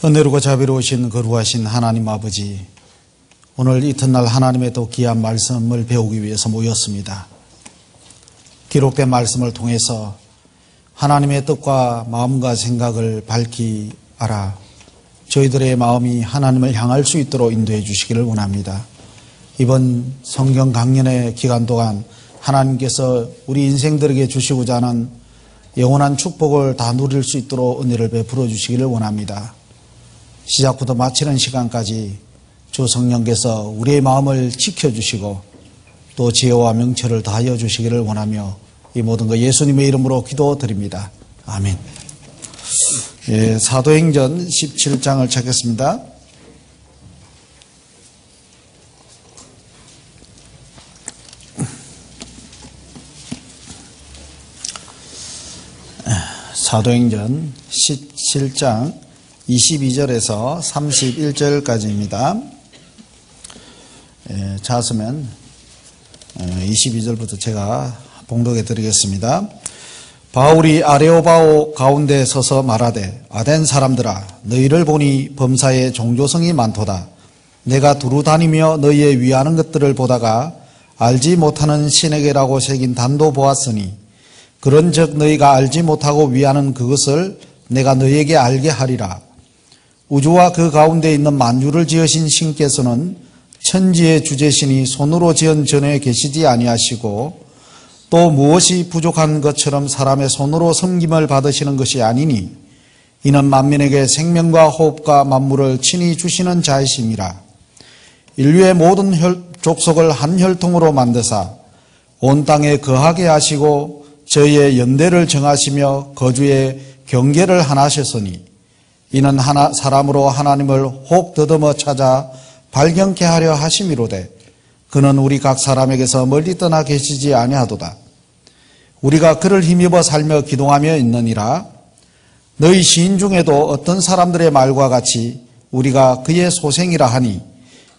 은혜롭고 자비로우신 거룩하신 하나님 아버지, 오늘 이튿날 하나님의 또 귀한 말씀을 배우기 위해서 모였습니다. 기록된 말씀을 통해서 하나님의 뜻과 마음과 생각을 밝히 알아 저희들의 마음이 하나님을 향할 수 있도록 인도해 주시기를 원합니다. 이번 성경 강연의 기간 동안 하나님께서 우리 인생들에게 주시고자 하는 영원한 축복을 다 누릴 수 있도록 은혜를 베풀어 주시기를 원합니다. 시작부터 마치는 시간까지 주 성령께서 우리의 마음을 지켜주시고 또 지혜와 명철을 다하여 주시기를 원하며 이 모든 것 예수님의 이름으로 기도드립니다. 아멘. 예, 사도행전 17장을 찾겠습니다. 사도행전 17장 22절에서 31절까지입니다. 찾으면 22절부터 제가 봉독해 드리겠습니다. 바울이 아레오바오 가운데 서서 말하되 아덴 사람들아 너희를 보니 범사에 종교성이 많도다. 내가 두루 다니며 너희의 위하는 것들을 보다가 알지 못하는 신에게라고 새긴 단도 보았으니 그런즉 너희가 알지 못하고 위하는 그것을 내가 너희에게 알게 하리라. 우주와 그 가운데 있는 만유를 지으신 신께서는 천지의 주제신이 손으로 지은 전에 계시지 아니하시고 또 무엇이 부족한 것처럼 사람의 손으로 섬김을 받으시는 것이 아니니 이는 만민에게 생명과 호흡과 만물을 친히 주시는 자이심이라. 인류의 모든 족속을 한 혈통으로 만드사 온 땅에 거하게 하시고 저희의 연대를 정하시며 거주의 경계를 하나 하셨으니 이는 사람으로 하나님을 혹 더듬어 찾아 발견케 하려 하심이로되 그는 우리 각 사람에게서 멀리 떠나 계시지 아니하도다. 우리가 그를 힘입어 살며 기동하며 있느니라. 너희 시인 중에도 어떤 사람들의 말과 같이 우리가 그의 소생이라 하니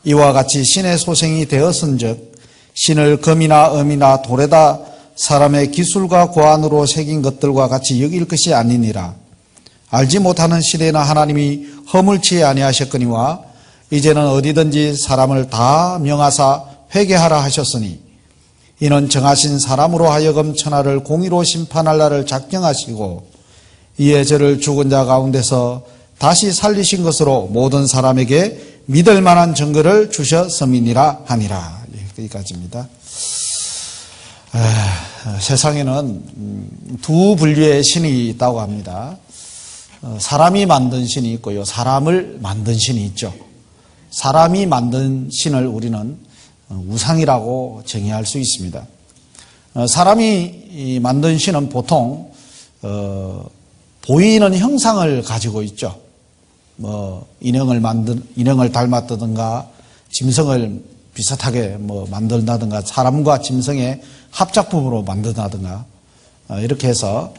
이와 같이 신의 소생이 되었은즉 신을 금이나 음이나 돌에다 사람의 기술과 고안으로 새긴 것들과 같이 여길 것이 아니니라. 알지 못하는 시대나 하나님이 허물치 아니하셨거니와 이제는 어디든지 사람을 다 명하사 회개하라 하셨으니 이는 정하신 사람으로 하여금 천하를 공의로 심판할 날을 작정하시고 이에 저를 죽은 자 가운데서 다시 살리신 것으로 모든 사람에게 믿을 만한 증거를 주셨음이니라 하니라. 여기까지입니다. 세상에는 두 분류의 신이 있다고 합니다. 사람이 만든 신이 있고요, 사람을 만든 신이 있죠. 사람이 만든 신을 우리는 우상이라고 정의할 수 있습니다. 사람이 만든 신은 보통 보이는 형상을 가지고 있죠. 인형을 닮았다든가 짐승을 비슷하게 만든다든가 사람과 짐승의 합작품으로 만든다든가 이렇게 해서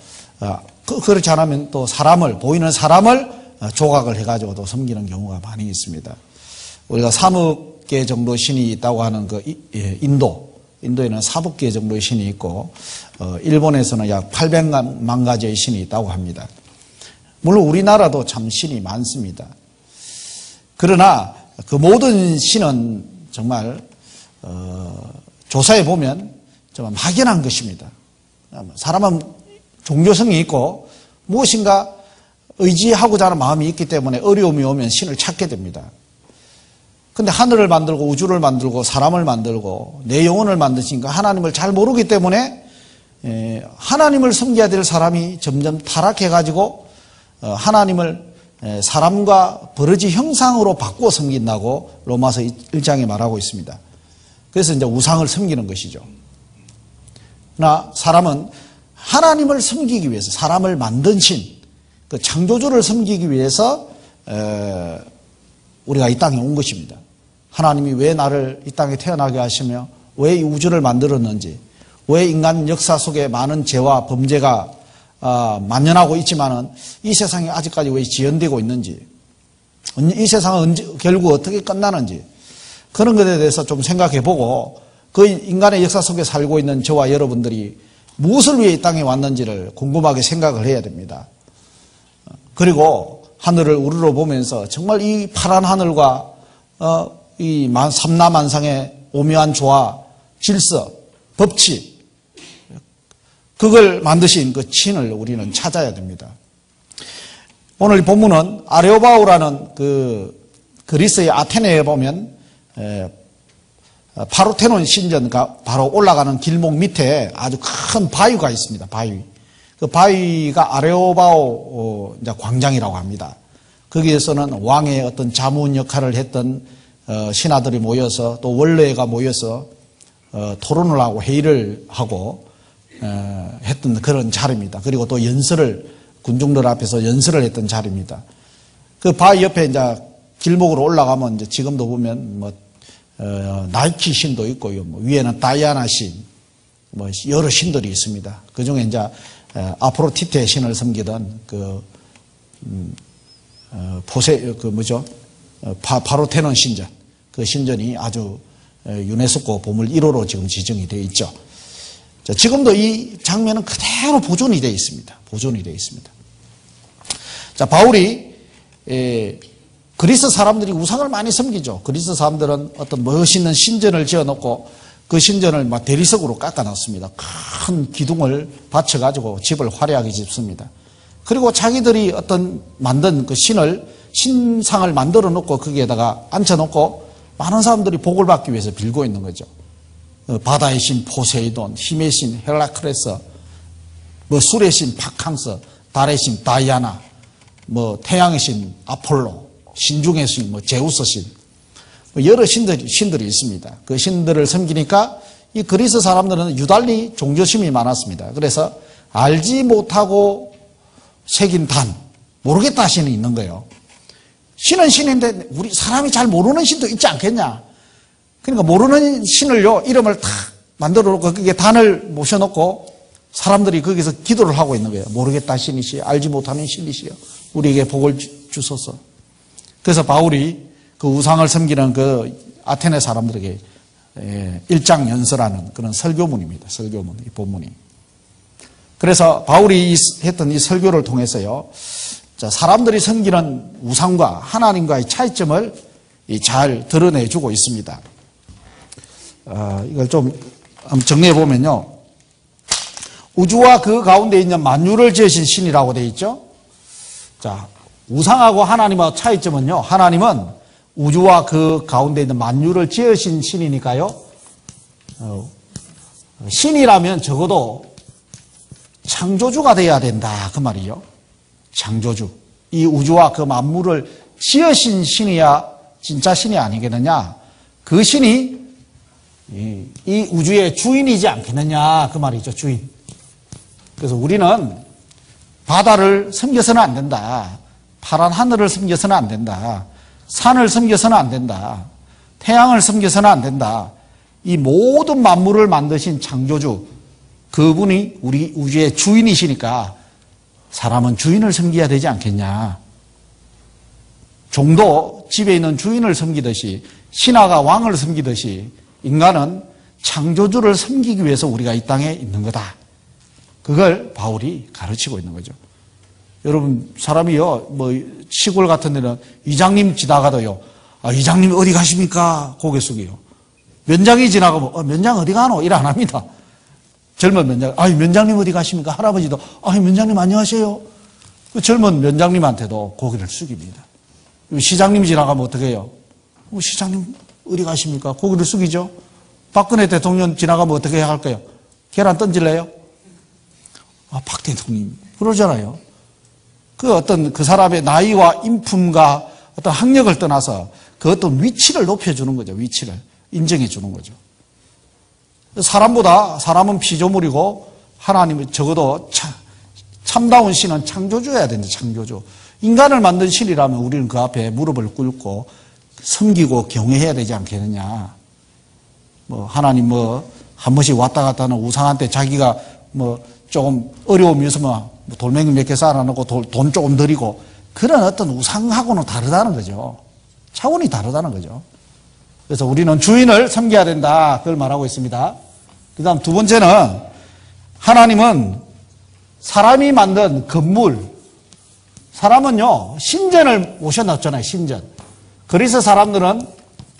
그렇지 않으면 또 보이는 사람을 조각을 해가지고 또 섬기는 경우가 많이 있습니다. 우리가 3억 개 정도 신이 있다고 하는 인도에는 4억 개 정도의 신이 있고, 일본에서는 약 800만 가지의 신이 있다고 합니다. 물론 우리나라도 참 신이 많습니다. 그러나 그 모든 신은 정말, 조사해 보면 정말 막연한 것입니다. 사람은 종교성이 있고 무엇인가 의지하고자 하는 마음이 있기 때문에 어려움이 오면 신을 찾게 됩니다. 근데 하늘을 만들고 우주를 만들고 사람을 만들고 내 영혼을 만드시니까 하나님을 잘 모르기 때문에 하나님을 섬겨야 될 사람이 점점 타락해가지고 하나님을 사람과 버러지 형상으로 바꾸어 섬긴다고 로마서 1장에 말하고 있습니다. 그래서 이제 우상을 섬기는 것이죠. 그러나 사람은 하나님을 섬기기 위해서 사람을 만든 신, 그 창조주를 섬기기 위해서 우리가 이 땅에 온 것입니다. 하나님이 왜 나를 이 땅에 태어나게 하시며 왜 이 우주를 만들었는지, 왜 인간 역사 속에 많은 죄와 범죄가 만연하고 있지만은 이 세상이 아직까지 왜 지연되고 있는지, 이 세상은 결국 어떻게 끝나는지 그런 것에 대해서 좀 생각해보고 그 인간의 역사 속에 살고 있는 저와 여러분들이 무엇을 위해 이 땅에 왔는지를 궁금하게 생각을 해야 됩니다. 그리고 하늘을 우러러보면서 정말 이 파란 하늘과 이 삼라만상의 오묘한 조화, 질서, 법칙, 그걸 만드신 그 신을 우리는 찾아야 됩니다. 오늘 본문은 아레오바오라는 그 그리스의 아테네에 보면 파르테논 신전가 바로 올라가는 길목 밑에 아주 큰 바위가 있습니다. 바위. 그 바위가 아레오바오 이제 광장이라고 합니다. 거기에서는 왕의 어떤 자문 역할을 했던 신하들이 모여서 또 원로회가 모여서 토론을 하고 회의를 하고 했던 그런 자리입니다. 그리고 또 군중들 앞에서 연설을 했던 자리입니다. 그 바위 옆에 이제 길목으로 올라가면 이제 지금도 보면 나이키 신도 있고요. 위에는 다이아나 신, 여러 신들이 있습니다. 그 중에 이제 아프로디테 신을 섬기던 파르테논 신전, 그 신전이 아주 유네스코 보물 1호로 지금 지정이 되어 있죠. 자, 지금도 이 장면은 그대로 보존이 되어 있습니다. 보존이 되어 있습니다. 자, 바울이 그리스 사람들이 우상을 많이 섬기죠. 그리스 사람들은 어떤 멋있는 신전을 지어놓고 그 신전을 막 대리석으로 깎아놨습니다. 큰 기둥을 받쳐가지고 집을 화려하게 짓습니다. 그리고 자기들이 어떤 만든 그 신상을 만들어 놓고 거기에다가 앉혀놓고 많은 사람들이 복을 받기 위해서 빌고 있는 거죠. 바다의 신 포세이돈, 힘의 신 헬라크레스, 술의 신 바캉스, 달의 신 다이아나, 태양의 신 아폴로, 신중의 신 제우스 신, 여러 신들이 있습니다. 그 신들을 섬기니까 이 그리스 사람들은 유달리 종교심이 많았습니다. 그래서 알지 못하고 새긴 단, 모르겠다 신이 있는 거예요. 신은 신인데 우리 사람이 잘 모르는 신도 있지 않겠냐. 그러니까 모르는 신을요, 이름을 탁 만들어 놓고 거기에 단을 모셔놓고 사람들이 거기서 기도를 하고 있는 거예요. 모르겠다 신이시여, 알지 못하는 신이시여, 우리에게 복을 주소서. 그래서 바울이 그 우상을 섬기는 그 아테네 사람들에게 일장연설하는 그런 설교문입니다. 설교문, 이 본문이. 그래서 바울이 했던 이 설교를 통해서요, 사람들이 섬기는 우상과 하나님과의 차이점을 잘 드러내주고 있습니다. 이걸 좀 정리해 보면요, 우주와 그 가운데 있는 만유를 지으신 신이라고 되어 있죠. 자, 우상하고 하나님의 차이점은요, 하나님은 우주와 그 가운데 있는 만유를 지으신 신이니까요, 신이라면 적어도 창조주가 돼야 된다, 그 말이요. 창조주. 이 우주와 그 만물을 지으신 신이야 진짜 신이 아니겠느냐. 그 신이 이 우주의 주인이지 않겠느냐, 그 말이죠. 주인. 그래서 우리는 바다를 섬겨서는 안 된다. 파란 하늘을 섬겨서는 안 된다. 산을 섬겨서는 안 된다. 태양을 섬겨서는 안 된다. 이 모든 만물을 만드신 창조주, 그분이 우리 우주의 주인이시니까 사람은 주인을 섬겨야 되지 않겠냐. 종도 집에 있는 주인을 섬기듯이, 신하가 왕을 섬기듯이 인간은 창조주를 섬기기 위해서 우리가 이 땅에 있는 거다. 그걸 바울이 가르치고 있는 거죠. 여러분, 사람이요, 시골 같은 데는 이장님 지나가도요, 이장님 어디 가십니까? 고개 숙여요. 면장이 지나가면, 면장 어디 가노? 일 안 합니다. 젊은 면장, 면장님 어디 가십니까? 할아버지도, 면장님 안녕하세요. 그 젊은 면장님한테도 고개를 숙입니다. 시장님 지나가면 어떻게 해요? 시장님 어디 가십니까? 고개를 숙이죠. 박근혜 대통령 지나가면 어떻게 해야 할까요? 계란 던질래요? 박 대통령 그러잖아요. 그 사람의 나이와 인품과 어떤 학력을 떠나서 그 어떤 위치를 높여주는 거죠. 위치를 인정해 주는 거죠. 사람은 피조물이고 하나님은 적어도 참다운 신은 창조주여야 된다. 창조주. 인간을 만든 신이라면 우리는 그 앞에 무릎을 꿇고 섬기고 경외해야 되지 않겠느냐. 하나님 한 번씩 왔다 갔다 하는 우상한테 자기가 조금 어려움이 있으면 돌멩이 몇 개 쌓아놓고 돈 조금 드리고, 그런 어떤 우상하고는 다르다는 거죠. 차원이 다르다는 거죠. 그래서 우리는 주인을 섬겨야 된다, 그걸 말하고 있습니다. 그 다음 두 번째는, 하나님은 사람이 만든 건물, 사람은요, 신전을 모셔놨잖아요, 신전. 그래서 사람들은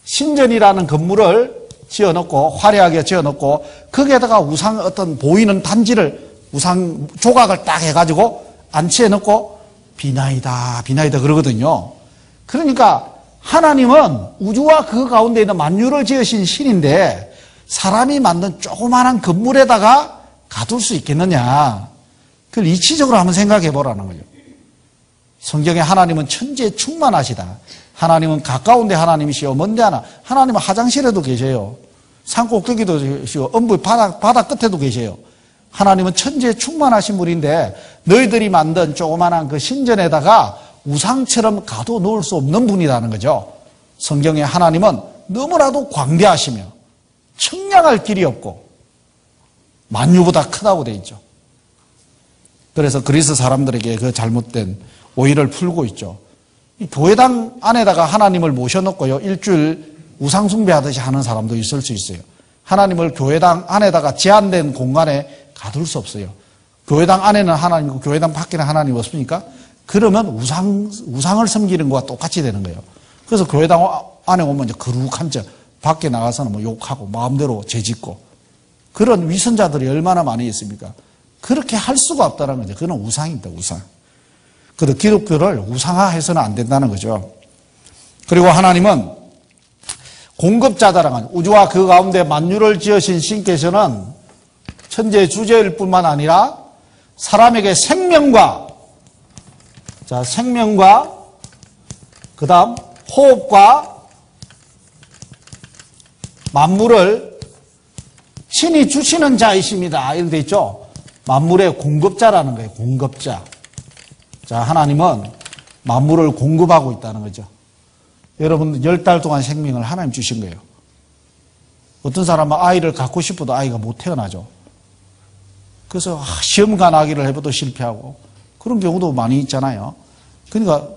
신전이라는 건물을 지어놓고, 화려하게 지어놓고, 거기에다가 우상, 어떤 보이는 단지를, 우상 조각을 딱 해가지고 안치해놓고, 비나이다, 비나이다 그러거든요. 그러니까 하나님은 우주와 그 가운데 있는 만유를 지으신 신인데, 사람이 만든 조그마한 건물에다가 가둘 수 있겠느냐. 그걸 이치적으로 한번 생각해 보라는 거죠. 성경에 하나님은 천지에 충만하시다. 하나님은 가까운데 하나님이시요, 먼데 하나님은 화장실에도 계세요. 산 꼭대기도 계시고, 바다 끝에도 계세요. 하나님은 천지에 충만하신 분인데, 너희들이 만든 조그마한 그 신전에다가 우상처럼 가둬놓을 수 없는 분이라는 거죠. 성경에 하나님은 너무나도 광대하시며, 청량할 길이 없고, 만유보다 크다고 되어 있죠. 그래서 그리스 사람들에게 그 잘못된 오해를 풀고 있죠. 이 교회당 안에다가 하나님을 모셔놓고요, 일주일 우상숭배하듯이 하는 사람도 있을 수 있어요. 하나님을 교회당 안에다가 제한된 공간에 가둘 수 없어요. 교회당 안에는 하나님이고 교회당 밖에는 하나님 없습니까? 그러면 우상을 섬기는 것과 똑같이 되는 거예요. 그래서 교회당 안에 오면 이제 거룩한 척, 밖에 나가서는 뭐 욕하고 마음대로 죄짓고, 그런 위선자들이 얼마나 많이 있습니까? 그렇게 할 수가 없다는 거죠. 그건 우상입니다, 우상. 그래서 기독교를 우상화해서는 안 된다는 거죠. 그리고 하나님은 공급자다라는, 우주와 그 가운데 만유를 지으신 신께서는 천지의 주제일 뿐만 아니라 사람에게 생명과 그 다음 호흡과 만물을 친히 주시는 자이십니다. 이렇게 돼 있죠. 만물의 공급자라는 거예요. 공급자. 자, 하나님은 만물을 공급하고 있다는 거죠. 여러분 10달 동안 생명을 하나님 주신 거예요. 어떤 사람은 아이를 갖고 싶어도 아이가 못 태어나죠. 그래서 시험관 아기를 해봐도 실패하고 그런 경우도 많이 있잖아요. 그러니까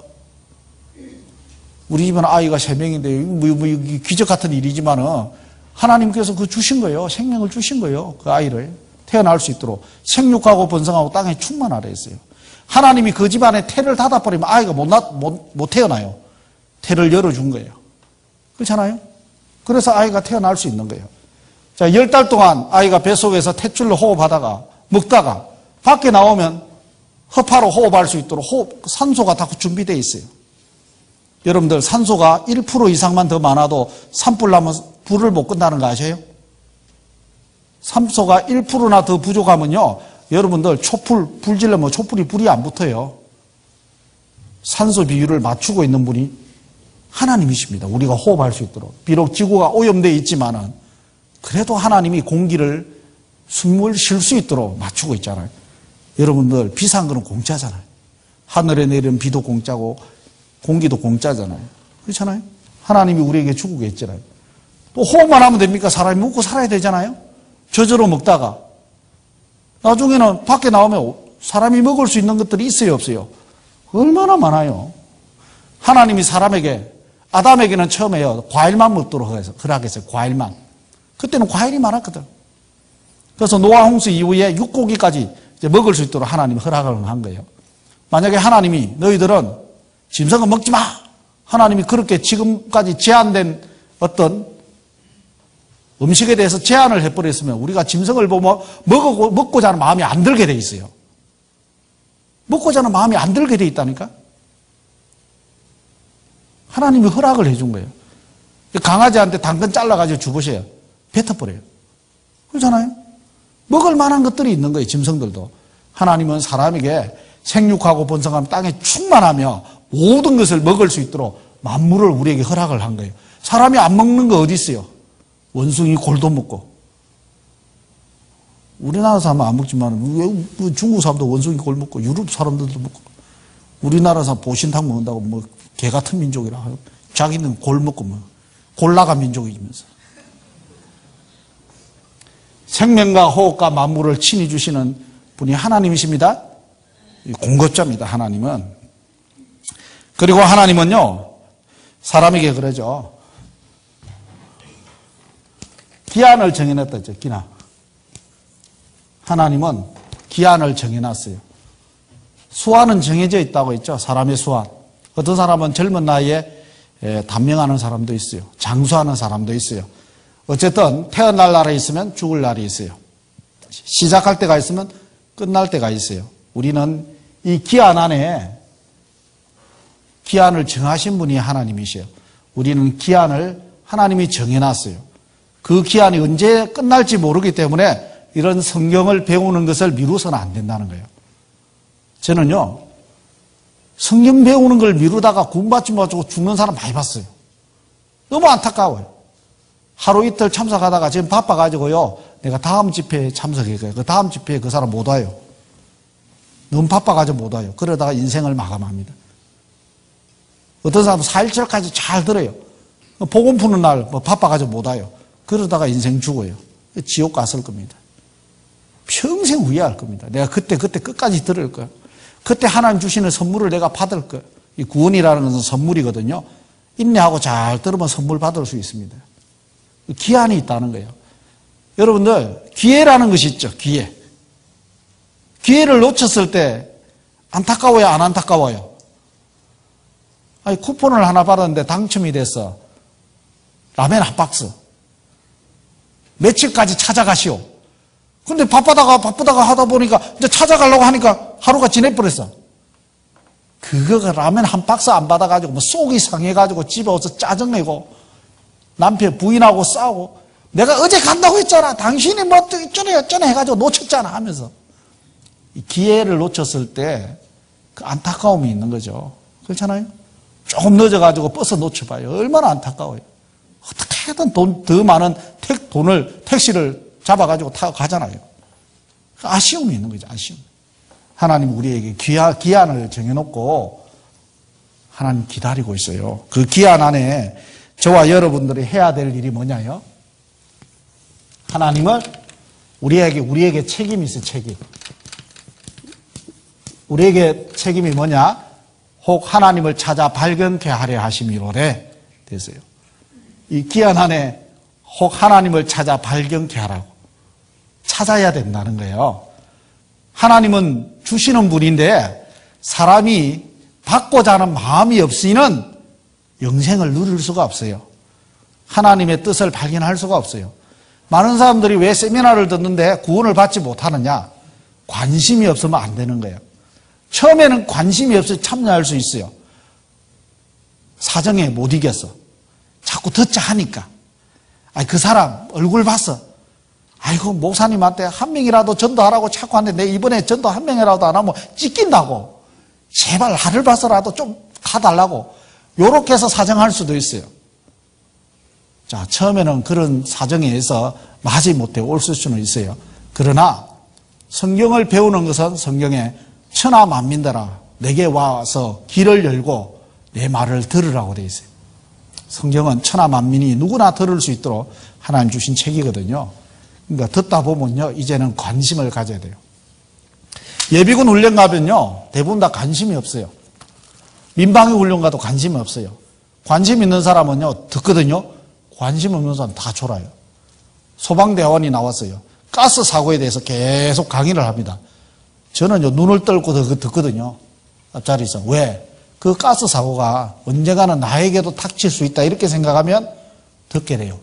우리 집은 아이가 3명인데 기적 같은 일이지만은 하나님께서 그 주신 거예요. 생명을 주신 거예요. 그 아이를 태어날 수 있도록 생육하고 번성하고 땅에 충만하라 했어요. 하나님이 그 집안에 태를 닫아버리면 아이가 못 태어나요. 태를 열어준 거예요. 그렇잖아요. 그래서 아이가 태어날 수 있는 거예요. 자, 10달 동안 아이가 뱃속에서 탯줄로 호흡하다가 먹다가 밖에 나오면 허파로 호흡할 수 있도록 산소가 다 준비되어 있어요. 여러분들 산소가 1% 이상만 더 많아도 산불 나면 불을 못 끈다는 거 아세요? 산소가 1%나 더 부족하면요, 여러분들 불 질러면 불이 안 붙어요. 산소 비율을 맞추고 있는 분이 하나님이십니다. 우리가 호흡할 수 있도록. 비록 지구가 오염되어 있지만은 그래도 하나님이 공기를 숨을 쉴 수 있도록 맞추고 있잖아요. 여러분들 비싼 거는 공짜잖아요. 하늘에 내리는 비도 공짜고 공기도 공짜잖아요. 그렇잖아요. 하나님이 우리에게 주고 계시잖아요. 또 호흡만 하면 됩니까? 사람이 먹고 살아야 되잖아요. 저절로 먹다가 나중에는 밖에 나오면 사람이 먹을 수 있는 것들이 있어요, 없어요? 얼마나 많아요. 하나님이 사람에게, 아담에게는 처음에요, 과일만 먹도록 허락했어요. 과일만. 그때는 과일이 많았거든. 그래서 노아 홍수 이후에 육고기까지 이제 먹을 수 있도록 하나님이 허락을 한 거예요. 만약에 하나님이 너희들은 짐승은 먹지 마! 하나님이 그렇게 지금까지 제한된 어떤 음식에 대해서 제한을 해버렸으면 우리가 짐승을 보면 먹고자 하는 마음이 안 들게 돼 있어요. 먹고자 하는 마음이 안 들게 돼 있다니까? 하나님이 허락을 해준 거예요. 강아지한테 당근 잘라가지고 주보세요. 뱉어버려요. 그렇잖아요? 먹을 만한 것들이 있는 거예요. 짐승들도. 하나님은 사람에게 생육하고 번성하면 땅에 충만하며 모든 것을 먹을 수 있도록 만물을 우리에게 허락을 한 거예요. 사람이 안 먹는 거 어디 있어요? 원숭이 골도 먹고. 우리나라 사람은 안 먹지만 왜 중국 사람도 원숭이 골 먹고 유럽 사람들도 먹고 우리나라 사람 보신탕 먹는다고 뭐 개 같은 민족이라 자기는 골 먹고 뭐 골나가 민족이면서. 생명과 호흡과 만물을 친히 주시는 분이 하나님이십니다. 공급자입니다. 하나님은. 그리고 하나님은요, 사람에게 그러죠. 기한을 정해놨다 했죠. 기한. 하나님은 기한을 정해놨어요. 수완은 정해져 있다고 했죠. 사람의 수완. 어떤 사람은 젊은 나이에 단명하는 사람도 있어요. 장수하는 사람도 있어요. 어쨌든 태어날 날이 있으면 죽을 날이 있어요. 시작할 때가 있으면 끝날 때가 있어요. 우리는 이 기한 안에 기한을 정하신 분이 하나님이세요. 우리는 기한을 하나님이 정해놨어요. 그 기한이 언제 끝날지 모르기 때문에 이런 성경을 배우는 것을 미루서는 안 된다는 거예요. 저는요, 성경 배우는 걸 미루다가 구원받지 못하고 죽는 사람 많이 봤어요. 너무 안타까워요. 하루 이틀 참석하다가 지금 바빠가지고요, 내가 다음 집회에 참석할 거예요. 그 다음 집회에 그 사람 못 와요. 너무 바빠가지고 못 와요. 그러다가 인생을 마감합니다. 어떤 사람은 4.17까지 잘 들어요. 복음 푸는 날 바빠가지고 못 와요. 그러다가 인생 죽어요. 지옥 갔을 겁니다. 평생 후회할 겁니다. 내가 그때 끝까지 들을 거야. 그때 하나님 주시는 선물을 내가 받을 거야. 이 구원이라는 것은 선물이거든요. 인내하고 잘 들으면 선물 받을 수 있습니다. 기한이 있다는 거예요. 여러분들, 기회라는 것이 있죠. 기회. 기회를 놓쳤을 때 안타까워요, 안 안타까워요? 아니, 쿠폰을 하나 받았는데 당첨이 됐어. 라면 한 박스. 며칠까지 찾아가시오. 근데 바쁘다가 하다 보니까 이제 찾아가려고 하니까 하루가 지내버렸어. 그거가 라면 한 박스 안 받아가지고 뭐 속이 상해가지고 집에 와서 짜증내고 남편 부인하고 싸우고 내가 어제 간다고 했잖아. 당신이 뭐 어쩌네 해가지고 놓쳤잖아 하면서 이 기회를 놓쳤을 때 그 안타까움이 있는 거죠. 그렇잖아요? 조금 늦어가지고 버스 놓쳐봐요. 얼마나 안타까워요. 어떻게든 더 많은 택시를 잡아가지고 타고 가잖아요. 아쉬움이 있는 거죠. 아쉬움. 하나님 우리에게 기한을 정해놓고 하나님 기다리고 있어요. 그 기한 안에 저와 여러분들이 해야 될 일이 뭐냐요? 하나님을 우리에게 책임이 있어요. 책임. 우리에게 책임이 뭐냐? 혹 하나님을 찾아 발견케 하려 하심이로래 됐어요. 이 기한 안에 혹 하나님을 찾아 발견케 하라고 찾아야 된다는 거예요. 하나님은 주시는 분인데 사람이 받고자 하는 마음이 없이는 영생을 누릴 수가 없어요. 하나님의 뜻을 발견할 수가 없어요. 많은 사람들이 왜 세미나를 듣는데 구원을 받지 못하느냐? 관심이 없으면 안 되는 거예요. 처음에는 관심이 없어서 참여할 수 있어요. 사정에 못 이겼어. 자꾸 듣자 하니까. 아니, 그 사람 얼굴 봤어. 아이고, 목사님한테 한 명이라도 전도하라고 자꾸 하는데 내 이번에 전도 한 명이라도 안 하면 찢긴다고. 제발 나를 봐서라도 좀 가달라고. 요렇게 해서 사정할 수도 있어요. 자, 처음에는 그런 사정에 의해서 맞이 못해 올 수는 있어요. 그러나 성경을 배우는 것은 성경에 천하 만민들아 내게 와서 길을 열고 내 말을 들으라고 되어 있어요. 성경은 천하 만민이 누구나 들을 수 있도록 하나님 주신 책이거든요. 그러니까 듣다 보면요, 이제는 관심을 가져야 돼요. 예비군 훈련 가면요, 대부분 다 관심이 없어요. 민방위 훈련 가도 관심이 없어요. 관심 있는 사람은요, 듣거든요. 관심 없는 사람 다 졸아요. 소방대원이 나왔어요. 가스 사고에 대해서 계속 강의를 합니다. 저는요, 눈을 떨고 듣거든요. 앞자리에서. 왜? 그 가스 사고가 언젠가는 나에게도 닥칠 수 있다. 이렇게 생각하면 듣게 돼요.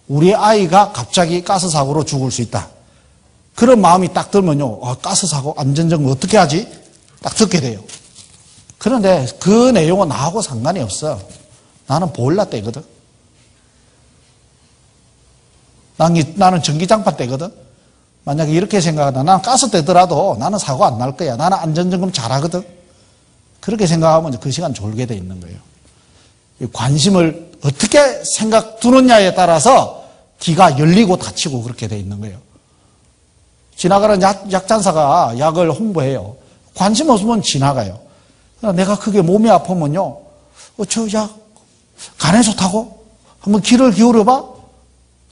우리 아이가 갑자기 가스 사고로 죽을 수 있다. 그런 마음이 딱 들면요, 가스 사고 안전점검 어떻게 하지? 딱 듣게 돼요. 그런데 그 내용은 나하고 상관이 없어. 나는 보일러 때거든. 나는 전기장판 때거든. 만약에 이렇게 생각하다 나는 가스 때더라도 나는 사고 안 날 거야. 나는 안전점검 잘하거든. 그렇게 생각하면 그 시간 졸게 돼 있는 거예요. 관심을 어떻게 생각 두느냐에 따라서 귀가 열리고 닫히고 그렇게 돼 있는 거예요. 지나가는 약잔사가 약을 홍보해요. 관심 없으면 지나가요. 내가 그게 몸이 아프면요, 저 약 간에 좋다고? 한번 귀를 기울여봐?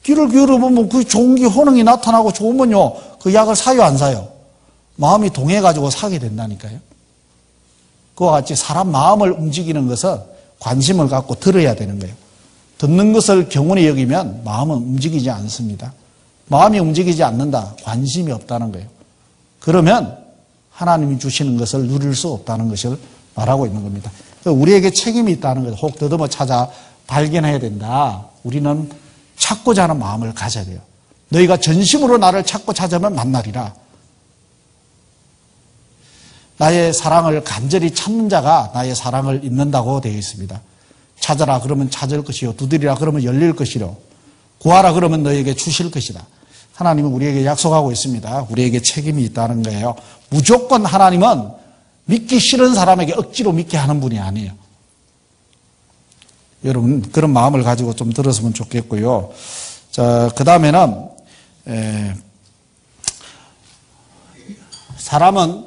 귀를 기울여보면 그 좋은 게 효능이 나타나고 좋으면요, 그 약을 사요, 안 사요? 마음이 동해가지고 사게 된다니까요. 그와 같이 사람 마음을 움직이는 것은 관심을 갖고 들어야 되는 거예요. 듣는 것을 경운히 여기면 마음은 움직이지 않습니다. 마음이 움직이지 않는다. 관심이 없다는 거예요. 그러면 하나님이 주시는 것을 누릴 수 없다는 것을 말하고 있는 겁니다. 우리에게 책임이 있다는 것을 혹 더듬어 찾아 발견해야 된다. 우리는 찾고자 하는 마음을 가져야 돼요. 너희가 전심으로 나를 찾고 찾으면 만나리라. 나의 사랑을 간절히 찾는 자가 나의 사랑을 잊는다고 되어 있습니다. 찾아라 그러면 찾을 것이요, 두드리라 그러면 열릴 것이요, 구하라 그러면 너에게 주실 것이다. 하나님은 우리에게 약속하고 있습니다. 우리에게 책임이 있다는 거예요. 무조건 하나님은 믿기 싫은 사람에게 억지로 믿게 하는 분이 아니에요. 여러분 그런 마음을 가지고 좀 들었으면 좋겠고요. 자, 그 다음에는 사람은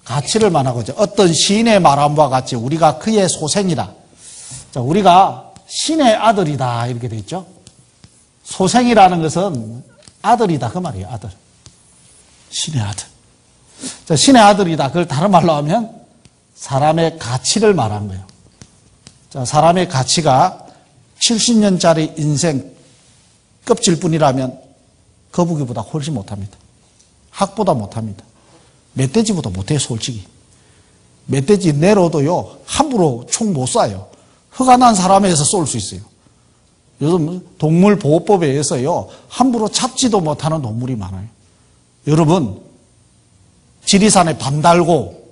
가치를 말하고죠. 어떤 시인의 말한 바와 같이 우리가 그의 소생이다. 자, 우리가 신의 아들이다 이렇게 돼 있죠. 소생이라는 것은 아들이다 그 말이에요. 아들. 신의 아들. 자, 신의 아들이다. 그걸 다른 말로 하면 사람의 가치를 말한 거예요. 자, 사람의 가치가 70년짜리 인생 껍질뿐이라면 거북이보다 훨씬 못합니다. 학보다 못합니다. 멧돼지보다 못해요, 솔직히. 멧돼지 내로도요, 함부로 총 못 쏴요. 허가 난 사람에서 쏠 수 있어요. 요즘 동물보호법에 의해서요, 함부로 잡지도 못하는 동물이 많아요. 여러분, 지리산에 밤 달고,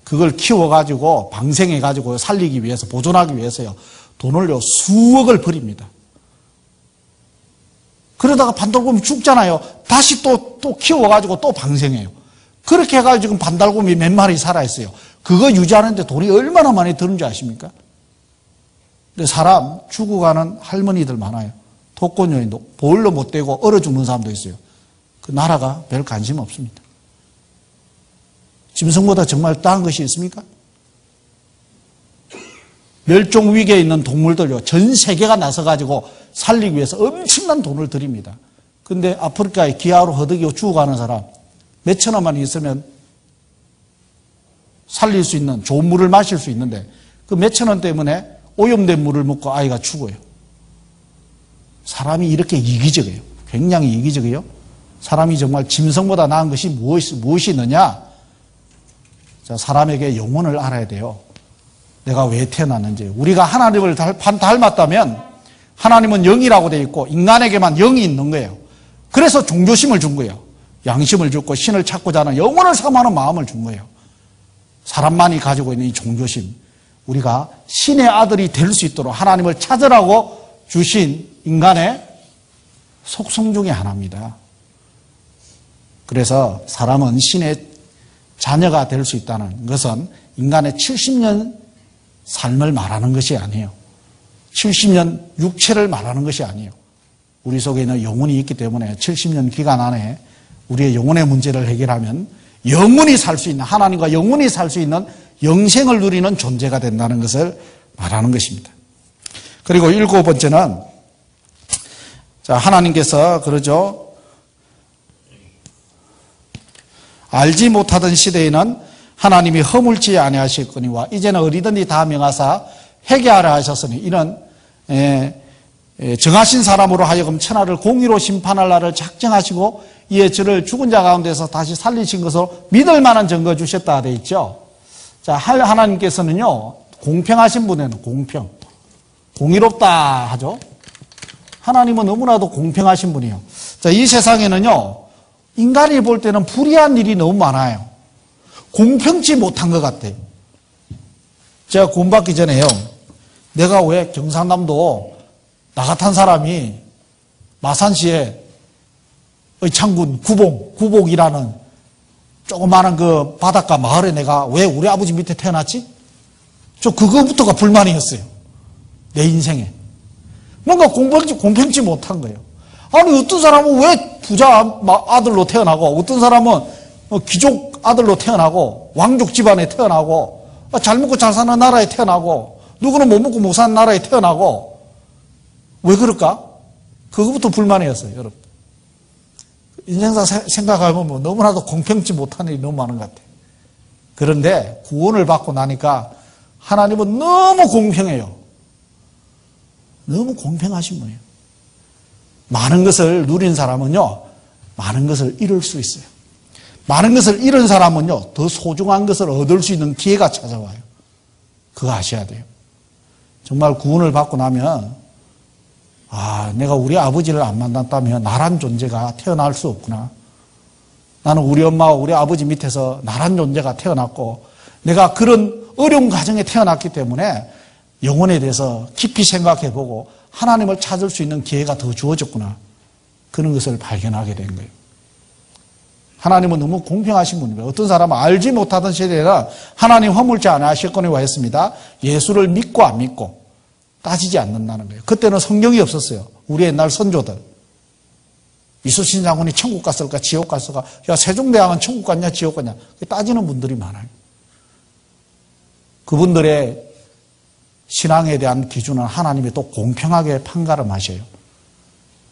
그걸 키워가지고, 방생해가지고 살리기 위해서, 보존하기 위해서요, 돈을요, 수억을 버립니다. 그러다가 반달곰이 죽잖아요. 다시 또 키워가지고 또 방생해요. 그렇게 해가지고 지금 반달곰이 몇 마리 살아있어요. 그거 유지하는데 돈이 얼마나 많이 드는지 아십니까? 근데 사람 죽어가는 할머니들 많아요. 독거노인도 보일러 못 대고 얼어 죽는 사람도 있어요. 그 나라가 별 관심 없습니다. 짐승보다 정말 따한 것이 있습니까? 멸종 위기에 있는 동물들요, 전 세계가 나서가지고 살리기 위해서 엄청난 돈을 들입니다. 근데 아프리카에 기아로 허덕이고 죽어가는 사람 몇천 원만 있으면 살릴 수 있는 좋은 물을 마실 수 있는데 그 몇천 원 때문에 오염된 물을 먹고 아이가 죽어요. 사람이 이렇게 이기적이에요. 굉장히 이기적이에요. 사람이 정말 짐승보다 나은 것이 무엇이 있느냐? 자, 사람에게 영혼을 알아야 돼요. 내가 왜 태어났는지. 우리가 하나님을 닮았다면 하나님은 영이라고 되어 있고 인간에게만 영이 있는 거예요. 그래서 종교심을 준 거예요. 양심을 줬고 신을 찾고자 하는 영혼을 사모하는 마음을 준 거예요. 사람만이 가지고 있는 이 종교심. 우리가 신의 아들이 될 수 있도록 하나님을 찾으라고 주신 인간의 속성 중에 하나입니다. 그래서 사람은 신의 자녀가 될 수 있다는 것은 인간의 70년 삶을 말하는 것이 아니에요. 70년 육체를 말하는 것이 아니에요. 우리 속에 있는 영혼이 있기 때문에 70년 기간 안에 우리의 영혼의 문제를 해결하면 영원히 살 수 있는, 하나님과 영원히 살 수 있는 영생을 누리는 존재가 된다는 것을 말하는 것입니다. 그리고 7번째는, 자, 하나님께서 그러죠. 알지 못하던 시대에는 하나님이 허물지 아니하셨거니와 이제는 어디든지 다 명하사 회개하라 하셨으니 이는 정하신 사람으로 하여금 천하를 공의로 심판할 날을 작정하시고 이에 저를 죽은 자 가운데서 다시 살리신 것으로 믿을 만한 증거 주셨다 되어 있죠. 자, 하나님께서는요, 공평하신 분에는 공의롭다 하죠. 하나님은 너무나도 공평하신 분이에요. 자, 이 세상에는요, 인간이 볼 때는 불의한 일이 너무 많아요. 공평치 못한 것 같아요. 제가 구원받기 전에요, 내가 왜 경상남도 나 같은 사람이 마산시에 의창군 구복이라는 조그마한 그 바닷가 마을에 내가 왜 우리 아버지 밑에 태어났지? 저 그거부터가 불만이었어요. 내 인생에. 뭔가 공평치 못한 거예요. 아니, 어떤 사람은 왜 부자 아들로 태어나고, 어떤 사람은 귀족 아들로 태어나고, 왕족 집안에 태어나고, 잘 먹고 잘 사는 나라에 태어나고, 누구는 못 먹고 못 사는 나라에 태어나고, 왜 그럴까? 그거부터 불만이었어요, 여러분. 인생사 생각해보면 너무나도 공평치 못한 일이 너무 많은 것 같아요. 그런데 구원을 받고 나니까 하나님은 너무 공평해요. 너무 공평하신 분이에요. 많은 것을 누린 사람은요, 많은 것을 잃을 수 있어요. 많은 것을 잃은 사람은요, 더 소중한 것을 얻을 수 있는 기회가 찾아와요. 그거 아셔야 돼요. 정말 구원을 받고 나면, 내가 우리 아버지를 안 만났다면 나란 존재가 태어날 수 없구나. 나는 우리 엄마와 우리 아버지 밑에서 나란 존재가 태어났고, 내가 그런 어려운 가정에 태어났기 때문에 영혼에 대해서 깊이 생각해보고 하나님을 찾을 수 있는 기회가 더 주어졌구나. 그런 것을 발견하게 된 거예요. 하나님은 너무 공평하신 분입니다. 어떤 사람은 알지 못하던 시대에는 하나님 허물지 않으셨거니와 했습니다. 예수를 믿고 안 믿고 따지지 않는다는 거예요. 그때는 성경이 없었어요. 우리 옛날 선조들. 이순신 장군이 천국 갔을까 지옥 갔을까. 야, 세종대왕은 천국 갔냐 지옥 갔냐. 따지는 분들이 많아요. 그분들의 신앙에 대한 기준은 하나님이 또 공평하게 판가름하셔요.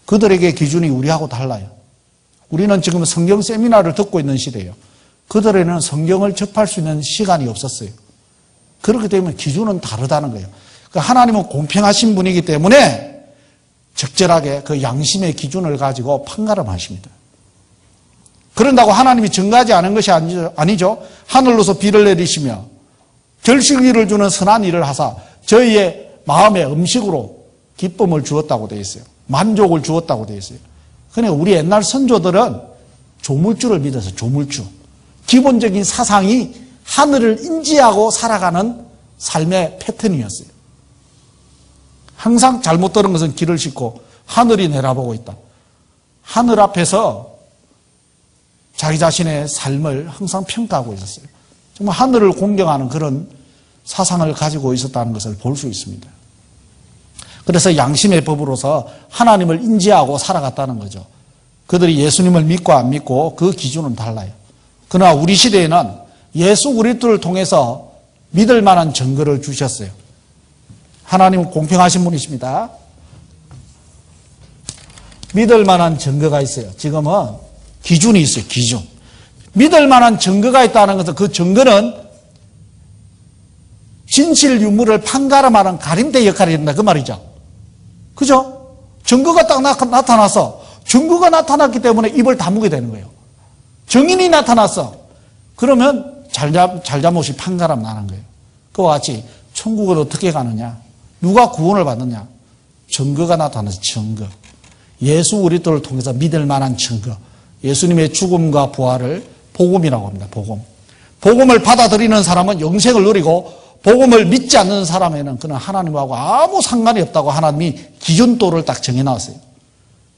그들에게 기준이 우리하고 달라요. 우리는 지금 성경 세미나를 듣고 있는 시대예요. 그들에는 성경을 접할 수 있는 시간이 없었어요. 그렇기 때문에 기준은 다르다는 거예요. 하나님은 공평하신 분이기 때문에 적절하게 그 양심의 기준을 가지고 판가름하십니다. 그런다고 하나님이 정하지 않은 것이 아니죠. 하늘로서 비를 내리시며 결실기를 주는 선한 일을 하사 저희의 마음에 음식으로 기쁨을 주었다고 되어 있어요. 만족을 주었다고 되어 있어요. 그러니까 우리 옛날 선조들은 조물주를 믿어서 조물주. 기본적인 사상이 하늘을 인지하고 살아가는 삶의 패턴이었어요. 항상 잘못 들은 것은 길을 싣고 하늘이 내려보고 있다. 하늘 앞에서 자기 자신의 삶을 항상 평가하고 있었어요. 정말 하늘을 공경하는 그런 사상을 가지고 있었다는 것을 볼 수 있습니다. 그래서 양심의 법으로서 하나님을 인지하고 살아갔다는 거죠. 그들이 예수님을 믿고 안 믿고 그 기준은 달라요. 그러나 우리 시대에는 예수 그리스도를 통해서 믿을 만한 증거를 주셨어요. 하나님은 공평하신 분이십니다. 믿을 만한 증거가 있어요. 지금은 기준이 있어요. 기준. 믿을 만한 증거가 있다는 것은 그 증거는 진실 유무를 판가름하는 가림대 역할이 된다. 그 말이죠. 그죠? 증거가 딱 나타나서 증거가 나타났기 때문에 입을 다무게 되는 거예요. 증인이 나타났어. 그러면 잘잘못이 판가름 나는 거예요. 그와 같이 천국을 어떻게 가느냐? 누가 구원을 받느냐? 증거가 나타나서 증거. 예수 그리스도를 통해서 믿을 만한 증거. 예수님의 죽음과 부활을 복음이라고 합니다. 복음. 복음을 받아들이는 사람은 영생을 누리고 복음을 믿지 않는 사람에는 그는 하나님하고 아무 상관이 없다고 하나님이 기준도를 딱 정해놨어요.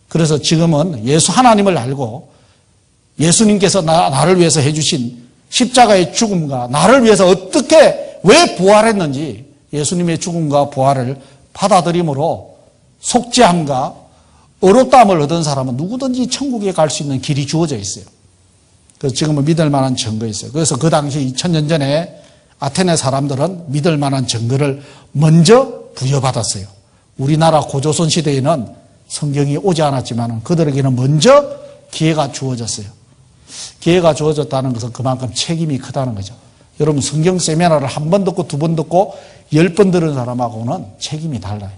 그래서 지금은 예수 하나님을 알고 예수님께서 나를 위해서 해주신 십자가의 죽음과 나를 위해서 어떻게 왜 부활했는지 예수님의 죽음과 부활을 받아들임으로 속죄함과 의롭다함을 얻은 사람은 누구든지 천국에 갈 수 있는 길이 주어져 있어요. 그래서 지금은 믿을 만한 증거 있어요. 그래서 그 당시 2000년 전에 아테네 사람들은 믿을 만한 증거를 먼저 부여받았어요. 우리나라 고조선 시대에는 성경이 오지 않았지만 그들에게는 먼저 기회가 주어졌어요. 기회가 주어졌다는 것은 그만큼 책임이 크다는 거죠. 여러분 성경 세미나를 한 번 듣고 두 번 듣고 10번 들은 사람하고는 책임이 달라요.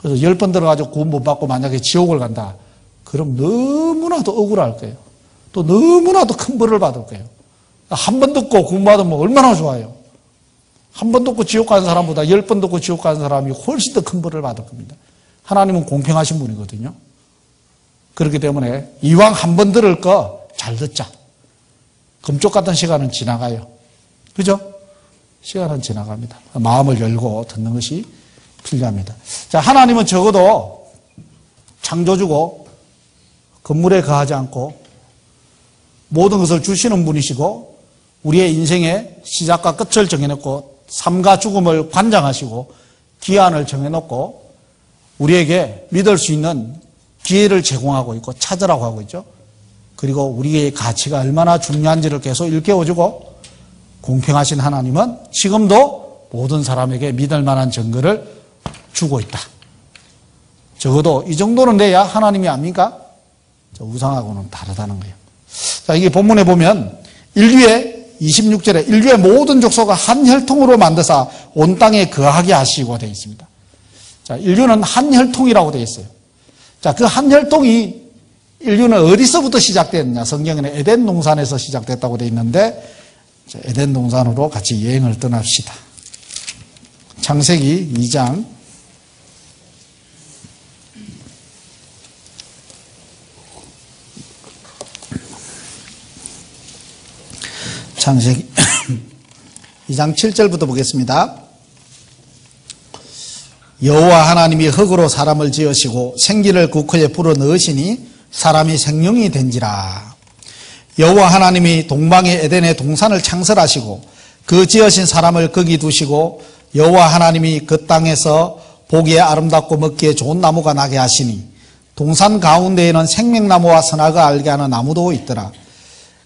그래서 10번 들어가지고 구원 못 받고 만약에 지옥을 간다. 그럼 너무나도 억울할 거예요. 또 너무나도 큰 벌을 받을 거예요. 한 번 듣고 구원 받으면 얼마나 좋아요. 한 번 듣고 지옥 가는 사람보다 10번 듣고 지옥 가는 사람이 훨씬 더 큰 벌을 받을 겁니다. 하나님은 공평하신 분이거든요. 그렇기 때문에 이왕 한 번 들을 거 잘 듣자. 금쪽 같은 시간은 지나가요. 그죠? 시간은 지나갑니다. 마음을 열고 듣는 것이 필요합니다. 자, 하나님은 적어도 창조주고 건물에 거하지 않고 모든 것을 주시는 분이시고 우리의 인생의 시작과 끝을 정해놓고 삶과 죽음을 관장하시고 기한을 정해놓고 우리에게 믿을 수 있는 기회를 제공하고 있고 찾으라고 하고 있죠. 그리고 우리의 가치가 얼마나 중요한지를 계속 일깨워주고 공평하신 하나님은 지금도 모든 사람에게 믿을 만한 증거를 주고 있다. 적어도 이 정도는 돼야 하나님이 아닙니까? 우상하고는 다르다는 거예요. 자, 이게 본문에 보면 인류의 26절에 인류의 모든 족속을 한 혈통으로 만드사 온 땅에 거하게 하시고 되어 있습니다. 자, 인류는 한 혈통이라고 되어 있어요. 자, 그 한 혈통이 인류는 어디서부터 시작됐느냐? 성경에는 에덴 동산에서 시작됐다고 되어 있는데 에덴 동산으로 같이 여행을 떠납시다. 창세기 2장 창세기 2장 7절부터 보겠습니다. 여호와 하나님이 흙으로 사람을 지으시고 생기를 그 코에 불어 넣으시니 사람이 생명이 된지라. 여호와 하나님이 동방의 에덴의 동산을 창설하시고 그 지으신 사람을 거기 두시고 여호와 하나님이 그 땅에서 보기에 아름답고 먹기에 좋은 나무가 나게 하시니 동산 가운데에는 생명나무와 선악을 알게 하는 나무도 있더라.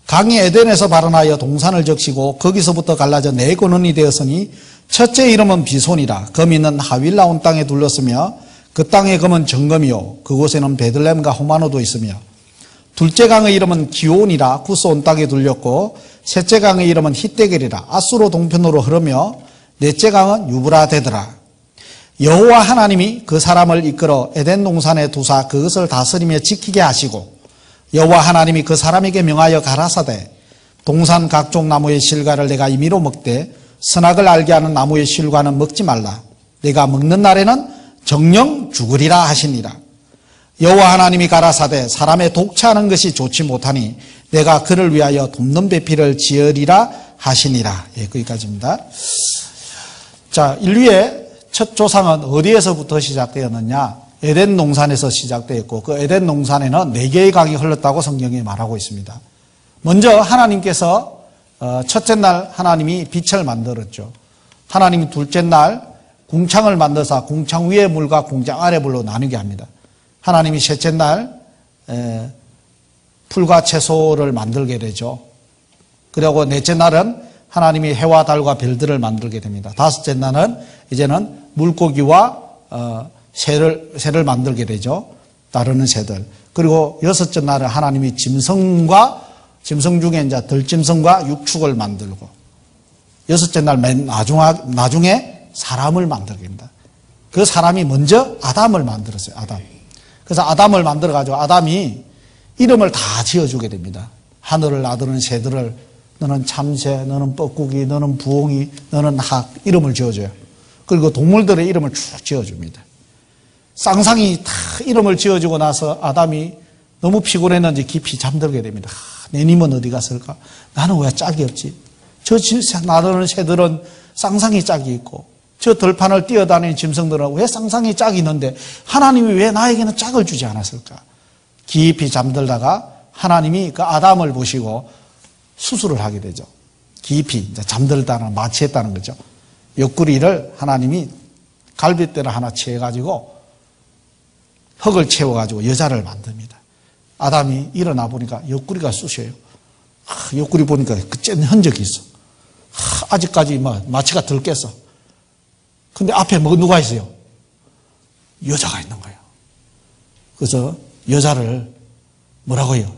강이 에덴에서 발원하여 동산을 적시고 거기서부터 갈라져 네 근원이 되었으니 첫째 이름은 비손이라. 검이 있는 하윌 나온 땅에 둘렀으며 그 땅의 검은 정검이요 그곳에는 베들레헴과 호마노도 있으며 둘째 강의 이름은 기온이라. 구스 온 땅에 둘렸고 셋째 강의 이름은 히데겔이라. 아수로 동편으로 흐르며 넷째 강은 유브라데더라. 여호와 하나님이 그 사람을 이끌어 에덴 동산에 두사 그것을 다스리며 지키게 하시고 여호와 하나님이 그 사람에게 명하여 가라사대 동산 각종 나무의 실과를 내가 임의로 먹되 선악을 알게 하는 나무의 실과는 먹지 말라. 내가 먹는 날에는 정령 죽으리라 하시니라. 여호와 하나님이 가라사대 사람의 독차하는 것이 좋지 못하니 내가 그를 위하여 돕는 배필을 지으리라 하시니라. 예, 거기까지입니다. 자, 인류의 첫 조상은 어디에서부터 시작되었느냐? 에덴 동산에서 시작되었고 그 에덴 동산에는 4개의 강이 흘렀다고 성경이 말하고 있습니다. 먼저 하나님께서 첫째 날 하나님이 빛을 만들었죠. 하나님이 둘째 날 궁창을 만들어서 궁창 위의 물과 궁창 아래 물로 나누게 합니다. 하나님이 셋째 날 풀과 채소를 만들게 되죠. 그리고 넷째 날은 하나님이 해와 달과 별들을 만들게 됩니다. 다섯째 날은 이제는 물고기와 새를 만들게 되죠. 따르는 새들. 그리고 여섯째 날은 하나님이 짐승 중에 이제 들짐승과 육축을 만들고 여섯째 날 맨 나중에 사람을 만들게 됩니다. 그 사람이 먼저 아담을 만들었어요. 아담. 그래서 아담을 만들어가지고 아담이 이름을 다 지어주게 됩니다. 하늘을 나드는 새들을 너는 참새, 너는 뻐꾸기, 너는 부엉이, 너는 학 이름을 지어줘요. 그리고 동물들의 이름을 쭉 지어줍니다. 쌍상이 다 이름을 지어주고 나서 아담이 너무 피곤했는지 깊이 잠들게 됩니다. 내 님은 어디 갔을까? 나는 왜 짝이 없지? 저 나드는 새들은 쌍상이 짝이 있고 저 들판을 뛰어다니는 짐승들은 왜 쌍상이 짝이 있는데 하나님이 왜 나에게는 짝을 주지 않았을까? 깊이 잠들다가 하나님이 그 아담을 보시고 수술을 하게 되죠. 깊이 이제 잠들다는 마취했다는 거죠. 옆구리를 하나님이 갈빗대를 하나 채워가지고 흙을 채워가지고 여자를 만듭니다. 아담이 일어나 보니까 옆구리가 쑤셔요. 옆구리 보니까 그 짠 흔적이 있어. 아직까지 마취가 덜 깼어. 근데 앞에 누가 있어요? 여자가 있는 거예요. 그래서 여자를 뭐라고 해요?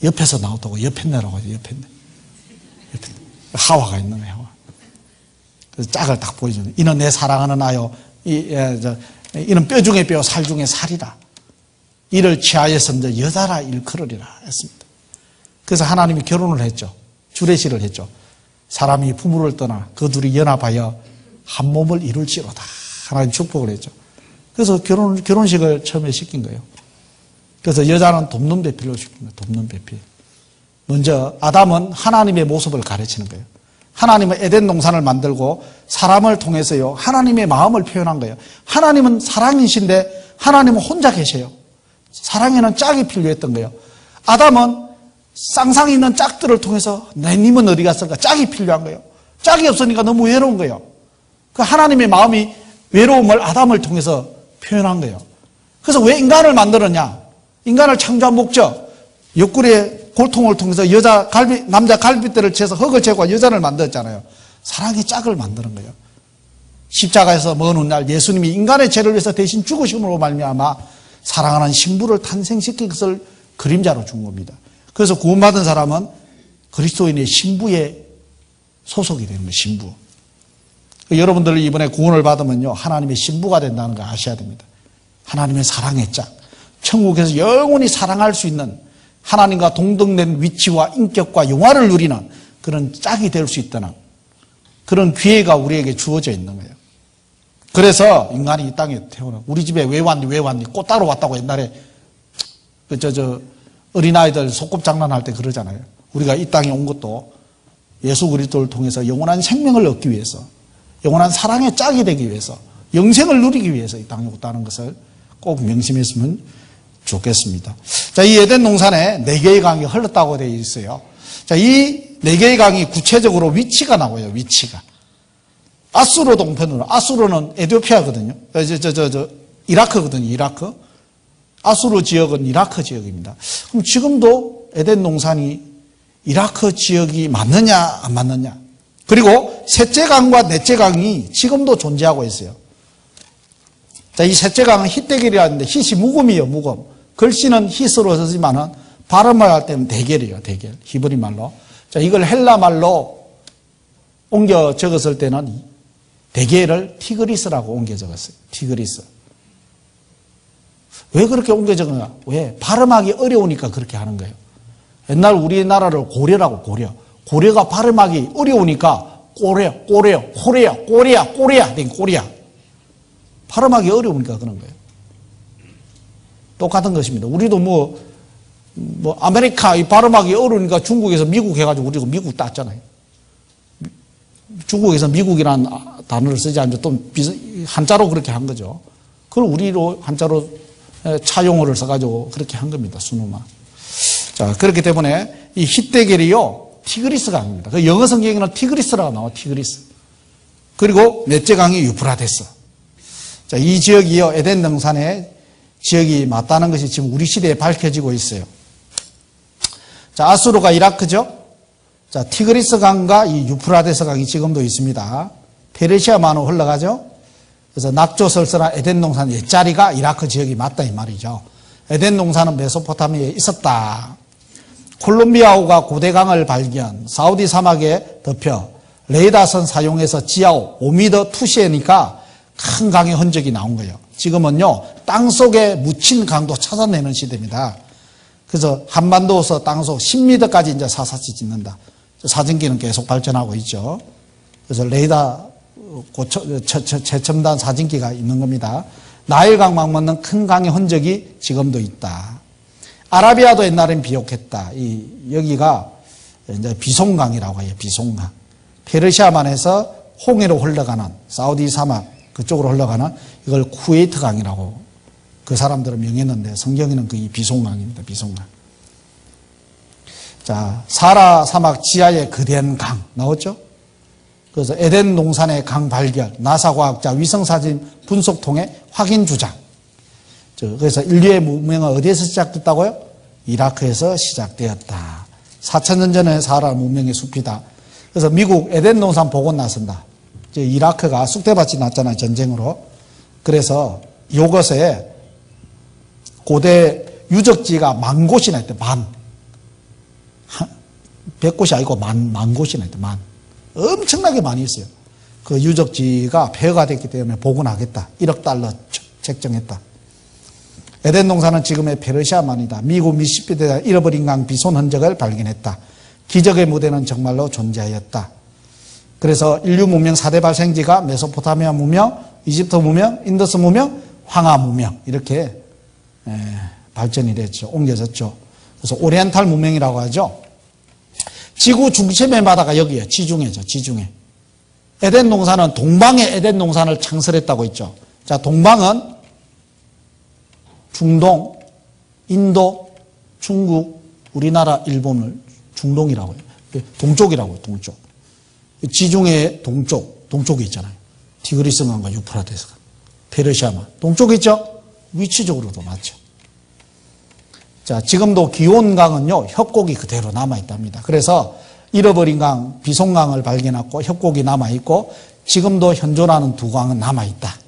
옆에서 나오다고 옆에 내라고 해요. 옆에 내. 하와가 있는 거예요. 하와. 그래서 짝을 딱 보여주는. 이는 내 사랑하는 아요. 이는 뼈 중에 뼈, 살 중에 살이라. 이를 취하여서 여자라 일컬으리라 했습니다. 그래서 하나님이 결혼을 했죠. 주례시를 했죠. 사람이 부모를 떠나 그 둘이 연합하여 한 몸을 이룰지로다. 하나님 축복을 했죠. 그래서 결혼식을 처음에 시킨 거예요. 그래서 여자는 돕는 배필로 시킨 거예요. 돕는 배필. 먼저 아담은 하나님의 모습을 가르치는 거예요. 하나님은 에덴 동산을 만들고 사람을 통해서요. 하나님의 마음을 표현한 거예요. 하나님은 사랑이신데 하나님은 혼자 계셔요. 사랑에는 짝이 필요했던 거예요. 아담은 쌍상이 있는 짝들을 통해서 내 님은 어디 갔을까? 짝이 필요한 거예요. 짝이 없으니까 너무 외로운 거예요. 그 하나님의 마음이 외로움을 아담을 통해서 표현한 거예요. 그래서 왜 인간을 만들었냐? 인간을 창조한 목적. 옆구리의 고통을 통해서 남자 갈빗대를 채서 흙을 채고 여자를 만들었잖아요. 사랑의 짝을 만드는 거예요. 십자가에서 먼 훗날 예수님이 인간의 죄를 위해서 대신 죽으심으로 말미암아 사랑하는 신부를 탄생시킨 것을 그림자로 준 겁니다. 그래서 구원받은 사람은 그리스도인의 신부에 소속이 되는 거예요. 신부. 여러분들 이번에 구원을 받으면요. 하나님의 신부가 된다는 걸 아셔야 됩니다. 하나님의 사랑의 짝. 천국에서 영원히 사랑할 수 있는 하나님과 동등된 위치와 인격과 영화를 누리는 그런 짝이 될 수 있다는 그런 기회가 우리에게 주어져 있는 거예요. 그래서 인간이 이 땅에 태어나 우리 집에 왜 왔니 꽃 따러 왔다고 옛날에 어린아이들 소꿉장난할 때 그러잖아요. 우리가 이 땅에 온 것도 예수 그리스도를 통해서 영원한 생명을 얻기 위해서, 영원한 사랑의 짝이 되기 위해서, 영생을 누리기 위해서 이 땅에 왔다는 것을 꼭 명심했으면 좋겠습니다. 자, 이 에덴 동산에 4개의 강이 흘렀다고 되어 있어요. 자, 이 4개의 강이 구체적으로 위치가 나와요. 위치가. 아수르 동편으로, 아수르는 에티오피아거든요. 이라크거든요. 이라크. 아수르 지역은 이라크 지역입니다. 그럼 지금도 에덴 동산이 이라크 지역이 맞느냐 안 맞느냐. 그리고 셋째 강과 넷째 강이 지금도 존재하고 있어요. 자, 이 셋째 강은 힛대겔이라는데 힛이 묵음이에요. 묵음. 글씨는 힛으로 쓰지만은 발음을 할 때는 대겔이에요. 대겔. 히브리 말로. 자, 이걸 헬라 말로 옮겨 적었을 때는 대겔을 티그리스라고 옮겨 적었어요. 티그리스. 왜 그렇게 옮겨 적었냐? 왜? 발음하기 어려우니까 그렇게 하는 거예요. 옛날 우리나라를 고려라고 고려가 발음하기 어려우니까 꼬리야. 발음하기 어려우니까 그런 거예요. 똑같은 것입니다. 우리도 뭐 아메리카 이 발음하기 어려우니까 중국에서 미국 해가지고 우리도 미국 땄잖아요. 중국에서 미국이라는 단어를 쓰지 않죠. 또 한자로 그렇게 한 거죠. 그걸 우리로 한자로 차용어를 써가지고 그렇게 한 겁니다. 순우만. 자, 그렇기 때문에 이 힛대겔이요 티그리스 강입니다. 그 영어 성경에는 티그리스라고 나와. 티그리스. 그리고 넷째 강이 유프라테스. 자, 이 지역이요 에덴 동산의 지역이 맞다는 것이 지금 우리 시대에 밝혀지고 있어요. 자, 아수르가 이라크죠. 자, 티그리스 강과 이 유프라테스 강이 지금도 있습니다. 페르시아만으로 흘러가죠. 그래서 낙조설설한 에덴 동산 옛자리가 이라크 지역이 맞다 이 말이죠. 에덴 동산은 메소포타미아에 있었다. 콜롬비아호가 고대강을 발견, 사우디 사막에 덮여 레이더선 사용해서 지하호 5m 투시해니까 큰 강의 흔적이 나온 거예요. 지금은요 땅속에 묻힌 강도 찾아내는 시대입니다. 그래서 한반도에서 땅속 10m까지 이제 사사치 짓는다. 사진기는 계속 발전하고 있죠. 그래서 레이더 최첨단 사진기가 있는 겁니다. 나일강 맞먹는 큰 강의 흔적이 지금도 있다. 아라비아도 옛날엔 비옥했다. 여기가 이제 비송강이라고 해요. 비송강. 페르시아만에서 홍해로 흘러가는 사우디 사막 그쪽으로 흘러가는 이걸 쿠웨이트 강이라고 그 사람들은 명했는데 성경에는 그 비송강입니다. 비송강. 자, 사라 사막 지하의 거대한 강 나왔죠? 그래서 에덴 동산의 강 발견, 나사 과학자 위성사진 분석통의 확인 주장. 그래서 인류의 문명은 어디에서 시작됐다고요? 이라크에서 시작되었다. 4,000년 전에 사라 문명의 숲이다. 그래서 미국 에덴 동산 복원 나선다. 이라크가 쑥대밭이 났잖아요, 전쟁으로. 그래서 이곳에 고대 유적지가 10,000곳이나 있대, 100곳이 아니고 만 곳이나 있대, 엄청나게 많이 있어요. 그 유적지가 폐허가 됐기 때문에 복원하겠다. 1억 달러 책정했다. 에덴 동산은 지금의 페르시아만이다. 미국 미시시피대에 잃어버린 강 비손 흔적을 발견했다. 기적의 무대는 정말로 존재하였다. 그래서 인류 문명 4대 발생지가 메소포타미아 문명, 이집트 문명, 인더스 문명, 황하 문명 이렇게 발전이 됐죠. 옮겨졌죠. 그래서 오리엔탈 문명이라고 하죠. 지구 중심의 바다가 여기에요. 지중해죠. 지중해. 에덴 동산은 동방의 에덴 동산을 창설했다고 했죠. 자, 동방은 중동, 인도, 중국, 우리나라, 일본을 중동이라고 해요. 동쪽이라고 해요. 동쪽. 지중해 동쪽이 있잖아요. 티그리스강과 유프라테스강, 페르시아만. 동쪽에 있죠? 위치적으로도 맞죠. 자, 지금도 기온강은요, 협곡이 그대로 남아있답니다. 그래서 잃어버린 강, 비송강을 발견했고, 협곡이 남아있고, 지금도 현존하는 두 강은 남아있다.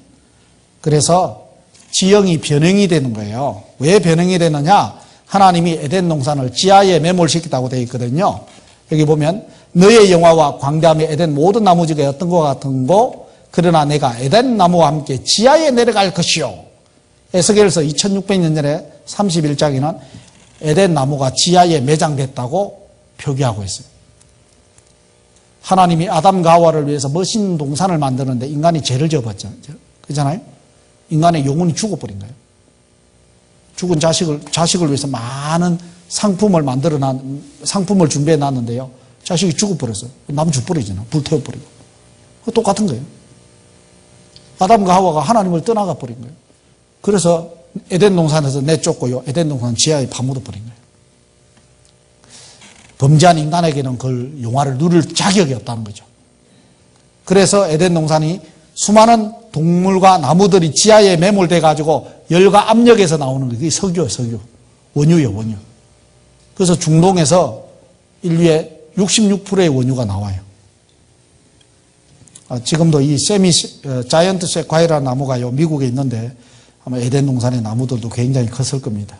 그래서 지형이 변형이 되는 거예요. 왜 변형이 되느냐? 하나님이 에덴 동산을 지하에 매몰시켰다고 되어 있거든요. 여기 보면, 너의 영화와 광대함의 에덴 모든 나무지가 어떤 것 같은고, 그러나 내가 에덴 나무와 함께 지하에 내려갈 것이요. 에스겔서 2600년 전에 31장에는 에덴 나무가 지하에 매장됐다고 표기하고 있어요. 하나님이 아담과 하와를 위해서 멋있는 동산을 만드는데 인간이 죄를 지어봤죠. 그렇잖아요? 인간의 영혼이 죽어버린 거예요. 죽은 자식을 위해서 많은 상품을 준비해 놨는데요. 자식이 죽어버렸어요. 나무 죽버리잖아요. 불태워버리고. 똑같은 거예요. 아담과 하와가 하나님을 떠나가 버린 거예요. 그래서 에덴 동산에서 내쫓고요. 에덴 동산 지하에 파묻어 버린 거예요. 범죄한 인간에게는 그걸 영화를 누릴 자격이 없다는 거죠. 그래서 에덴 동산이 수많은 동물과 나무들이 지하에 매몰돼 가지고 열과 압력에서 나오는 거예요. 그게 석유예요, 석유. 원유예요, 원유. 그래서 중동에서 인류의 66%의 원유가 나와요. 지금도 이 자이언트 쇠과이라는 나무가요, 미국에 있는데 아마 에덴 동산의 나무들도 굉장히 컸을 겁니다.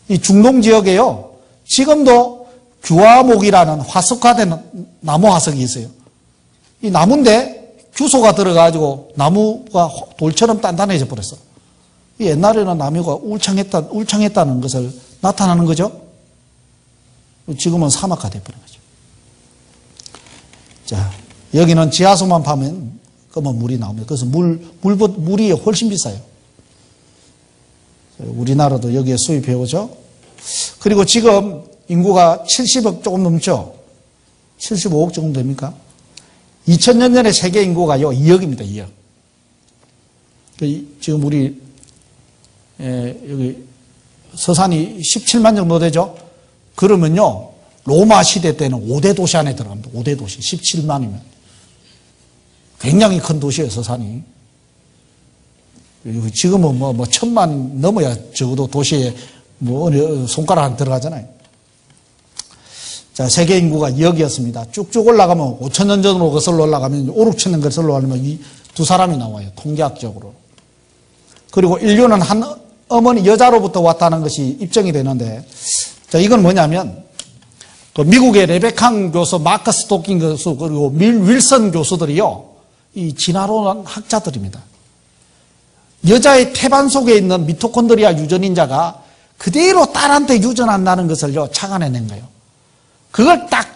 이 중동 지역에요, 지금도 규화목이라는 화석화된 나무 화석이 있어요. 이 나무인데 규소가 들어가지고 나무가 돌처럼 단단해져 버렸어. 옛날에는 나무가 울창했다는 것을 나타나는 거죠. 지금은 사막화 되어버린 거죠. 자, 여기는 지하수만 파면 검은 물이 나옵니다. 그래서 물이 훨씬 비싸요. 우리나라도 여기에 수입해오죠. 그리고 지금 인구가 70억 조금 넘죠. 75억 정도 됩니까? 2000년 전에 세계 인구가요 2억입니다. 2억. 지금 우리 여기 서산이 17만 정도 되죠. 그러면요 로마 시대 때는 5대 도시 안에 들어갑니다. 5대 도시 17만이면 굉장히 큰 도시예요. 서산이. 지금은 뭐 1000만 넘어야 적어도 도시에 뭐 어느 손가락 안 들어가잖아요. 자, 세계 인구가 2억이었습니다. 쭉쭉 올라가면 5,000년 전으로 거슬러 올라가면 5, 6,000년 거슬러 올라가면 이 두 사람이 나와요. 통계학적으로. 그리고 인류는 한 어머니 여자로부터 왔다는 것이 입증이 되는데, 자, 이건 뭐냐면 그 미국의 레베칸 교수, 마크 스토킹 교수, 그리고 윌슨 교수들이요, 이 진화론한 학자들입니다. 여자의 태반 속에 있는 미토콘드리아 유전인자가 그대로 딸한테 유전한다는 것을요 착안해낸 거예요. 그걸 딱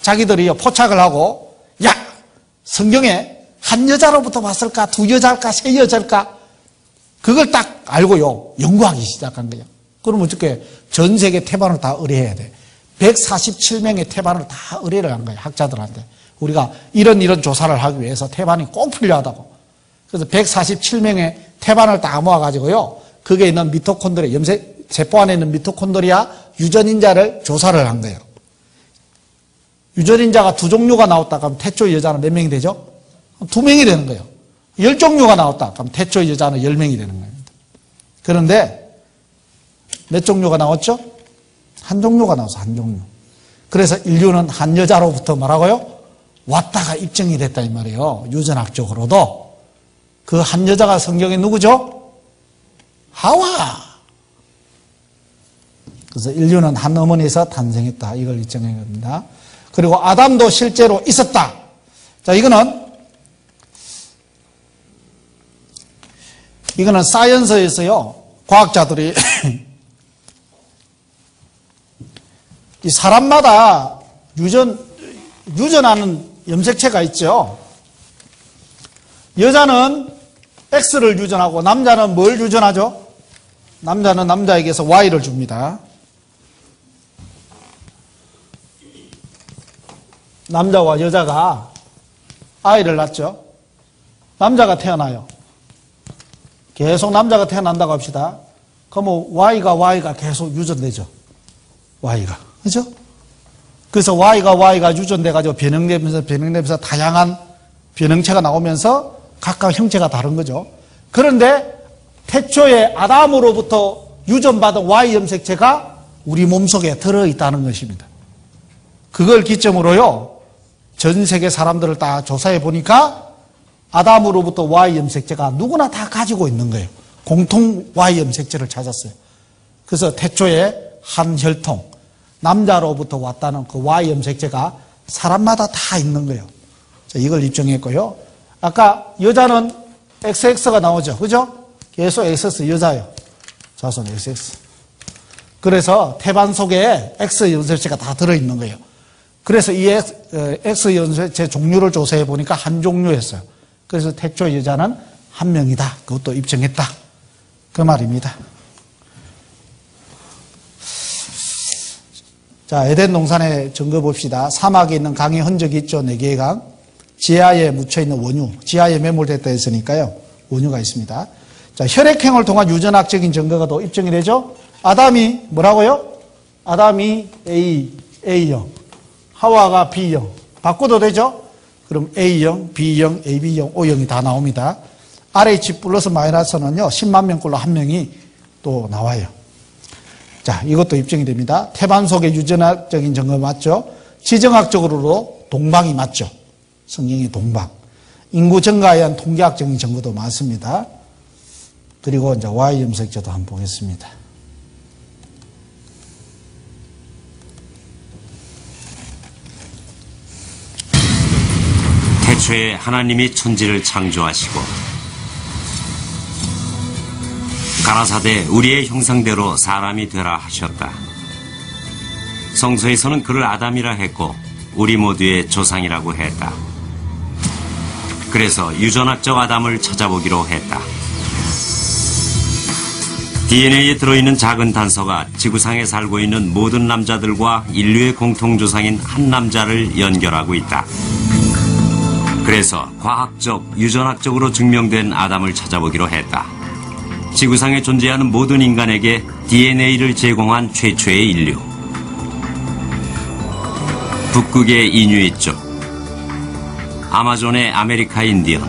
자기들이 포착을 하고, 야, 성경에 한 여자로부터 왔을까, 두 여자일까, 세 여자일까, 그걸 딱 알고요 연구하기 시작한 거예요. 그러면 어떻게 전 세계 태반을 다 의뢰해야 돼. 147명의 태반을 다 의뢰를 한 거예요, 학자들한테. 우리가 이런 조사를 하기 위해서 태반이 꼭 필요하다고. 그래서 147명의 태반을 다 모아가지고요, 거기에 있는 미토콘드리아, 세포 안에 있는 미토콘드리아 유전인자를 조사를 한 거예요. 유전인자가 두 종류가 나왔다 그러면 태초 여자는 몇 명이 되죠? 2명이 되는 거예요. 10종류가 나왔다 그러면 태초 여자는 10명이 되는 거예요. 그런데 몇 종류가 나왔죠? 한 종류가 나와서 한 종류. 그래서 인류는 한 여자로부터 뭐라고요? 왔다가 입증이 됐다 이 말이에요. 유전학적으로도. 그 한 여자가 성경에 누구죠? 하와. 그래서 인류는 한 어머니에서 탄생했다. 이걸 입증한 겁니다. 그리고 아담도 실제로 있었다. 자, 이거는 사이언스에서요, 과학자들이 이 사람마다 유전하는 염색체가 있죠. 여자는 X를 유전하고 남자는 뭘 유전하죠? 남자는 남자에게서 Y를 줍니다. 남자와 여자가 아이를 낳죠. 남자가 태어나요. 계속 남자가 태어난다고 합시다. 그러면 Y가 계속 유전되죠. Y가. 그죠? 그래서 Y가 유전돼가지고 변형되면서 다양한 변형체가 나오면서 각각 형체가 다른 거죠. 그런데 태초에 아담으로부터 유전받은 Y 염색체가 우리 몸속에 들어있다는 것입니다. 그걸 기점으로요, 전 세계 사람들을 다 조사해 보니까 아담으로부터 Y 염색체가 누구나 다 가지고 있는 거예요. 공통 Y 염색체를 찾았어요. 그래서 태초에 한 혈통, 남자로부터 왔다는 그 Y 염색체가 사람마다 다 있는 거예요. 자, 이걸 입증했고요. 아까 여자는 XX가 나오죠. 그죠? 계속 XX 여자예요. 자손 XX. 그래서 태반 속에 X연쇄체가 다 들어있는 거예요. 그래서 이 X연쇄체 종류를 조사해 보니까 한 종류였어요. 그래서 태초 여자는 한 명이다. 그것도 입증했다. 그 말입니다. 자, 에덴 동산의 증거 봅시다. 사막에 있는 강의 흔적이 있죠. 4개의 강. 지하에 묻혀있는 원유. 지하에 매몰됐다 했으니까요. 원유가 있습니다. 자, 혈액행을 통한 유전학적인 증거가 또 입증이 되죠. 아담이 뭐라고요? 아담이 A형. 하와가 B형. 바꿔도 되죠? 그럼 A형, B형, AB형, O형이 다 나옵니다. RH 플러스 마이너스는요, 10만 명꼴로 한 명이 또 나와요. 자, 이것도 입증이 됩니다. 태반 속의 유전학적인 증거 맞죠? 지정학적으로도 동방이 맞죠? 성경의 동방. 인구 증가에 의한 통계학적인 증거도 많습니다. 그리고 이제 Y 염색체도 한번 보겠습니다. 태초에 하나님이 천지를 창조하시고 가라사대 우리의 형상대로 사람이 되라 하셨다. 성서에서는 그를 아담이라 했고 우리 모두의 조상이라고 했다. 그래서 유전학적 아담을 찾아보기로 했다. DNA에 들어있는 작은 단서가 지구상에 살고 있는 모든 남자들과 인류의 공통조상인 한 남자를 연결하고 있다. 그래서 과학적, 유전학적으로 증명된 아담을 찾아보기로 했다. 지구상에 존재하는 모든 인간에게 DNA를 제공한 최초의 인류. 북극의 이누이족, 아마존의 아메리카 인디언,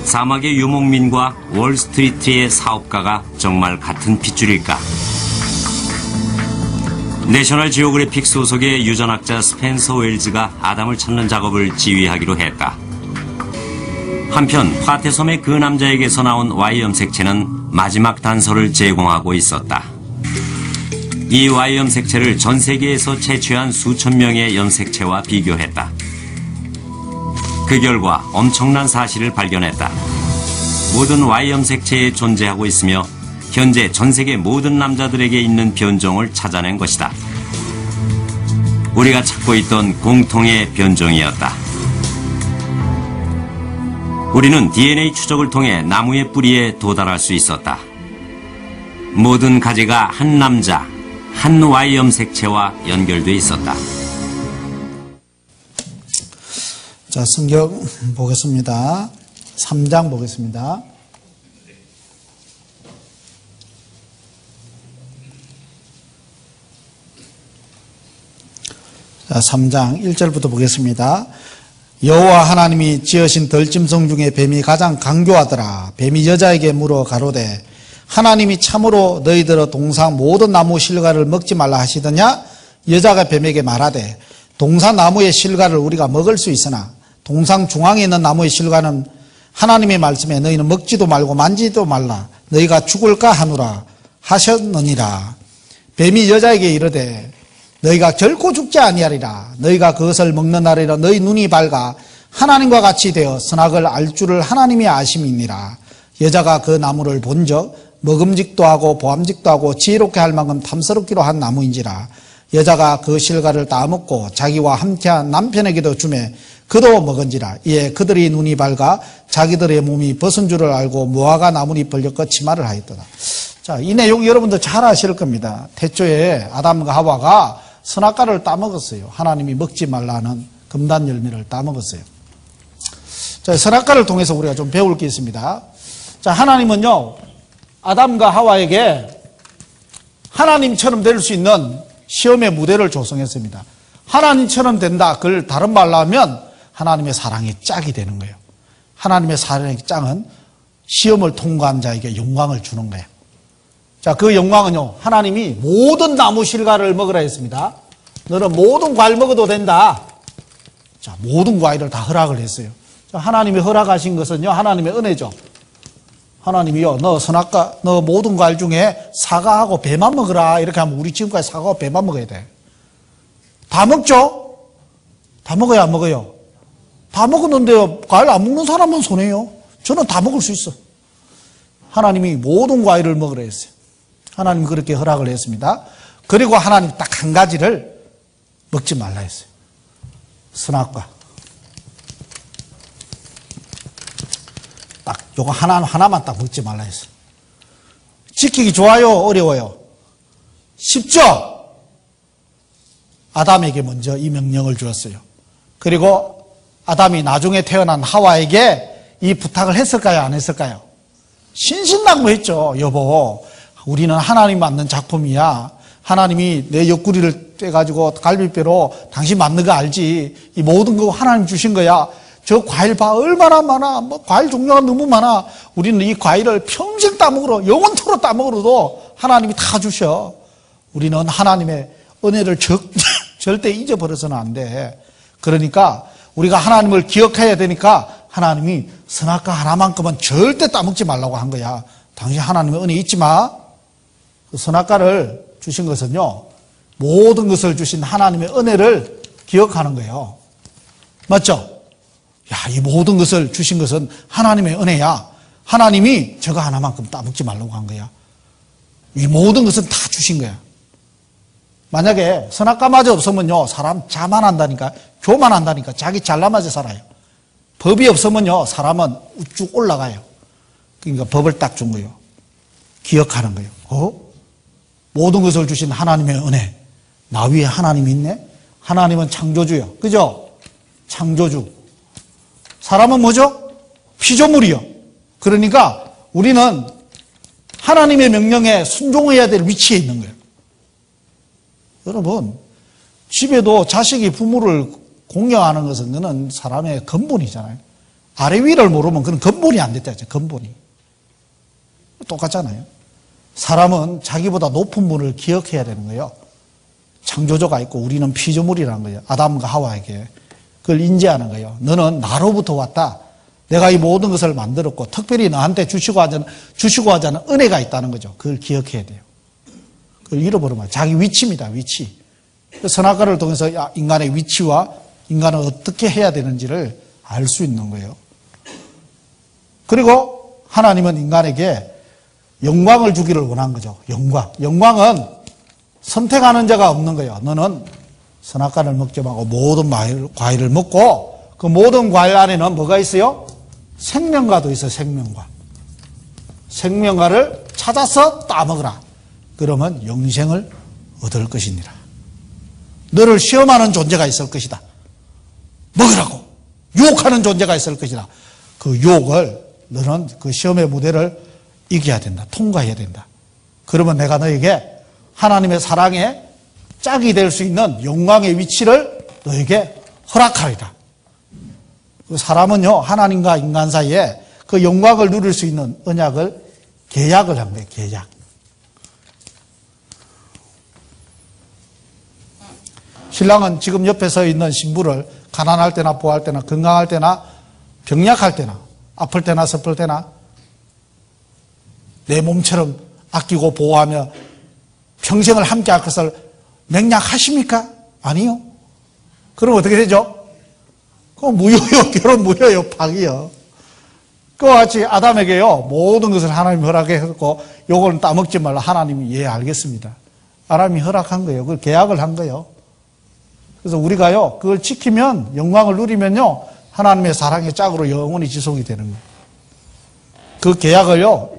사막의 유목민과 월스트리트의 사업가가 정말 같은 핏줄일까? 내셔널 지오그래픽 소속의 유전학자 스펜서 웰즈가 아담을 찾는 작업을 지휘하기로 했다. 한편 화태섬의 그 남자에게서 나온 Y 염색체는 마지막 단서를 제공하고 있었다. 이 Y 염색체를 전 세계에서 채취한 수천 명의 염색체와 비교했다. 그 결과 엄청난 사실을 발견했다. 모든 Y 염색체에 존재하고 있으며 현재 전 세계 모든 남자들에게 있는 변종을 찾아낸 것이다. 우리가 찾고 있던 공통의 변종이었다. 우리는 DNA 추적을 통해 나무의 뿌리에 도달할 수 있었다. 모든 가지가 한 남자, 한 Y 염색체와 연결돼 있었다. 자, 성경 보겠습니다. 3장 보겠습니다. 자, 3장 1절부터 보겠습니다. 여호와 하나님이 지으신 들짐승 중에 뱀이 가장 강교하더라. 뱀이 여자에게 물어 가로되 하나님이 참으로 너희들의 동산 모든 나무 실과를 먹지 말라 하시더냐? 여자가 뱀에게 말하되 동산 나무의 실과를 우리가 먹을 수 있으나 동산 중앙에 있는 나무의 실과는 하나님의 말씀에 너희는 먹지도 말고 만지지도 말라. 너희가 죽을까 하노라 하셨느니라. 뱀이 여자에게 이르되 너희가 결코 죽지 아니하리라. 너희가 그것을 먹는 날이라 너희 눈이 밝아 하나님과 같이 되어 선악을 알 줄을 하나님이 아심이니라. 여자가 그 나무를 본즉 먹음직도 하고 보암직도 하고 지혜롭게 할 만큼 탐스럽기로 한 나무인지라. 여자가 그 실과를 따먹고 자기와 함께한 남편에게도 주매 그도 먹은지라. 이에 그들의 눈이 밝아 자기들의 몸이 벗은 줄을 알고 무화과 나무잎 벌렸고 치마를 하였더라. 자, 이 내용 여러분도 잘 아실 겁니다. 태초에 아담과 하와가 선악과를 따먹었어요. 하나님이 먹지 말라는 금단 열매를 따먹었어요. 자, 선악과를 통해서 우리가 좀 배울 게 있습니다. 자, 하나님은요, 아담과 하와에게 하나님처럼 될 수 있는 시험의 무대를 조성했습니다. 하나님처럼 된다. 그걸 다른 말로 하면 하나님의 사랑의 짝이 되는 거예요. 하나님의 사랑의 짝은 시험을 통과한 자에게 영광을 주는 거예요. 자, 그 영광은요, 하나님이 모든 나무 실과를 먹으라 했습니다. 너는 모든 과일 먹어도 된다. 자, 모든 과일을 다 허락을 했어요. 자, 하나님이 허락하신 것은요, 하나님의 은혜죠. 하나님이요, 너 모든 과일 중에 사과하고 배만 먹으라. 이렇게 하면 우리 지금까지 사과하고 배만 먹어야 돼. 다 먹죠? 다 먹어요, 안 먹어요? 다 먹었는데요, 과일 안 먹는 사람만 손해요. 저는 다 먹을 수 있어. 하나님이 모든 과일을 먹으라 했어요. 하나님 그렇게 허락을 했습니다. 그리고 하나님 딱 한 가지를 먹지 말라 했어요. 선악과. 딱 요거 하나만 딱 먹지 말라 했어요. 지키기 좋아요? 어려워요? 쉽죠? 아담에게 먼저 이 명령을 주었어요. 그리고 아담이 나중에 태어난 하와에게 이 부탁을 했을까요? 안 했을까요? 신신당부했죠. 여보, 우리는 하나님 만든 작품이야. 하나님이 내 옆구리를 떼가지고 갈비뼈로 당신 만든 거 알지? 이 모든 거 하나님 주신 거야. 저 과일 봐. 얼마나 많아. 뭐 과일 종류가 너무 많아. 우리는 이 과일을 평생 따먹으러, 영원토록 따먹으러도 하나님이 다 주셔. 우리는 하나님의 은혜를 절대 잊어버려서는 안 돼. 그러니까 우리가 하나님을 기억해야 되니까 하나님이 선악과 하나만큼은 절대 따먹지 말라고 한 거야. 당신 하나님의 은혜 잊지 마. 그 선악과를 주신 것은요, 모든 것을 주신 하나님의 은혜를 기억하는 거예요. 맞죠? 야, 이 모든 것을 주신 것은 하나님의 은혜야. 하나님이 저거 하나만큼 따먹지 말라고 한 거야. 이 모든 것은 다 주신 거야. 만약에 선악과마저 없으면요, 사람 자만한다니까, 교만한다니까, 자기 잘나마저 살아요. 법이 없으면요, 사람은 쭉 올라가요. 그러니까 법을 딱 준 거예요. 기억하는 거예요. 모든 것을 주신 하나님의 은혜. 나 위에 하나님이 있네? 하나님은 창조주요. 그죠? 창조주. 사람은 뭐죠? 피조물이요. 그러니까 우리는 하나님의 명령에 순종해야 될 위치에 있는 거예요. 여러분, 집에도 자식이 부모를 공경하는 것은 그는 사람의 근본이잖아요. 아래 위를 모르면 그는 근본이 안 됐다. 근본이. 똑같잖아요. 사람은 자기보다 높은 분을 기억해야 되는 거예요. 창조주가 있고 우리는 피조물이라는 거예요. 아담과 하와에게. 그걸 인지하는 거예요. 너는 나로부터 왔다. 내가 이 모든 것을 만들었고 특별히 너한테 주시고 하자는 은혜가 있다는 거죠. 그걸 기억해야 돼요. 그걸 잃어버리면 자기 위치입니다. 위치. 선악과를 통해서 인간의 위치와 인간은 어떻게 해야 되는지를 알 수 있는 거예요. 그리고 하나님은 인간에게 영광을 주기를 원한 거죠. 영광. 영광은 선택하는 자가 없는 거예요. 너는 선악과를 먹지 말고 모든 과일을 먹고 그 모든 과일 안에는 뭐가 있어요? 생명과도 있어요. 생명과. 생명과를 찾아서 따먹으라. 그러면 영생을 얻을 것이니라. 너를 시험하는 존재가 있을 것이다. 먹으라고. 유혹하는 존재가 있을 것이다. 그 유혹을 너는 그 시험의 무대를 이겨야 된다. 통과해야 된다. 그러면 내가 너에게 하나님의 사랑에 짝이 될 수 있는 영광의 위치를 너에게 허락하리라. 사람은요, 하나님과 인간 사이에 그 영광을 누릴 수 있는 언약을 계약을 한 거예요. 계약. 신랑은 지금 옆에 서 있는 신부를 가난할 때나 부할 때나 건강할 때나 병약할 때나 아플 때나 슬플 때나 내 몸처럼 아끼고 보호하며 평생을 함께 할 것을 맹약하십니까? 아니요. 그럼 어떻게 되죠? 그건 무효요. 결혼 무효요. 파기요. 그와 같이 아담에게요, 모든 것을 하나님이 허락했고 요거는 따먹지 말라. 하나님이 예 알겠습니다. 하나님이 허락한 거예요. 그걸 계약을 한 거예요. 그래서 우리가요, 그걸 지키면, 영광을 누리면요, 하나님의 사랑의 짝으로 영원히 지속이 되는 거예요. 그 계약을요,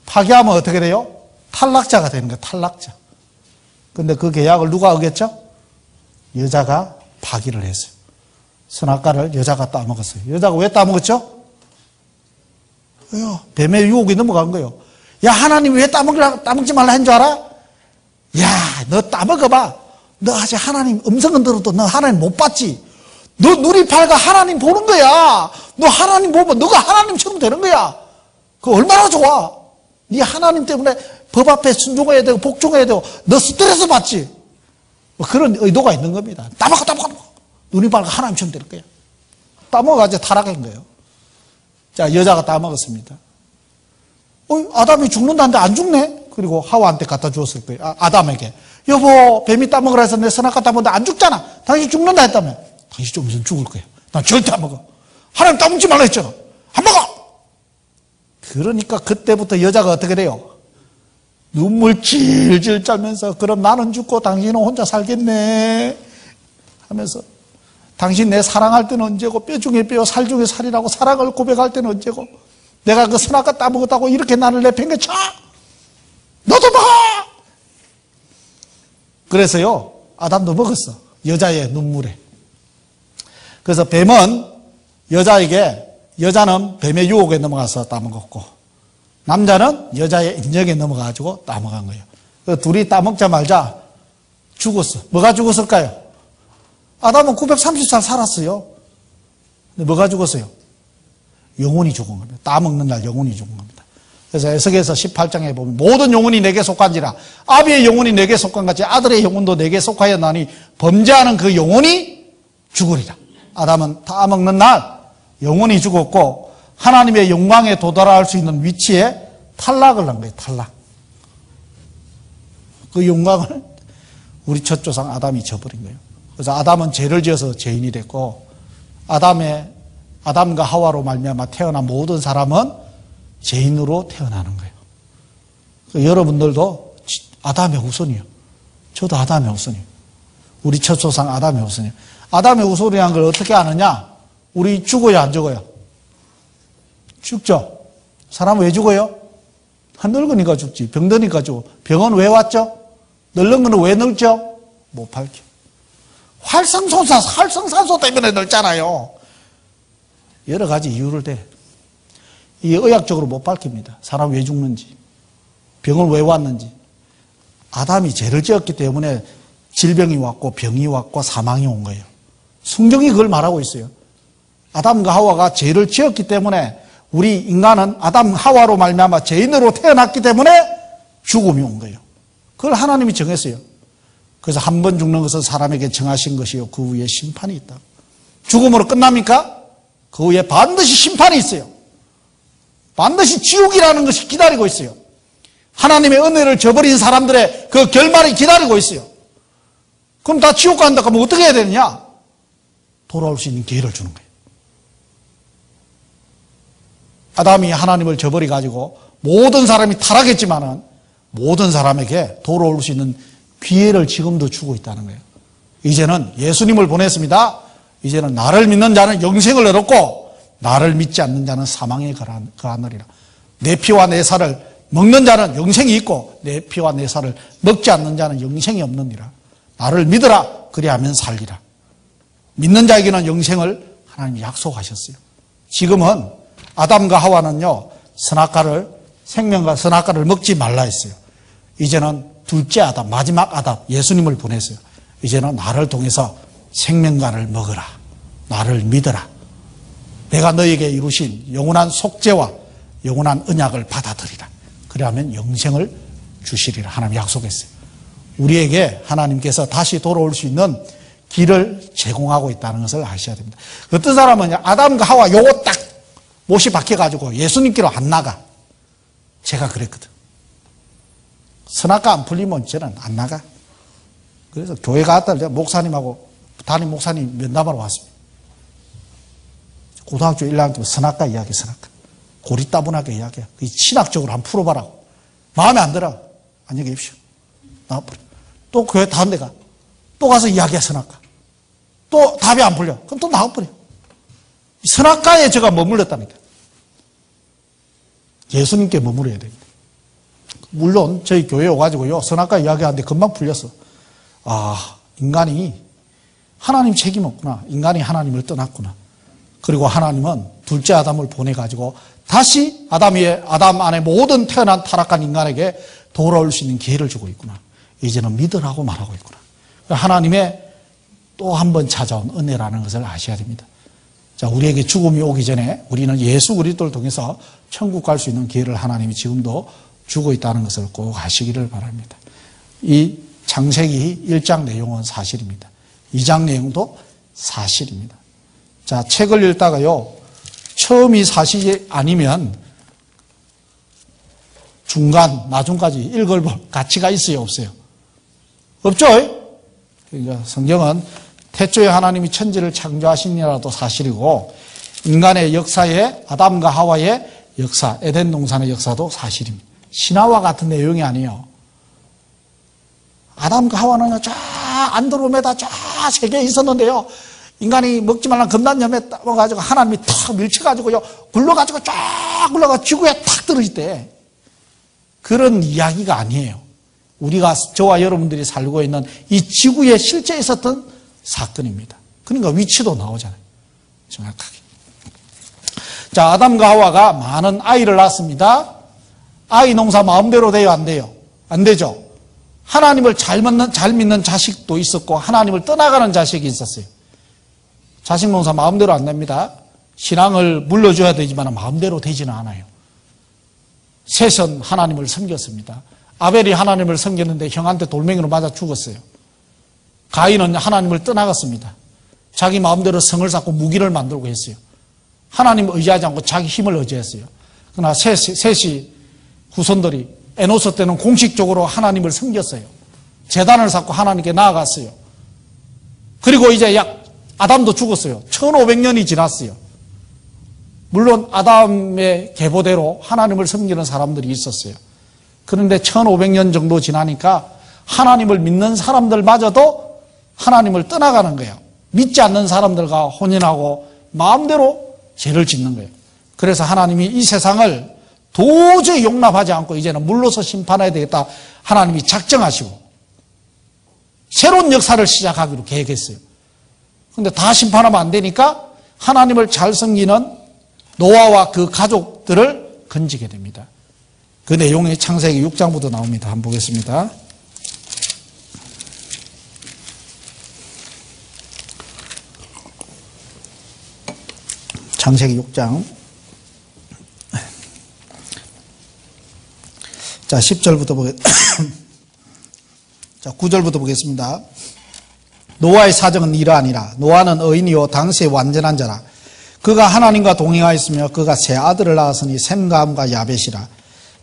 파기하면 어떻게 돼요? 탈락자가 되는 거예요. 탈락자. 근데 그 계약을 누가 어겼죠? 여자가 파기를 했어요. 선악과를 여자가 따먹었어요. 여자가 왜 따먹었죠? 뱀의 유혹이 넘어간 거예요. 야, 하나님이 왜 따먹지 말라 한 줄 알아? 야, 너 따먹어봐. 너 아직 하나님 음성은 들어도 너 하나님 못 봤지? 너 누리팔과 하나님 보는 거야. 너 하나님 보면 너가 하나님처럼 되는 거야. 그거 얼마나 좋아. 네 하나님 때문에 법 앞에 순종해야 되고 복종해야 되고 너 스트레스 받지? 뭐 그런 의도가 있는 겁니다. 따먹어. 누리팔과 하나님처럼 되는 거야. 따먹어가지고 타락한 거예요. 자, 여자가 따먹었습니다. 아담이 죽는다는데 안 죽네? 그리고 하와한테 갖다 주었을 거예요. 아담에게. 여보, 뱀이 따먹으라 해서 내 선악과 따먹는데 안 죽잖아. 당신 죽는다 했다며. 당신 좀 있으면 죽을 거야. 난 절대 안 먹어. 하나님 따먹지 말라 했잖아. 안 먹어! 그러니까 그때부터 여자가 어떻게 돼요? 눈물 질질 짜면서 그럼 나는 죽고 당신은 혼자 살겠네 하면서 당신 내 사랑할 때는 언제고 뼈 중에 뼈 살 중에 살이라고 사랑을 고백할 때는 언제고 내가 그 선악과 따먹었다고 이렇게 나를 내팽개쳐 너도 먹어. 그래서요 아담도 먹었어. 여자의 눈물에. 그래서 뱀은 여자는 뱀의 유혹에 넘어가서 따먹었고 남자는 여자의 인정에 넘어가가지고 따먹은 거예요. 둘이 따먹자 말자 죽었어. 뭐가 죽었을까요? 아담은 930살 살았어요. 근데 뭐가 죽었어요? 영혼이 죽은 겁니다. 따먹는 날 영혼이 죽은 겁니다. 그래서 에스겔서 18장에 보면 모든 영혼이 내게 속한지라 아비의 영혼이 내게 속한 같이 아들의 영혼도 내게 속하였나니 범죄하는 그 영혼이 죽으리라. 아담은 따먹는 날 영혼이 죽었고 하나님의 영광에 도달할 수 있는 위치에 탈락을 한 거예요. 탈락. 그 영광을 우리 첫 조상 아담이 저버린 거예요. 그래서 아담은 죄를 지어서 죄인이 됐고 아담과 하와로 말미암아 태어난 모든 사람은 죄인으로 태어나는 거예요. 여러분들도 아담의 후손이요. 저도 아담의 후손이요. 우리 첫 조상 아담의 후손이요. 아담의 후손이라는 걸 어떻게 아느냐? 우리 죽어요, 안 죽어요? 죽죠. 사람 왜 죽어요? 늙으니까 죽지. 병드니까 죽어. 병은 왜 왔죠? 늙는 거는 왜 늙죠? 못 밝혀. 활성산소 때문에 늙잖아요. 여러 가지 이유를 대. 이게 의학적으로 못 밝힙니다. 사람 왜 죽는지, 병을 왜 왔는지. 아담이 죄를 지었기 때문에 질병이 왔고 병이 왔고 사망이 온 거예요. 성경이 그걸 말하고 있어요. 아담과 하와가 죄를 지었기 때문에 우리 인간은 아담 하와로 말미암아 죄인으로 태어났기 때문에 죽음이 온 거예요. 그걸 하나님이 정했어요. 그래서 한 번 죽는 것은 사람에게 정하신 것이요 그 후에 심판이 있다. 죽음으로 끝납니까? 그 후에 반드시 심판이 있어요. 반드시 지옥이라는 것이 기다리고 있어요. 하나님의 은혜를 저버린 사람들의 그 결말이 기다리고 있어요. 그럼 다 지옥 간다 그러면 어떻게 해야 되느냐? 돌아올 수 있는 기회를 주는 거예요. 아담이 하나님을 저버려가지고 모든 사람이 타락했지만은 모든 사람에게 돌아올 수 있는 기회를 지금도 주고 있다는 거예요. 이제는 예수님을 보냈습니다. 이제는 나를 믿는 자는 영생을 얻었고 나를 믿지 않는 자는 사망에 거하느니라. 내 피와 내 살을 먹는 자는 영생이 있고 내 피와 내 살을 먹지 않는 자는 영생이 없느니라. 나를 믿으라 그리하면 살리라. 믿는 자에게는 영생을 하나님이 약속하셨어요. 지금은 아담과 하와는요 생명과 선악과를 먹지 말라 했어요. 이제는 둘째 아담, 마지막 아담 예수님을 보냈어요. 이제는 나를 통해서 생명과를 먹으라. 나를 믿어라. 내가 너에게 이루신 영원한 속죄와 영원한 언약을 받아들이라. 그러면 영생을 주시리라. 하나님 약속했어요. 우리에게 하나님께서 다시 돌아올 수 있는 길을 제공하고 있다는 것을 아셔야 됩니다. 어떤 사람은 아담과 하와 요거 딱 못이 박혀가지고 예수님께로 안 나가. 제가 그랬거든. 선악과 안 풀리면 저는 안 나가. 그래서 교회 갔다 내가 목사님하고 담임 목사님 면담하러 왔습니다. 고등학교 1학년 때 선악과 이야기, 선악과. 고리따분하게 이야기야. 신학적으로 한번 풀어봐라고. 마음에 안 들어. 안녕히 계십시오. 나와버려. 또 교회 다른 데 가. 또 가서 이야기해, 선악과. 또 답이 안 풀려. 그럼 또 나와버려. 선악과에 제가 머물렀다니까. 예수님께 머물러야 됩니다. 물론 저희 교회에 와가지고요 선악과 이야기하는데 금방 풀렸어. 아, 인간이 하나님 책임 없구나. 인간이 하나님을 떠났구나. 그리고 하나님은 둘째 아담을 보내가지고 다시 아담 안에 모든 태어난 타락한 인간에게 돌아올 수 있는 기회를 주고 있구나. 이제는 믿으라고 말하고 있구나. 하나님의 또 한 번 찾아온 은혜라는 것을 아셔야 됩니다. 자, 우리에게 죽음이 오기 전에 우리는 예수 그리스도를 통해서 천국 갈 수 있는 기회를 하나님이 지금도 주고 있다는 것을 꼭 아시기를 바랍니다. 이 창세기 1장 내용은 사실입니다. 2장 내용도 사실입니다. 자, 책을 읽다가요, 처음이 사실이 아니면 중간, 나중까지 읽어볼 가치가 있어요, 없어요? 없죠? 그러니까 성경은 태초에 하나님이 천지를 창조하시니라도 사실이고, 인간의 역사에 아담과 하와의 역사, 에덴 동산의 역사도 사실입니다. 신화와 같은 내용이 아니에요. 아담과 하와는 저 안드로메다 저 세계에 있었는데요. 인간이 먹지 말란 금단염에 따가지고 하나님이 탁 밀쳐가지고요. 굴러가지고 쫙 굴러가 지구에 탁 떨어질 그런 이야기가 아니에요. 우리가 저와 여러분들이 살고 있는 이 지구에 실제 있었던 사건입니다. 그러니까 위치도 나오잖아요. 정확하게. 자, 아담과 하와가 많은 아이를 낳았습니다. 아이 농사 마음대로 돼요, 안 돼요? 안 되죠. 하나님을 잘 믿는 자식도 있었고 하나님을 떠나가는 자식이 있었어요. 자식 농사 마음대로 안 됩니다. 신앙을 물려줘야 되지만 마음대로 되지는 않아요. 셋은 하나님을 섬겼습니다. 아벨이 하나님을 섬겼는데 형한테 돌멩이로 맞아 죽었어요. 가인은 하나님을 떠나갔습니다. 자기 마음대로 성을 쌓고 무기를 만들고 했어요. 하나님을 의지하지 않고 자기 힘을 의지했어요. 그러나 셋이 후손들이 에노스 때는 공식적으로 하나님을 섬겼어요. 제단을 쌓고 하나님께 나아갔어요. 그리고 이제 아담도 죽었어요. 1500년이 지났어요. 물론 아담의 계보대로 하나님을 섬기는 사람들이 있었어요. 그런데 1500년 정도 지나니까 하나님을 믿는 사람들마저도 하나님을 떠나가는 거예요. 믿지 않는 사람들과 혼인하고 마음대로 죄를 짓는 거예요. 그래서 하나님이 이 세상을 도저히 용납하지 않고 이제는 물로서 심판해야 되겠다. 하나님이 작정하시고 새로운 역사를 시작하기로 계획했어요. 그런데 다 심판하면 안 되니까 하나님을 잘 섬기는 노아와 그 가족들을 건지게 됩니다. 그 내용이 창세기 6장부터 나옵니다. 한번 보겠습니다. 창세기 6장. 자, 10절부터 자, 9절부터 보겠습니다. 노아의 사정은 이러하니라. 노아는 의인이요 당시에 완전한 자라. 그가 하나님과 동행하였으며 그가 세 아들을 낳았으니 셈과 함과 야벳이라.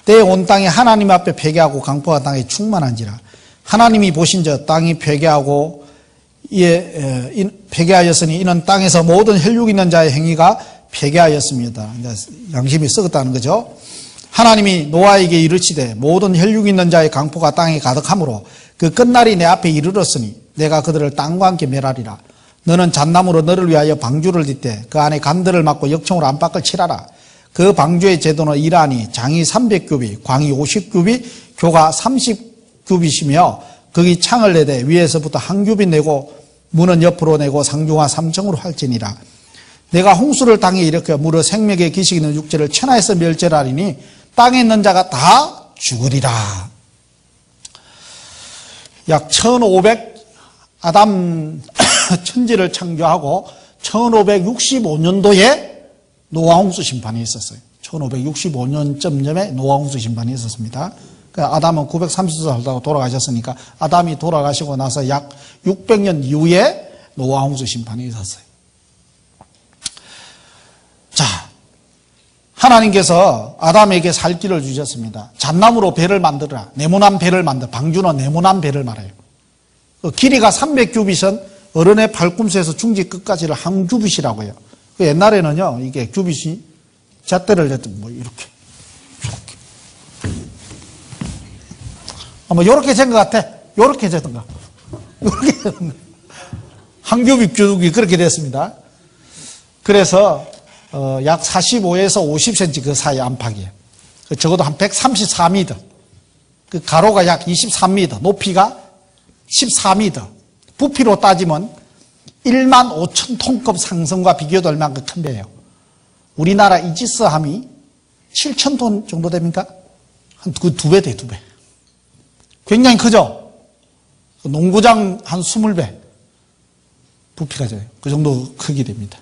때에 온 땅에 하나님 앞에 회개하고 강포가 땅에 충만한지라. 하나님이 보신즉 땅이 회개하고 회개하였으니 이는 땅에서 모든 혈육 있는 자의 행위가 회개하였습니다. 양심이 썩었다는 거죠. 하나님이 노아에게 이르시되 모든 혈육 있는 자의 강포가 땅에 가득하므로 그 끝날이 내 앞에 이르렀으니 내가 그들을 땅과 함께 멸하리라. 너는 잣나무로 너를 위하여 방주를 딛되 그 안에 간들을 막고 역청으로 안팎을 칠하라. 그 방주의 제도는 이러하니 장이 300규빗, 광이 50규빗, 교가 30규빗이며 거기 창을 내되 위에서부터 한 규빗 내고 문은 옆으로 내고 상중하 3층으로 할지니라. 내가 홍수를 땅에 일으켜 무려 생명의 기식 있는 육체를 천하에서 멸절하리니 땅에 있는 자가 다 죽으리라. 약 1500 아담 천지를 창조하고 1565년도에 노아홍수 심판이 있었어요. 1565년쯤에 노아홍수 심판이 있었습니다. 아담은 930살 살다가 돌아가셨으니까 아담이 돌아가시고 나서 약 600년 이후에 노아홍수 심판이 있었어요. 자, 하나님께서 아담에게 살 길을 주셨습니다. 잣나무로 배를 만들어라. 네모난 배를 만들어. 방주는 네모난 배를 말해요. 길이가 300규빗은 어른의 발꿈치에서 중지 끝까지를 한 규빗이라고 해요. 옛날에는요, 이게 규빗이 잣대를 냈던 뭐 이렇게. 뭐 요렇게 된 것 같아. 요렇게 됐던가. 요렇게 됐던가. 한 규빗 규빗이 그렇게 됐습니다. 그래서 약 45에서 50cm 그 사이 안팎이에요. 적어도 한 134m. 그 가로가 약 23m, 높이가 14m. 부피로 따지면 1만 5천 톤급 상승과 비교될 만큼 큰 배예요. 우리나라 이지스함이 7천 톤 정도 됩니까? 한 그 2배 돼, 2배. 굉장히 크죠? 농구장 한 20배 부피가 돼요. 그 정도 크기 됩니다.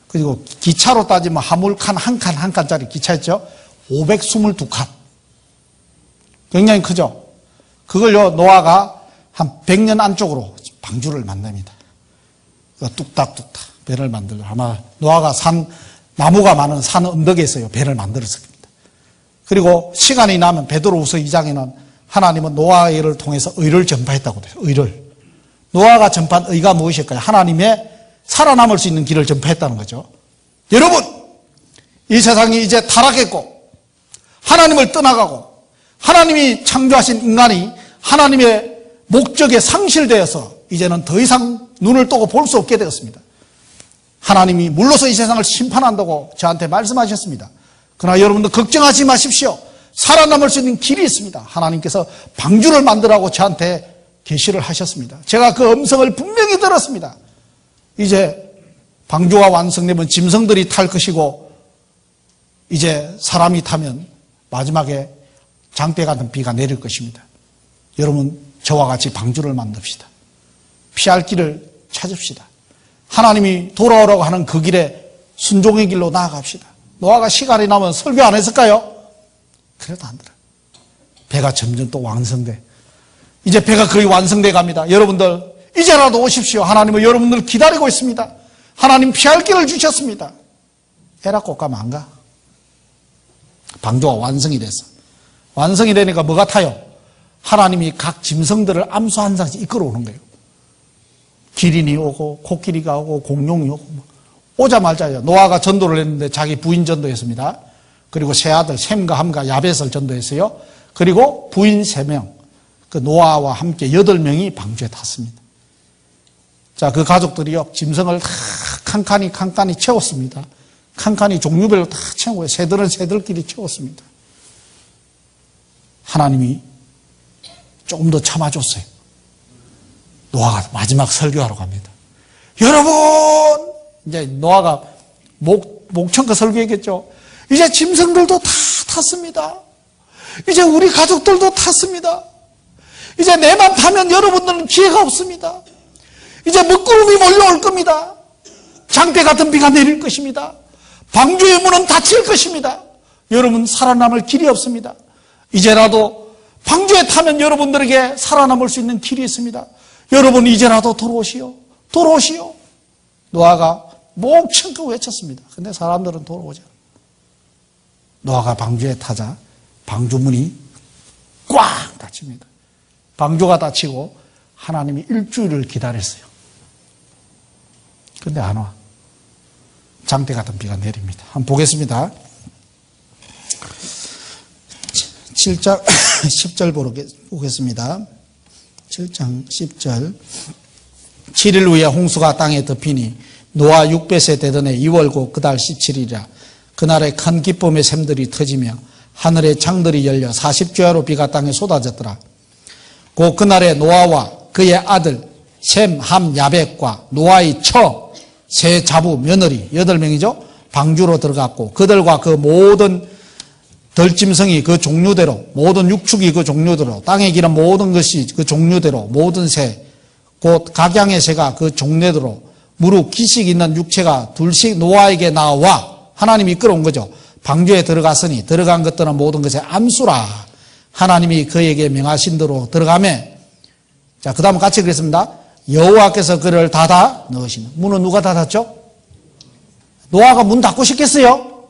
그리고 기차로 따지면 화물칸 한 칸짜리 기차 있죠? 522칸. 굉장히 크죠? 그걸요, 노아가 한 100년 안쪽으로 방주를 만듭니다. 뚝딱뚝딱 배를 만들고 아마 노아가 나무가 많은 산 언덕에서요, 배를 만들었습니다. 그리고 시간이 나면 베드로후서 2장에는 하나님은 노아를 통해서 의를 전파했다고 돼요. 의를. 노아가 전파한 의가 무엇일까요? 하나님의 살아남을 수 있는 길을 전파했다는 거죠. 여러분, 이 세상이 이제 타락했고 하나님을 떠나가고 하나님이 창조하신 인간이 하나님의 목적에 상실되어서 이제는 더 이상 눈을 뜨고 볼 수 없게 되었습니다. 하나님이 물로서 이 세상을 심판한다고 저한테 말씀하셨습니다. 그러나 여러분들 걱정하지 마십시오. 살아남을 수 있는 길이 있습니다. 하나님께서 방주를 만들라고 저한테 계시를 하셨습니다. 제가 그 음성을 분명히 들었습니다. 이제 방주가 완성되면 짐승들이 탈 것이고 이제 사람이 타면 마지막에 장대 같은 비가 내릴 것입니다. 여러분 저와 같이 방주를 만듭시다. 피할 길을 찾읍시다. 하나님이 돌아오라고 하는 그 길에 순종의 길로 나아갑시다. 노아가 시간이 나면 설교 안 했을까요? 그래도 안 들어요. 배가 점점 또 완성돼. 이제 배가 거의 완성돼 갑니다. 여러분들 이제라도 오십시오. 하나님은 여러분들 기다리고 있습니다. 하나님 피할 길을 주셨습니다. 에라꽃 가면 안 가. 방주가 완성이 됐어. 완성이 되니까 뭐 같아요? 하나님이 각 짐승들을 암수 한 상씩 이끌어오는 거예요. 기린이 오고 코끼리가 오고 공룡이 오고 오자마자요. 노아가 전도를 했는데 자기 부인 전도했습니다. 그리고 세 아들 셈과 함과 야벳을 전도했어요. 그리고 부인 3명 그 노아와 함께 8명이 방주에 탔습니다. 자, 그 가족들이요 짐승을 다 칸칸이 채웠습니다. 칸칸이 종류별로 다 채우고 새들은 새들끼리 채웠습니다. 하나님이 조금 더 참아줬어요. 노아가 마지막 설교하러 갑니다. 여러분 이제 노아가 목청껏 설교했겠죠. 이제 짐승들도 다 탔습니다. 이제 우리 가족들도 탔습니다. 이제 내만 타면 여러분들은 기회가 없습니다. 이제 먹구름이 몰려올 겁니다. 장대 같은 비가 내릴 것입니다. 방주의 문은 닫힐 것입니다. 여러분 살아남을 길이 없습니다. 이제라도 방주에 타면 여러분들에게 살아남을 수 있는 길이 있습니다. 여러분 이제라도 돌아오시오. 돌아오시오. 노아가 목청껏 외쳤습니다. 근데 사람들은 돌아오지 않아요. 노아가 방주에 타자 방주문이 꽉 닫힙니다. 방주가 닫히고 하나님이 일주일을 기다렸어요. 근데 안 와. 장대 같은 비가 내립니다. 한번 보겠습니다. 7장 10절 보겠습니다. 7장 10절 7일 후에 홍수가 땅에 덮이니 노아 600세 되던 해 2월고 그달 17일이라 그날에 큰 기쁨의 샘들이 터지며 하늘의 창들이 열려 40주야로 비가 땅에 쏟아졌더라. 곧 그날에 노아와 그의 아들 셈, 함, 야벳과 노아의 처, 세 자부, 며느리 8명이죠. 방주로 들어갔고 그들과 그 모든 들짐승이 그 종류대로 모든 육축이 그 종류대로 땅에 기는 모든 것이 그 종류대로 모든 새 곧 각양의 새가 그 종류대로 무릇 기식 있는 육체가 둘씩 노아에게 나와 하나님이 끌어온 거죠. 방주에 들어갔으니 들어간 것들은 모든 것의 암수라. 하나님이 그에게 명하신 대로 들어가매. 자, 그 다음 같이 그랬습니다. 여호와께서 그를 닫아 넣으시는. 문은 누가 닫았죠? 노아가 문 닫고 싶겠어요?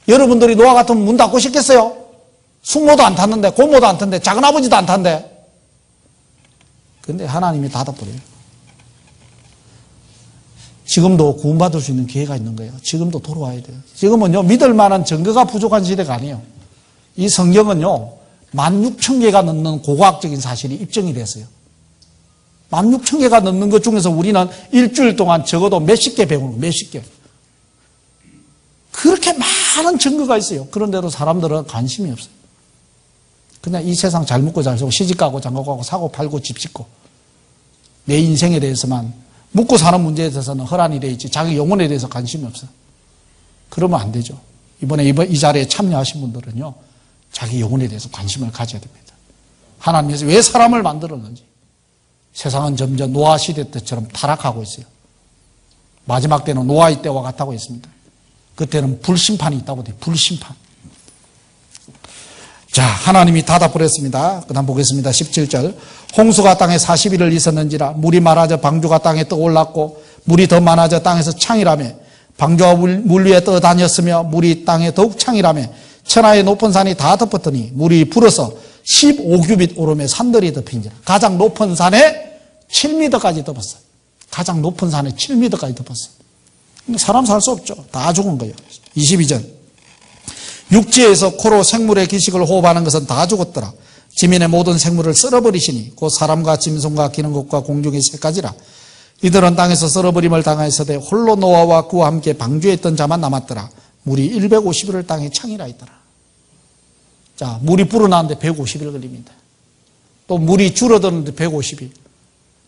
여러분들이 노아 같으면 문 닫고 싶겠어요? 숙모도 안 탔는데 고모도 안 탔는데 작은아버지도 안 탔는데 근데 하나님이 닫아버려요. 지금도 구원받을 수 있는 기회가 있는 거예요. 지금도 돌아와야 돼요. 지금은요 믿을 만한 증거가 부족한 시대가 아니에요. 이 성경은요 16,000개가 넘는 고고학적인 사실이 입증이 됐어요. 16,000개가 넘는 것 중에서 우리는 일주일 동안 적어도 몇십 개 배우는 거예요. 몇십 개. 그렇게 많은 증거가 있어요. 그런데도 사람들은 관심이 없어요. 그냥 이 세상 잘 먹고 잘 살고 시집가고 장가가고 사고 팔고 집 짓고 내 인생에 대해서만 묵고 사는 문제에 대해서는 허란이 돼 있지 자기 영혼에 대해서 관심이 없어요. 그러면 안 되죠. 이번에 이 자리에 참여하신 분들은요 자기 영혼에 대해서 관심을 가져야 됩니다. 하나님께서 왜 사람을 만들었는지. 세상은 점점 노아 시대 때처럼 타락하고 있어요. 마지막 때는 노아의 때와 같다고 했습니다. 그때는 불심판이 있다고 돼요. 불심판. 자, 하나님이 닫아버렸습니다. 그 다음 보겠습니다. 17절. 홍수가 땅에 40일을 있었는지라 물이 많아져 방주가 땅에 떠올랐고 물이 더 많아져 땅에서 창이라며 방주가 물 위에 떠다녔으며 물이 땅에 더욱 창이라며 천하의 높은 산이 다 덮었더니 물이 불어서 15규빗 오름에 산들이 덮인지라. 가장 높은 산에 7m까지 덮었어요. 가장 높은 산에 7m까지 덮었어요. 사람 살 수 없죠. 다 죽은 거예요. 22절. 육지에서 코로 생물의 기식을 호흡하는 것은 다 죽었더라. 지면의 모든 생물을 썰어버리시니 곧 사람과 짐승과 기는 것과 공중의 새까지라. 이들은 땅에서 썰어버림을 당하였으되 홀로 노아와 그와 함께 방주에 있던 자만 남았더라. 물이 150일을 땅에 창이라 있더라. 자, 물이 불어나는데 150일 걸립니다. 또 물이 줄어드는데 150일.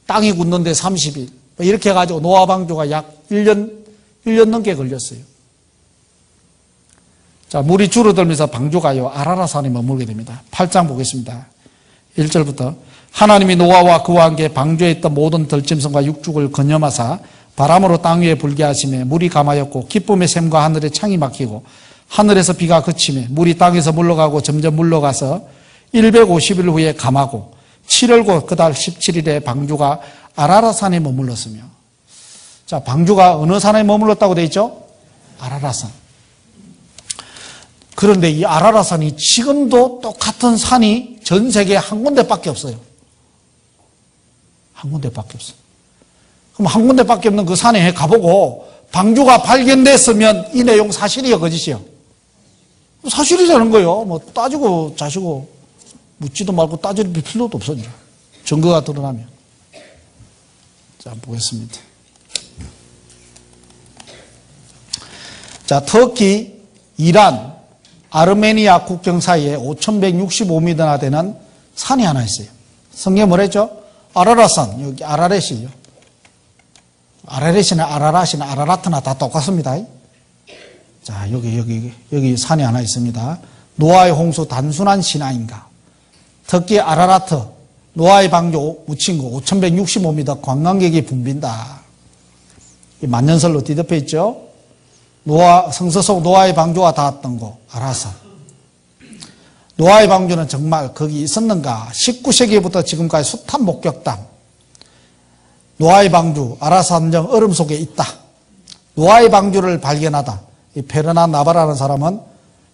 땅이 굳는데 30일. 이렇게 해가지고 노아 방주가 약 1년 넘게 걸렸어요. 자, 물이 줄어들면서 방주가요, 아라라산에 머물게 됩니다. 8장 보겠습니다. 1절부터. 하나님이 노아와 그와 함께 방주에 있던 모든 들짐승과 육축을 건염하사 바람으로 땅 위에 불게 하심에 물이 감하였고 기쁨의 샘과 하늘의 창이 막히고 하늘에서 비가 그치매 물이 땅에서 물러가고 점점 물러가서 150일 후에 감하고 7월 곧 그달 17일에 방주가 아라라산에 머물렀으며. 자, 방주가 어느 산에 머물렀다고 되어 있죠? 아라라산. 그런데 이 아라라산이 지금도 똑같은 산이 전 세계에 한 군데밖에 없어요. 한 군데밖에 없어요. 그럼 한 군데밖에 없는 그 산에 가보고 방주가 발견됐으면 이 내용 사실이요, 거짓이요? 사실이라는 거예요. 뭐 따지고 자시고 묻지도 말고 따질 필요도 없어요. 증거가 드러나면. 자, 보겠습니다. 자, 터키, 이란, 아르메니아 국경 사이에 5,165m나 되는 산이 하나 있어요. 성경에 뭐랬죠? 아라라산, 여기 아라렛이요. 아라렛이나 아라랏이나 아라라트나 다 똑같습니다. 자, 여기 산이 하나 있습니다. 노아의 홍수 단순한 신화인가? 터키 아라라트, 노아의 방주 묻힌 거 5,165m 관광객이 붐빈다. 만년설로 뒤덮여 있죠? 성서 속 노아의 방주가 닿았던 곳, 아라산. 노아의 방주는 정말 거기 있었는가? 19세기부터 지금까지 숱한 목격담. 노아의 방주, 아라산정 얼음 속에 있다. 노아의 방주를 발견하다. 이 페르난 나바라는 사람은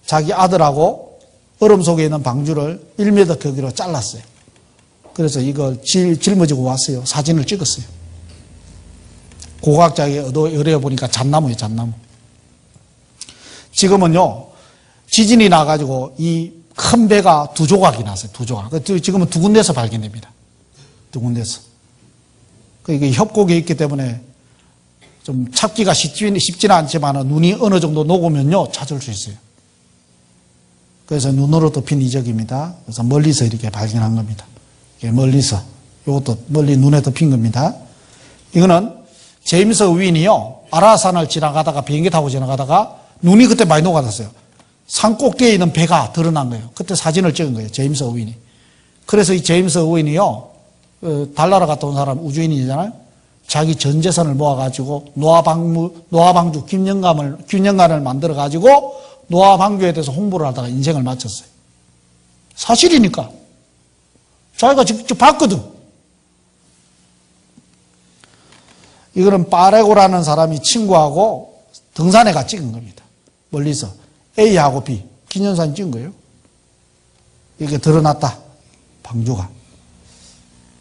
자기 아들하고 얼음 속에 있는 방주를 1m 크기로 잘랐어요. 그래서 이걸 짊어지고 왔어요. 사진을 찍었어요. 고고학자에게 의뢰해 보니까 잣나무예요, 잣나무. 지금은요, 지진이 나가지고 이 큰 배가 두 조각이 났어요, 두 조각. 지금은 두 군데서 발견됩니다. 두 군데서. 이게 협곡에 있기 때문에 좀 찾기가 쉽지는 않지만 눈이 어느 정도 녹으면요, 찾을 수 있어요. 그래서 눈으로 덮인 이적입니다. 그래서 멀리서 이렇게 발견한 겁니다. 이게 멀리서. 이것도 멀리 눈에 덮인 겁니다. 이거는 제임스 윈이요, 아라산을 지나가다가 비행기 타고 지나가다가 눈이 그때 많이 녹아졌어요. 산 꼭대기에 있는 배가 드러난 거예요. 그때 사진을 찍은 거예요, 제임스 윈이. 그래서 이 제임스 윈이요, 달나라 갔다 온 사람 우주인이잖아요. 자기 전 재산을 모아가지고 노아방주 균형관을 만들어가지고 노아방주에 대해서 홍보를 하다가 인생을 마쳤어요. 사실이니까. 자기가 직접 봤거든. 이거는 파레고라는 사람이 친구하고 등산에 가 찍은 겁니다. 멀리서. A하고 B. 기념사진 찍은 거예요. 이게 드러났다. 방주가.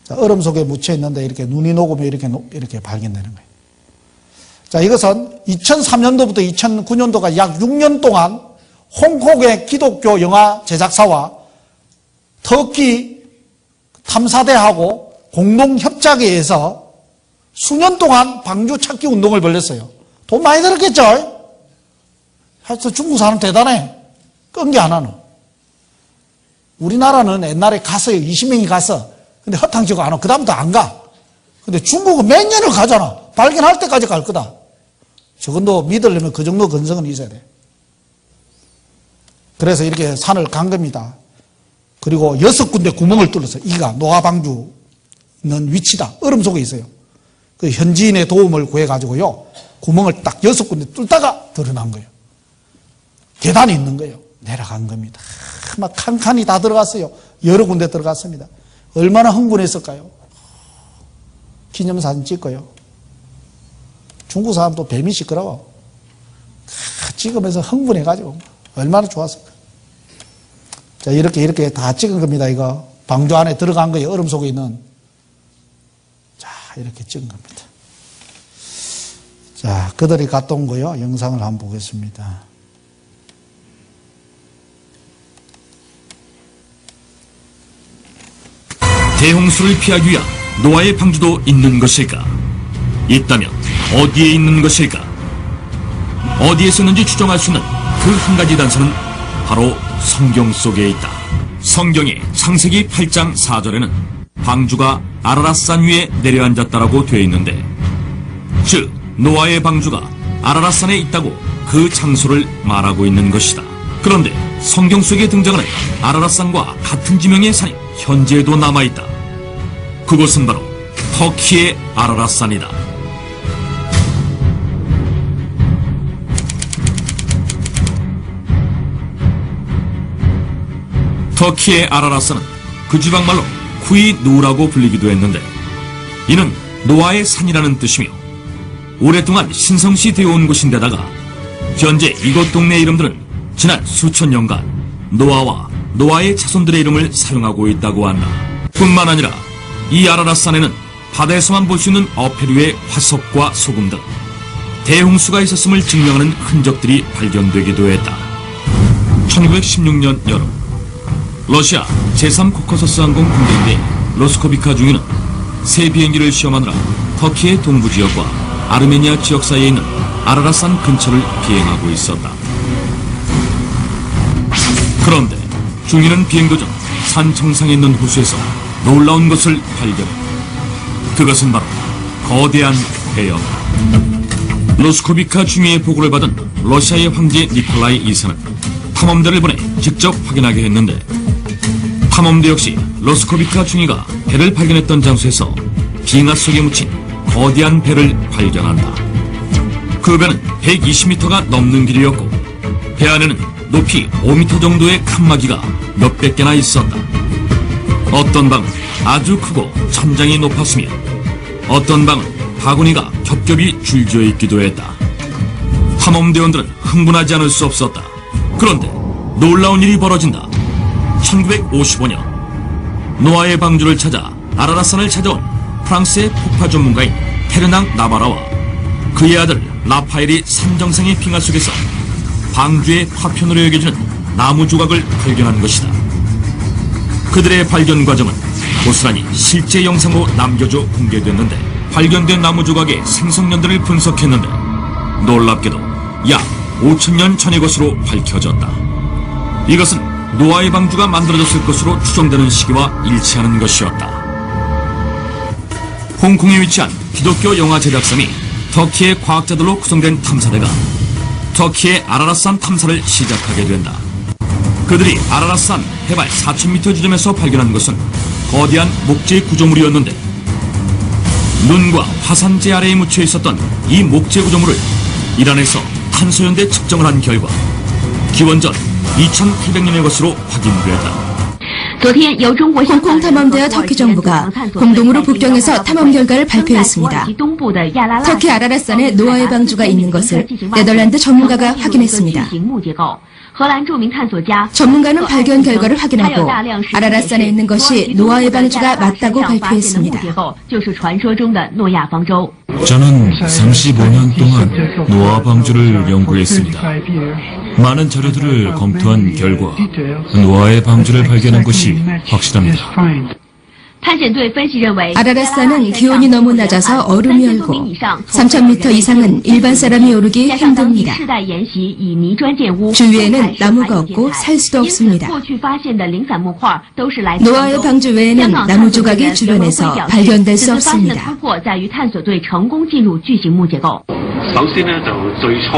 자, 얼음 속에 묻혀 있는데 이렇게 눈이 녹으면 이렇게 발견되는 거예요. 자, 이것은 2003년도부터 2009년도가 약 6년 동안 홍콩의 기독교 영화 제작사와 터키 탐사대하고 공동 협작에 의해서 수년 동안 방주 찾기 운동을 벌였어요. 돈 많이 들었겠죠? 하여튼 중국 사람 대단해. 끈 게 하나는. 우리나라는 옛날에 갔어요. 20명이 갔어. 근데 허탕치고 안 오고 그다음부터 안 가. 근데 중국은 몇 년을 가잖아. 발견할 때까지 갈 거다. 저건도 믿으려면 그 정도 근성은 있어야 돼. 그래서 이렇게 산을 간 겁니다. 그리고 6군데 구멍을 뚫었어요. 이가 노아방주 있는 위치다. 얼음 속에 있어요. 그 현지인의 도움을 구해가지고요, 구멍을 딱 6군데 뚫다가 드러난 거예요. 계단이 있는 거예요. 내려간 겁니다. 막 칸칸이 다 들어갔어요. 여러 군데 들어갔습니다. 얼마나 흥분했을까요? 기념사진 찍고요. 중국 사람도 뱀이 시끄러워. 찍으면서 흥분해가지고 얼마나 좋았을까. 자, 이렇게 다 찍은 겁니다. 이거 방주 안에 들어간 거예요. 얼음 속에 있는. 자, 이렇게 찍은 겁니다. 자, 그들이 갔다 온 거요. 영상을 한번 보겠습니다. 대홍수를 피하기 위한 노아의 방주도 있는 것일까? 있다면 어디에 있는 것일까? 어디에 있는지 추정할 수 있는 그 한 가지 단서는 바로 성경 속에 있다. 성경의 창세기 8장 4절에는 방주가 아라랏산 위에 내려앉았다라고 되어 있는데, 즉 노아의 방주가 아라랏산에 있다고 그 장소를 말하고 있는 것이다. 그런데 성경 속에 등장하는 아라랏산과 같은 지명의 산이 현재에도 남아있다. 그곳은 바로 터키의 아라랏산이다. 터키의 아라랏산은 그 지방말로 쿠이누라고 불리기도 했는데, 이는 노아의 산이라는 뜻이며 오랫동안 신성시 되어 온 곳인데다가 현재 이곳 동네 이름들은 지난 수천 년간 노아와 노아의 자손들의 이름을 사용하고 있다고 한다. 뿐만 아니라 이 아라랏산에는 바다에서만 볼 수 있는 어패류의 화석과 소금 등 대홍수가 있었음을 증명하는 흔적들이 발견되기도 했다. 1916년 여름, 러시아 제3코커서스 항공 군대인데 로스코비카 중위는 새 비행기를 시험하느라 터키의 동부 지역과 아르메니아 지역 사이에 있는 아라랏산 근처를 비행하고 있었다. 그런데 중위는 비행 도중 산 정상에 있는 호수에서 놀라운 것을 발견했다. 그것은 바로 거대한 배였다. 로스코비카 중위의 보고를 받은 러시아의 황제 니콜라이 2세는 탐험대를 보내 직접 확인하게 했는데, 탐험대 역시 로스코비카 중위가 배를 발견했던 장소에서 빙하 속에 묻힌 거대한 배를 발견한다. 그 배는 120m가 넘는 길이었고, 배 안에는 높이 5m 정도의 칸막이가 몇백 개나 있었다. 어떤 방은 아주 크고 천장이 높았으며, 어떤 방은 바구니가 겹겹이 줄지어 있기도 했다. 탐험대원들은 흥분하지 않을 수 없었다. 그런데 놀라운 일이 벌어진다. 1955년 노아의 방주를 찾아 아라랏산을 찾아온 프랑스의 폭파 전문가인 페르낭 나바라와 그의 아들 라파엘이 산 정상의 빙하 속에서 방주의 파편으로 여겨지는 나무 조각을 발견한 것이다. 그들의 발견 과정은 고스란히 실제 영상으로 남겨져 공개됐는데, 발견된 나무 조각의 생성년들을 분석했는데 놀랍게도 약 5,000년 전의 것으로 밝혀졌다. 이것은 노아의 방주가 만들어졌을 것으로 추정되는 시기와 일치하는 것이었다. 홍콩에 위치한 기독교 영화 제작사이 터키의 과학자들로 구성된 탐사대가 터키의 아라랏산 탐사를 시작하게 된다. 그들이 아라랏산 해발 4,000m 지점에서 발견한 것은 거대한 목재 구조물이었는데, 눈과 화산재 아래에 묻혀 있었던 이 목재 구조물을 이란에서 탄소연대 측정을 한 결과 기원전 2,800년의 것으로 확인됐다. 홍콩 탐험대와 터키 정부가 공동으로 북경에서 탐험 결과를 발표했습니다. 터키 아라랏산에 노아의 방주가 있는 것을 네덜란드 전문가가 확인했습니다. 전문가는 발견 결과를 확인하고 아라랏산에 있는 것이 노아의 방주가 맞다고 발표했습니다. 저는 35년 동안 노아 방주를 연구했습니다. 많은 자료들을 검토한 결과 노아의 방주를 발견한 것이 확실합니다. 아라랏산은 기온이 너무 낮아서 얼음이 얼고 3,000m 이상은 일반 사람이 오르기 힘듭니다. 주위에는 나무가 없고 살 수도 없습니다. 노아의 방주 외에는 나무 조각이 주변에서 발견될 수 없습니다.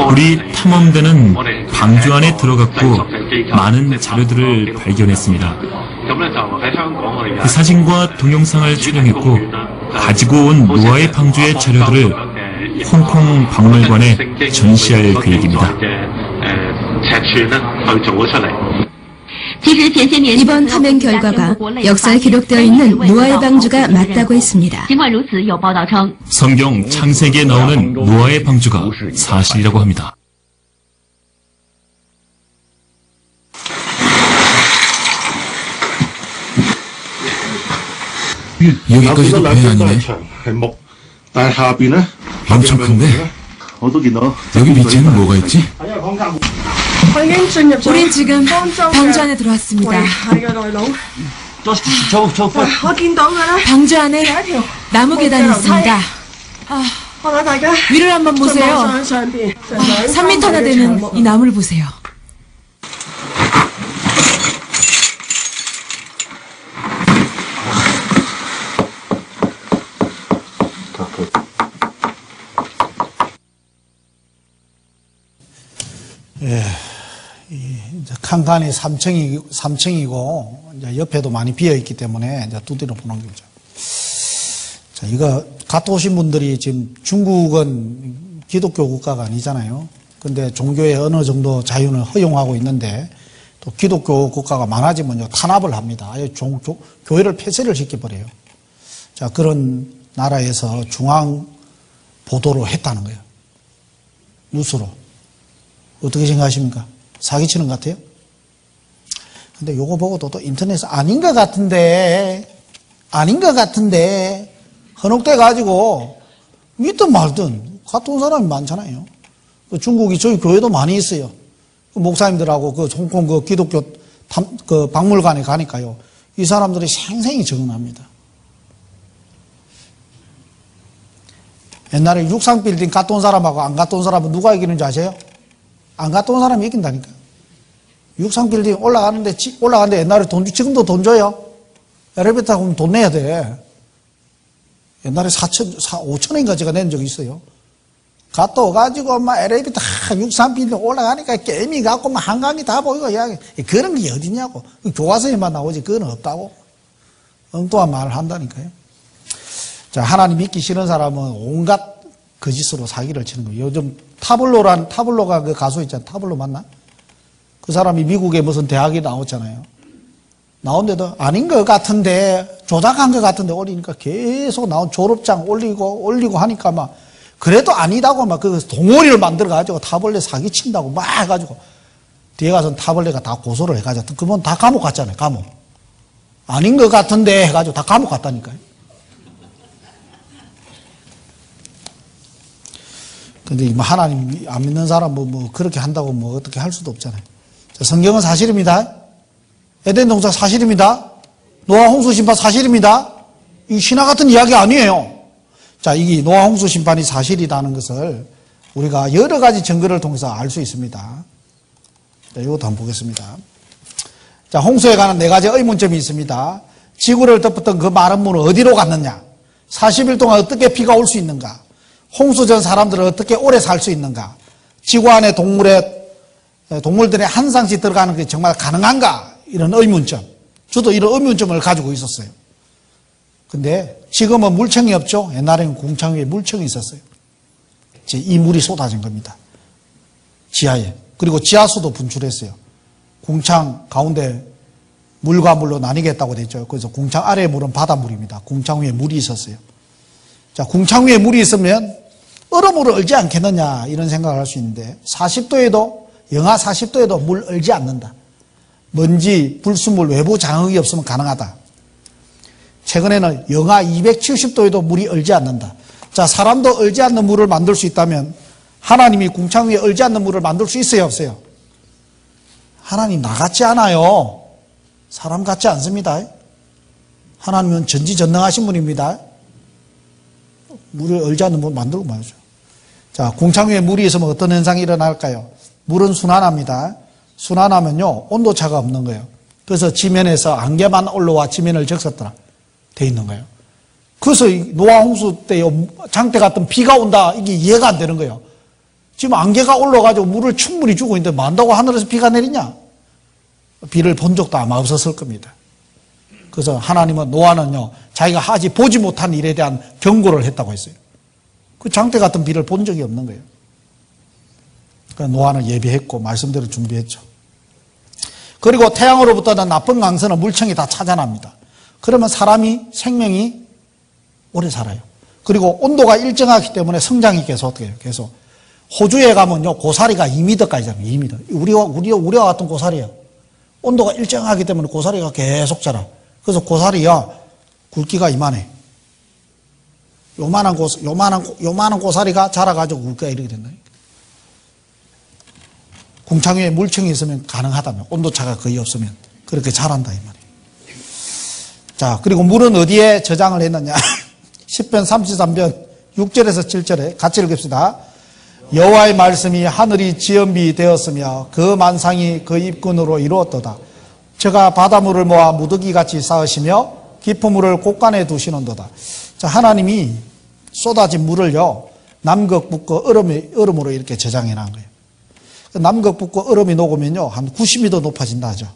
우리 탐험대는 방주 안에 들어갔고 많은 자료들을 발견했습니다. 그 사진과 동영상을 촬영했고 가지고 온 노아의 방주의 자료들을 홍콩 박물관에 전시할 계획입니다. 이번 탐행 결과가 역사에 기록되어 있는 노아의 방주가 맞다고 했습니다. 성경 창세기에 나오는 노아의 방주가 사실이라고 합니다. 여기까지도 배 아니네. 엄청 큰데? 여기 밑에는 뭐가 있지? 우린 지금 방주 안에 들어왔습니다. 방주 안에 나무 계단이 있습니다. 위를 한번 보세요. 3m나 되는 이 나무를 보세요. 이제 칸칸이 3층이고, 이제 옆에도 많이 비어있기 때문에 이제 두드려 보는 거죠. 자, 이거 갔다 오신 분들이 지금 중국은 기독교 국가가 아니잖아요. 근데 종교의 어느 정도 자유는 허용하고 있는데 또 기독교 국가가 많아지면요, 탄압을 합니다. 아예 교회를 폐쇄를 시켜버려요. 자, 그런 나라에서 중앙 보도로 했다는 거예요. 뉴스로. 어떻게 생각하십니까? 사기치는 것 같아요? 근데 요거 보고도 또 인터넷에 아닌 것 같은데 헌혹돼 가지고 믿든 말든 갔다 온 사람이 많잖아요. 중국이 저희 교회도 많이 있어요. 목사님들하고 그 홍콩 그 기독교 그 박물관에 가니까요, 이 사람들이 생생히 적응합니다. 옛날에 육상빌딩 갔다 온 사람하고 안 갔다 온 사람은 누가 이기는지 아세요? 안 갔다 온 사람이 이긴다니까. 육상빌딩 올라가는데 옛날에 지금도 돈 줘요. 엘리베이터 타고 돈 내야 돼. 옛날에 5천원인가 제가 낸 적이 있어요. 갔다 오가지고 막 엘리베이터 육상빌딩 올라가니까 게임이 갖고 막 한강이 다 보이고, 야, 그런 게 어디냐고. 교과서에만 나오지 그건 없다고. 엉뚱한 말을 한다니까요. 자, 하나님 믿기 싫은 사람은 온갖 거짓으로 사기를 치는 거예요. 요즘 타블로가 그 가수 있잖아요. 타블로 맞나? 그 사람이 미국의 무슨 대학에 나왔잖아요. 나온데도 아닌 것 같은데, 조작한 것 같은데 올리니까 계속 나온 졸업장 올리고 하니까 막, 그래도 아니다고 막 그 동호리를 만들어가지고 타블렛 사기친다고 막 해가지고, 뒤에 가서는 타블렛가 다 고소를 해가지고, 그분 다 감옥 갔잖아요. 감옥. 아닌 것 같은데 해가지고 다 감옥 갔다니까요. 근데 하나님 안 믿는 사람 뭐 그렇게 한다고 뭐 어떻게 할 수도 없잖아요. 자, 성경은 사실입니다. 에덴 동산 사실입니다. 노아 홍수 심판 사실입니다. 이 신화 같은 이야기 아니에요. 자, 이게 노아 홍수 심판이 사실이라는 것을 우리가 여러 가지 증거를 통해서 알 수 있습니다. 자, 이것도 한번 보겠습니다. 자, 홍수에 관한 4가지 의문점이 있습니다. 지구를 덮었던 그 마른 물은 어디로 갔느냐? 40일 동안 어떻게 비가 올 수 있는가? 홍수 전 사람들은 어떻게 오래 살 수 있는가? 지구 안에 동물들의 한 쌍씩 들어가는 게 정말 가능한가? 이런 의문점. 저도 이런 의문점을 가지고 있었어요. 근데 지금은 물청이 없죠? 옛날에는 궁창 위에 물청이 있었어요. 이 물이 쏟아진 겁니다. 지하에. 그리고 지하수도 분출했어요. 궁창 가운데 물과 물로 나뉘겠다고 됐죠. 그래서 궁창 아래의 물은 바닷물입니다. 궁창 위에 물이 있었어요. 자, 궁창 위에 물이 있으면 얼음으로 얼지 않겠느냐 이런 생각을 할 수 있는데, 40도에도 영하 40도에도 물 얼지 않는다. 먼지, 불순물, 외부 장흙이 없으면 가능하다. 최근에는 영하 270도에도 물이 얼지 않는다. 자, 사람도 얼지 않는 물을 만들 수 있다면 하나님이 궁창 위에 얼지 않는 물을 만들 수 있어요, 없어요? 하나님 나 같지 않아요. 사람 같지 않습니다. 하나님은 전지전능하신 분입니다. 물을 얼지 않는 물 만들고 말이죠. 자, 궁창 위에 물이 있으면 어떤 현상이 일어날까요? 물은 순환합니다. 순환하면요, 온도차가 없는 거예요. 그래서 지면에서 안개만 올라와 지면을 적셨더라 돼 있는 거예요. 그래서 노아 홍수 때 장대 같은 비가 온다, 이게 이해가 안 되는 거예요. 지금 안개가 올라가지고 물을 충분히 주고 있는데 만다고 하늘에서 비가 내리냐? 비를 본 적도 아마 없었을 겁니다. 그래서 하나님은 노아는요, 자기가 아직 보지 못한 일에 대한 경고를 했다고 했어요. 그 장대 같은 비를 본 적이 없는 거예요. 그러니까 노아는 예비했고 말씀대로 준비했죠. 그리고 태양으로부터 나쁜 강선은 물청이 다 차단합니다. 그러면 생명이 오래 살아요. 그리고 온도가 일정하기 때문에 성장이 계속돼요. 계속. 호주에 가면요, 고사리가 2m까지 자라요. 2m. 우리와 같은 고사리예요. 온도가 일정하기 때문에 고사리가 계속 자라. 그래서 고사리야, 굵기가 이만해. 요만한 고사리가 자라가지고 굵기가 이렇게 된다. 궁창 위에 물청이 있으면 가능하다면, 온도차가 거의 없으면 그렇게 자란다 이 말이에요. 자, 그리고 물은 어디에 저장을 했느냐? 10편 33편 6절에서 7절에 같이 읽읍시다. 여호와의 말씀이 하늘이 지연비 되었으며 그 만상이 그 입근으로 이루었도다. 저가 바닷물을 모아 무더기같이 쌓으시며 깊은 물을 곳간에 두시는도다. 자, 하나님이 쏟아진 물을요, 남극, 북극, 얼음으로 이렇게 저장해 놓은 거예요. 남극, 북극, 얼음이 녹으면요, 한 90m 높아진다 하죠.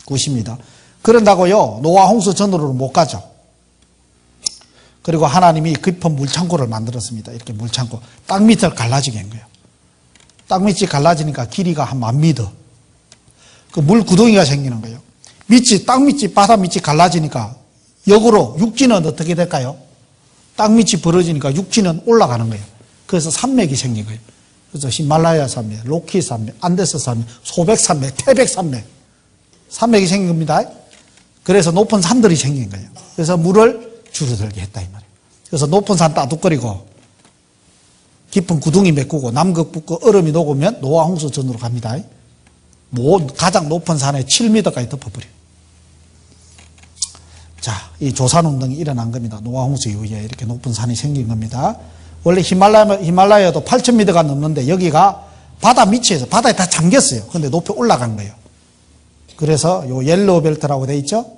90m. 그런다고요, 노아 홍수 전으로 못 가죠. 그리고 하나님이 깊은 물창고를 만들었습니다. 이렇게 물창고. 땅 밑을 갈라지게 한 거예요. 땅 밑이 갈라지니까 길이가 한 10,000m. 그 물 구덩이가 생기는 거예요. 땅 밑이, 바다 밑이 갈라지니까 역으로 육지는 어떻게 될까요? 땅 밑이 벌어지니까 육지는 올라가는 거예요. 그래서 산맥이 생긴 거예요. 그래서 히말라야 산맥, 로키 산맥, 안데스 산맥, 소백 산맥, 태백 산맥. 산맥이 생긴 겁니다. 그래서 높은 산들이 생긴 거예요. 그래서 물을 줄어들게 했다 이 말이에요. 그래서 높은 산 따둑거리고 깊은 구덩이 메꾸고 남극 북극 얼음이 녹으면 노아 홍수 전으로 갑니다. 가장 높은 산에 7m까지 덮어버려요. 자, 이 조산운동이 일어난 겁니다. 노아 홍수 이후에 이렇게 높은 산이 생긴 겁니다. 원래 히말라야도 8,000m가 넘는데 여기가 바다 밑에서 바다에 다 잠겼어요. 근데 높이 올라간 거예요. 그래서 요 옐로우 벨트라고 돼 있죠?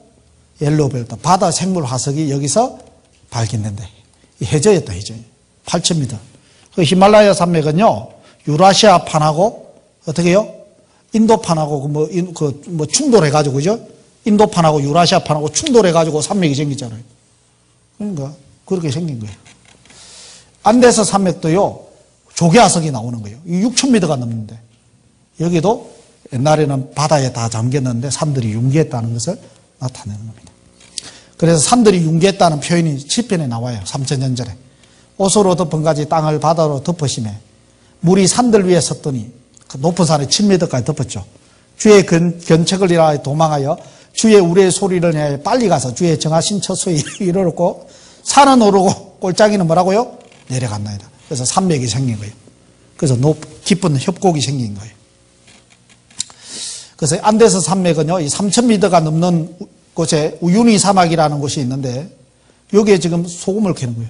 옐로우 벨트. 바다 생물 화석이 여기서 발견된다. 해저였다, 해저. 8,000m. 그 히말라야 산맥은요, 유라시아판하고, 어떻게 해요? 인도판하고, 충돌해가지고, 그죠? 인도판하고 유라시아판하고 충돌해가지고 산맥이 생기잖아요. 그러니까, 그렇게 생긴 거예요. 안데스 산맥도요, 조개화석이 나오는 거예요. 6,000m가 넘는데. 여기도 옛날에는 바다에 다 잠겼는데 산들이 융기했다는 것을 나타내는 겁니다. 그래서 산들이 융기했다는 표현이 시편에 나와요. 3,000년 전에. 옷으로 덮은 가지 땅을 바다로 덮으시매 물이 산들 위에 섰더니 그 높은 산에 7m까지 덮었죠. 주의 견책을 위하여 도망하여 주의 우레의 소리를 내어 빨리 가서 주의 정하신 처소에 이르렀고 산은 오르고 골짜기는 뭐라고요? 내려갔나이다. 그래서 산맥이 생긴 거예요. 그래서 깊은 협곡이 생긴 거예요. 그래서 안데스 산맥은요, 이 3,000m가 넘는 곳에 우유니 사막이라는 곳이 있는데 여기에 지금 소금을 캐는 거예요.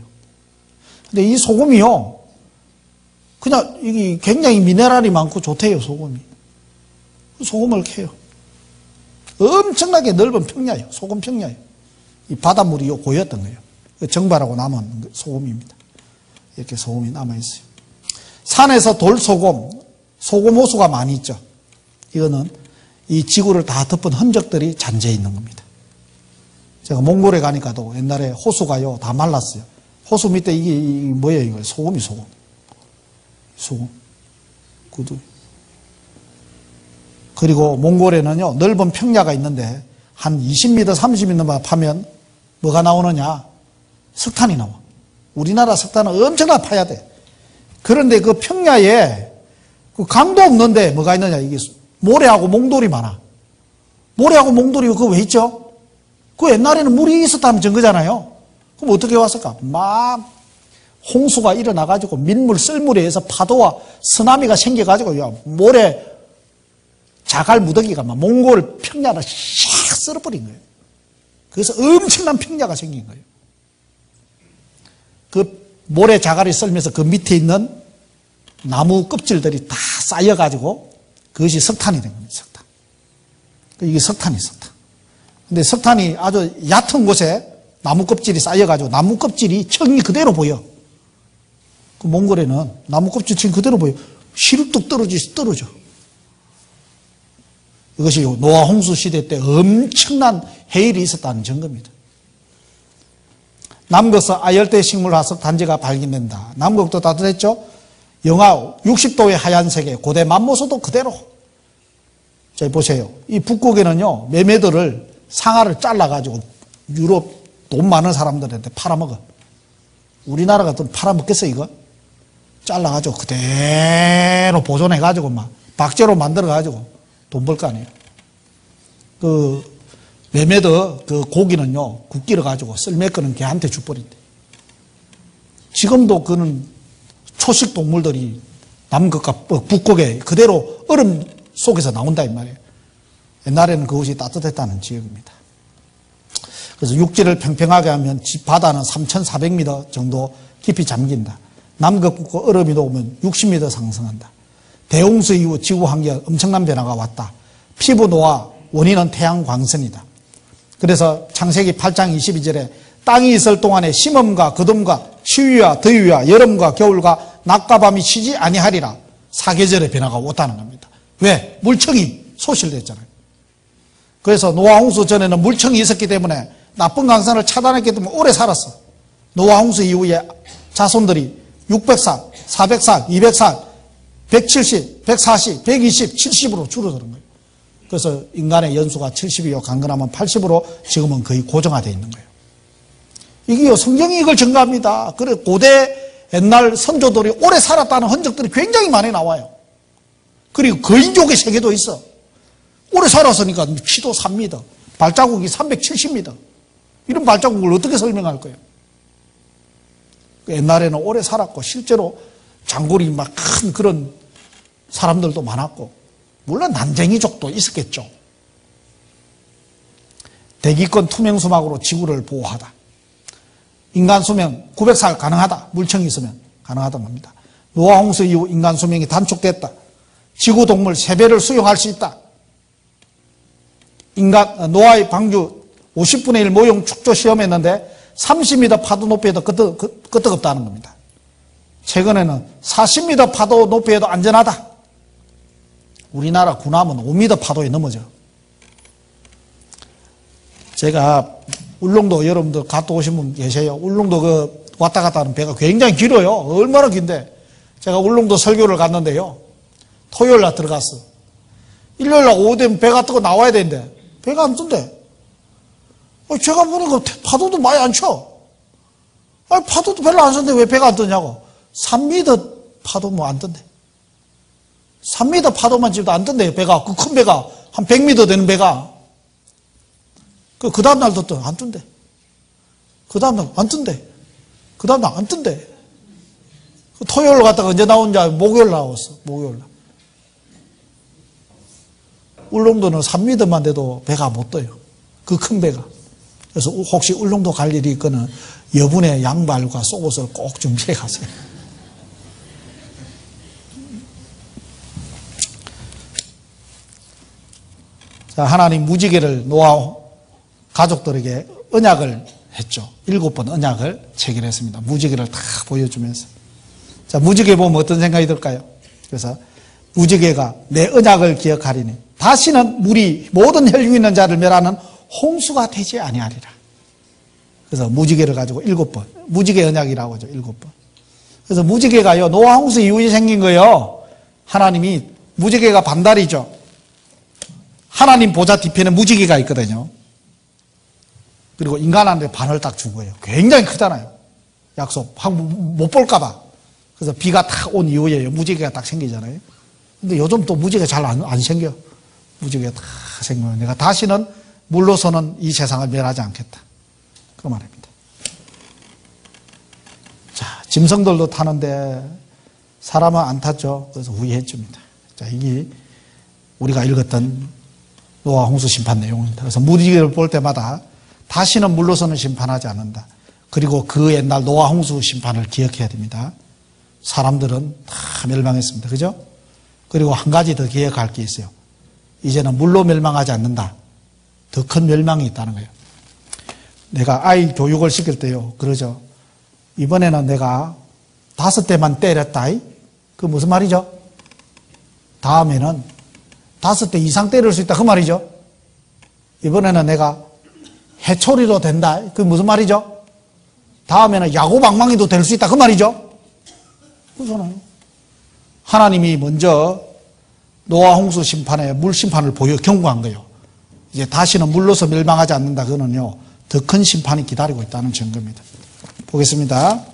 근데 이 소금이요, 그냥 이게 굉장히 미네랄이 많고 좋대요, 소금이. 소금을 캐요. 엄청나게 넓은 평야예요. 소금 평야예요. 이 바닷물이 고였던 거예요. 정발하고 남은 소금입니다. 이렇게 소금이 남아있어요. 산에서 돌소금, 소금 호수가 많이 있죠. 이거는 이 지구를 다 덮은 흔적들이 잔재해 있는 겁니다. 제가 몽골에 가니까도 옛날에 호수가요, 다 말랐어요. 호수 밑에 이게 뭐예요, 이거? 소금이 소금. 소금. 구두. 그리고 몽골에는요, 넓은 평야가 있는데 한 20m, 30m만 파면 뭐가 나오느냐? 석탄이 나와. 우리나라 석탄은 엄청나게 파야 돼. 그런데 그 평야에 그 강도 없는데 뭐가 있느냐? 이게 모래하고 몽돌이 많아. 모래하고 몽돌이 그거 왜 있죠? 그 옛날에는 물이 있었다는 증거잖아요. 그럼 어떻게 왔을까? 막 홍수가 일어나가지고 민물, 썰물에 의해서 파도와 쓰나미가 생겨가지고 모래 자갈 무더기가 막 몽골 평야를 샥 쓸어버린 거예요. 그래서 엄청난 평야가 생긴 거예요. 그 모래 자갈이 썰면서 그 밑에 있는 나무 껍질들이 다 쌓여가지고 그것이 석탄이 된 겁니다. 석탄. 이게 석탄이 석탄. 근데 석탄이 아주 얕은 곳에 나무 껍질이 쌓여가지고 나무 껍질이 층이 그대로 보여. 그 몽골에는 나무 껍질 층이 그대로 보여. 시루뚝 떨어져. 이것이 노아 홍수 시대 때 엄청난 해일이 있었다는 증거입니다. 남극에서 아열대 식물 화석 단지가 발견된다. 남극도 따뜻했죠? 영하 60도의 하얀색에 고대 만모소도 그대로. 자, 보세요. 이 북극에는요, 매매들을 상아를 잘라가지고 유럽 돈 많은 사람들한테 팔아먹어. 우리나라가 돈 팔아먹겠어, 이거? 잘라가지고 그대로 보존해가지고 막 박제로 만들어가지고 돈 벌 거 아니에요. 그 매매도 그 고기는요, 굽기를 가지고 썰매 끄는 개한테 주버린대. 지금도 그는 초식 동물들이 남극과 북극에 그대로 얼음 속에서 나온다 이 말이에요. 옛날에는 그곳이 따뜻했다는 지역입니다. 그래서 육지를 평평하게 하면 바다는 3,400m 정도 깊이 잠긴다. 남극과 얼음이 녹으면 60m 상승한다. 대홍수 이후 지구 환경에 엄청난 변화가 왔다. 피부 노화 원인은 태양 광선이다. 그래서 창세기 8장 22절에 땅이 있을 동안에 심음과 거둠과 추위와 더위와 여름과 겨울과 낮과 밤이 쉬지 아니하리라. 사계절의 변화가 왔다는 겁니다. 왜? 물청이 소실됐잖아요. 그래서 노아 홍수 전에는 물청이 있었기 때문에 나쁜 광선을 차단했기 때문에 오래 살았어. 노아 홍수 이후에 자손들이 600살, 400살, 200살, 170, 140, 120, 70으로 줄어드는 거예요. 그래서 인간의 연수가 70이요, 강건하면 80으로 지금은 거의 고정화되어 있는 거예요. 이게요, 성경이 이걸 증가합니다. 그래, 고대 옛날 선조들이 오래 살았다는 흔적들이 굉장히 많이 나와요. 그리고 거인족의 세계도 있어. 오래 살았으니까 키도 3m, 발자국이 370m. 이런 발자국을 어떻게 설명할 거예요? 옛날에는 오래 살았고, 실제로 장골이 막 큰 그런 사람들도 많았고, 물론 난쟁이족도 있었겠죠. 대기권 투명 수막으로 지구를 보호하다. 인간 수명 900살 가능하다. 물청이 있으면 가능하다는 겁니다. 노아 홍수 이후 인간 수명이 단축됐다. 지구 동물 3배를 수용할 수 있다. 노아의 방주 50분의 1 모형 축조 시험했는데 30m 파도 높이에도 끄떡없다는 겁니다. 최근에는 40m 파도 높이에도 안전하다. 우리나라 군함은 5m 파도에 넘어져. 제가 울릉도 여러분들 갔다 오신 분 계세요? 울릉도 왔다 갔다 하는 배가 굉장히 길어요. 얼마나 긴데. 제가 울릉도 설교를 갔는데요. 토요일 날 들어갔어. 일요일 날 오후 되면 배가 뜨고 나와야 되는데 배가 안 뜬대. 제가 보니까 파도도 많이 안 쳐. 파도도 별로 안 쳤는데 왜 배가 안 뜨냐고. 3m 파도 뭐 안 뜬대. 3m 파도만 치도 안 뜬대요, 배가. 그 큰 배가. 한 100m 되는 배가. 그 다음날도 또 안 뜬대. 그 다음날 안 뜬대. 그 다음날 안 뜬대. 토요일 갔다가 언제 나온지 목요일 나왔어. 목요일 날. 울릉도는 3m만 돼도 배가 못 떠요. 그 큰 배가. 그래서 혹시 울릉도 갈 일이 있거나 여분의 양말과 속옷을 꼭 준비해 가세요. 자, 하나님 무지개를 노아 가족들에게 언약을 했죠. 7번 언약을 체결했습니다. 무지개를 다 보여주면서. 자, 무지개 보면 어떤 생각이 들까요? 그래서 무지개가 내 언약을 기억하리니 다시는 물이 모든 혈육 있는 자를 멸하는 홍수가 되지 아니하리라. 그래서 무지개를 가지고 7번, 무지개 언약이라고 하죠. 7번. 그래서 무지개가요, 노아 홍수 이후에 생긴 거예요. 하나님이, 무지개가 반달이죠. 하나님 보좌 뒤편에 무지개가 있거든요. 그리고 인간한테 반을 딱 준 거예요. 굉장히 크잖아요. 약속 못 볼까봐. 그래서 비가 딱 온 이후에 무지개가 딱 생기잖아요. 근데 요즘 또 무지개 잘 안 생겨. 무지개가 다 생겨요. 내가 다시는 물로서는 이 세상을 멸하지 않겠다. 그 말입니다. 자, 짐승들도 타는데 사람은 안 탔죠. 그래서 후회해 줍니다. 자, 이게 우리가 읽었던 노아 홍수 심판 내용입니다. 그래서 무지개를 볼 때마다 다시는 물로서는 심판하지 않는다. 그리고 그 옛날 노아 홍수 심판을 기억해야 됩니다. 사람들은 다 멸망했습니다. 그죠? 그리고 한 가지 더 기억할 게 있어요. 이제는 물로 멸망하지 않는다. 더 큰 멸망이 있다는 거예요. 내가 아이 교육을 시킬 때요. 그러죠. 이번에는 내가 5대만 때렸다. 그 무슨 말이죠? 다음에는 5대 이상 때릴 수 있다. 그 말이죠. 이번에는 내가 해초리로 된다. 그 무슨 말이죠? 다음에는 야구방망이도 될 수 있다. 그 말이죠. 그러잖아요. 하나님이 먼저 노아 홍수 심판에 물 심판을 경고한 거예요. 이제 다시는 물로서 멸망하지 않는다. 그거는요, 더 큰 심판이 기다리고 있다는 증거입니다. 보겠습니다.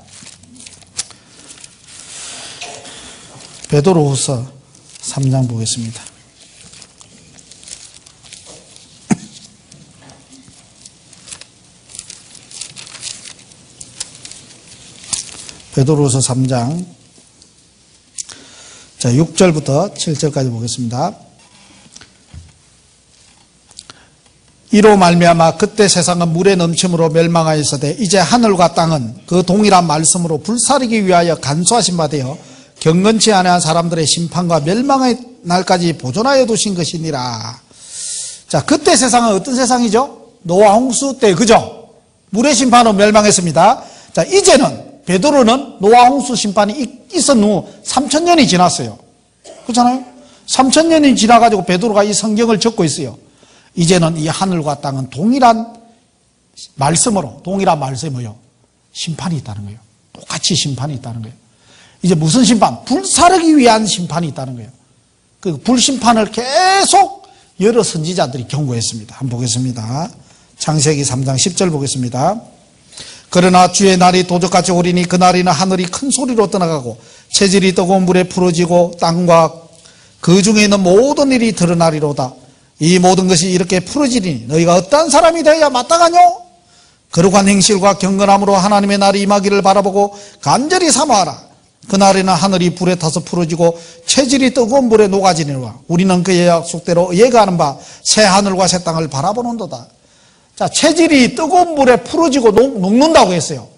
베드로후서 3장 보겠습니다. 베드로후서 3장 자 6절부터 7절까지 보겠습니다. 이로 말미암아 그때 세상은 물의 넘침으로 멸망하였으되 이제 하늘과 땅은 그 동일한 말씀으로 불사르기 위하여 간수하신 바 되어 경건치 아니한 사람들의 심판과 멸망의 날까지 보존하여 두신 것이니라. 자, 그때 세상은 어떤 세상이죠? 노아 홍수 때, 그죠? 물의 심판으로 멸망했습니다. 자, 이제는 베드로는 노아 홍수 심판이 있은 후 3000년이 지났어요. 그렇잖아요? 3000년이 지나가지고 베드로가 이 성경을 적고 있어요. 이제는 이 하늘과 땅은 동일한 말씀으로, 동일한 말씀이 뭐예요? 심판이 있다는 거예요. 똑같이 심판이 있다는 거예요. 이제 무슨 심판? 불사르기 위한 심판이 있다는 거예요. 그 불심판을 계속 여러 선지자들이 경고했습니다. 한번 보겠습니다. 창세기 3장 10절 보겠습니다. 그러나 주의 날이 도적같이 오리니 그날이나 하늘이 큰 소리로 떠나가고 체질이 뜨거운 물에 풀어지고 땅과 그 중에 있는 모든 일이 드러나리로다. 이 모든 것이 이렇게 풀어지리니 너희가 어떠한 사람이 되어야 마땅하뇨? 거룩한 행실과 경건함으로 하나님의 날이 임하기를 바라보고 간절히 사모하라. 그날에는 하늘이 불에 타서 풀어지고 체질이 뜨거운 물에 녹아지니라. 우리는 그의 약속대로 예가하는 바 새 하늘과 새 땅을 바라보는도다. 자, 체질이 뜨거운 물에 풀어지고 녹는다고 했어요.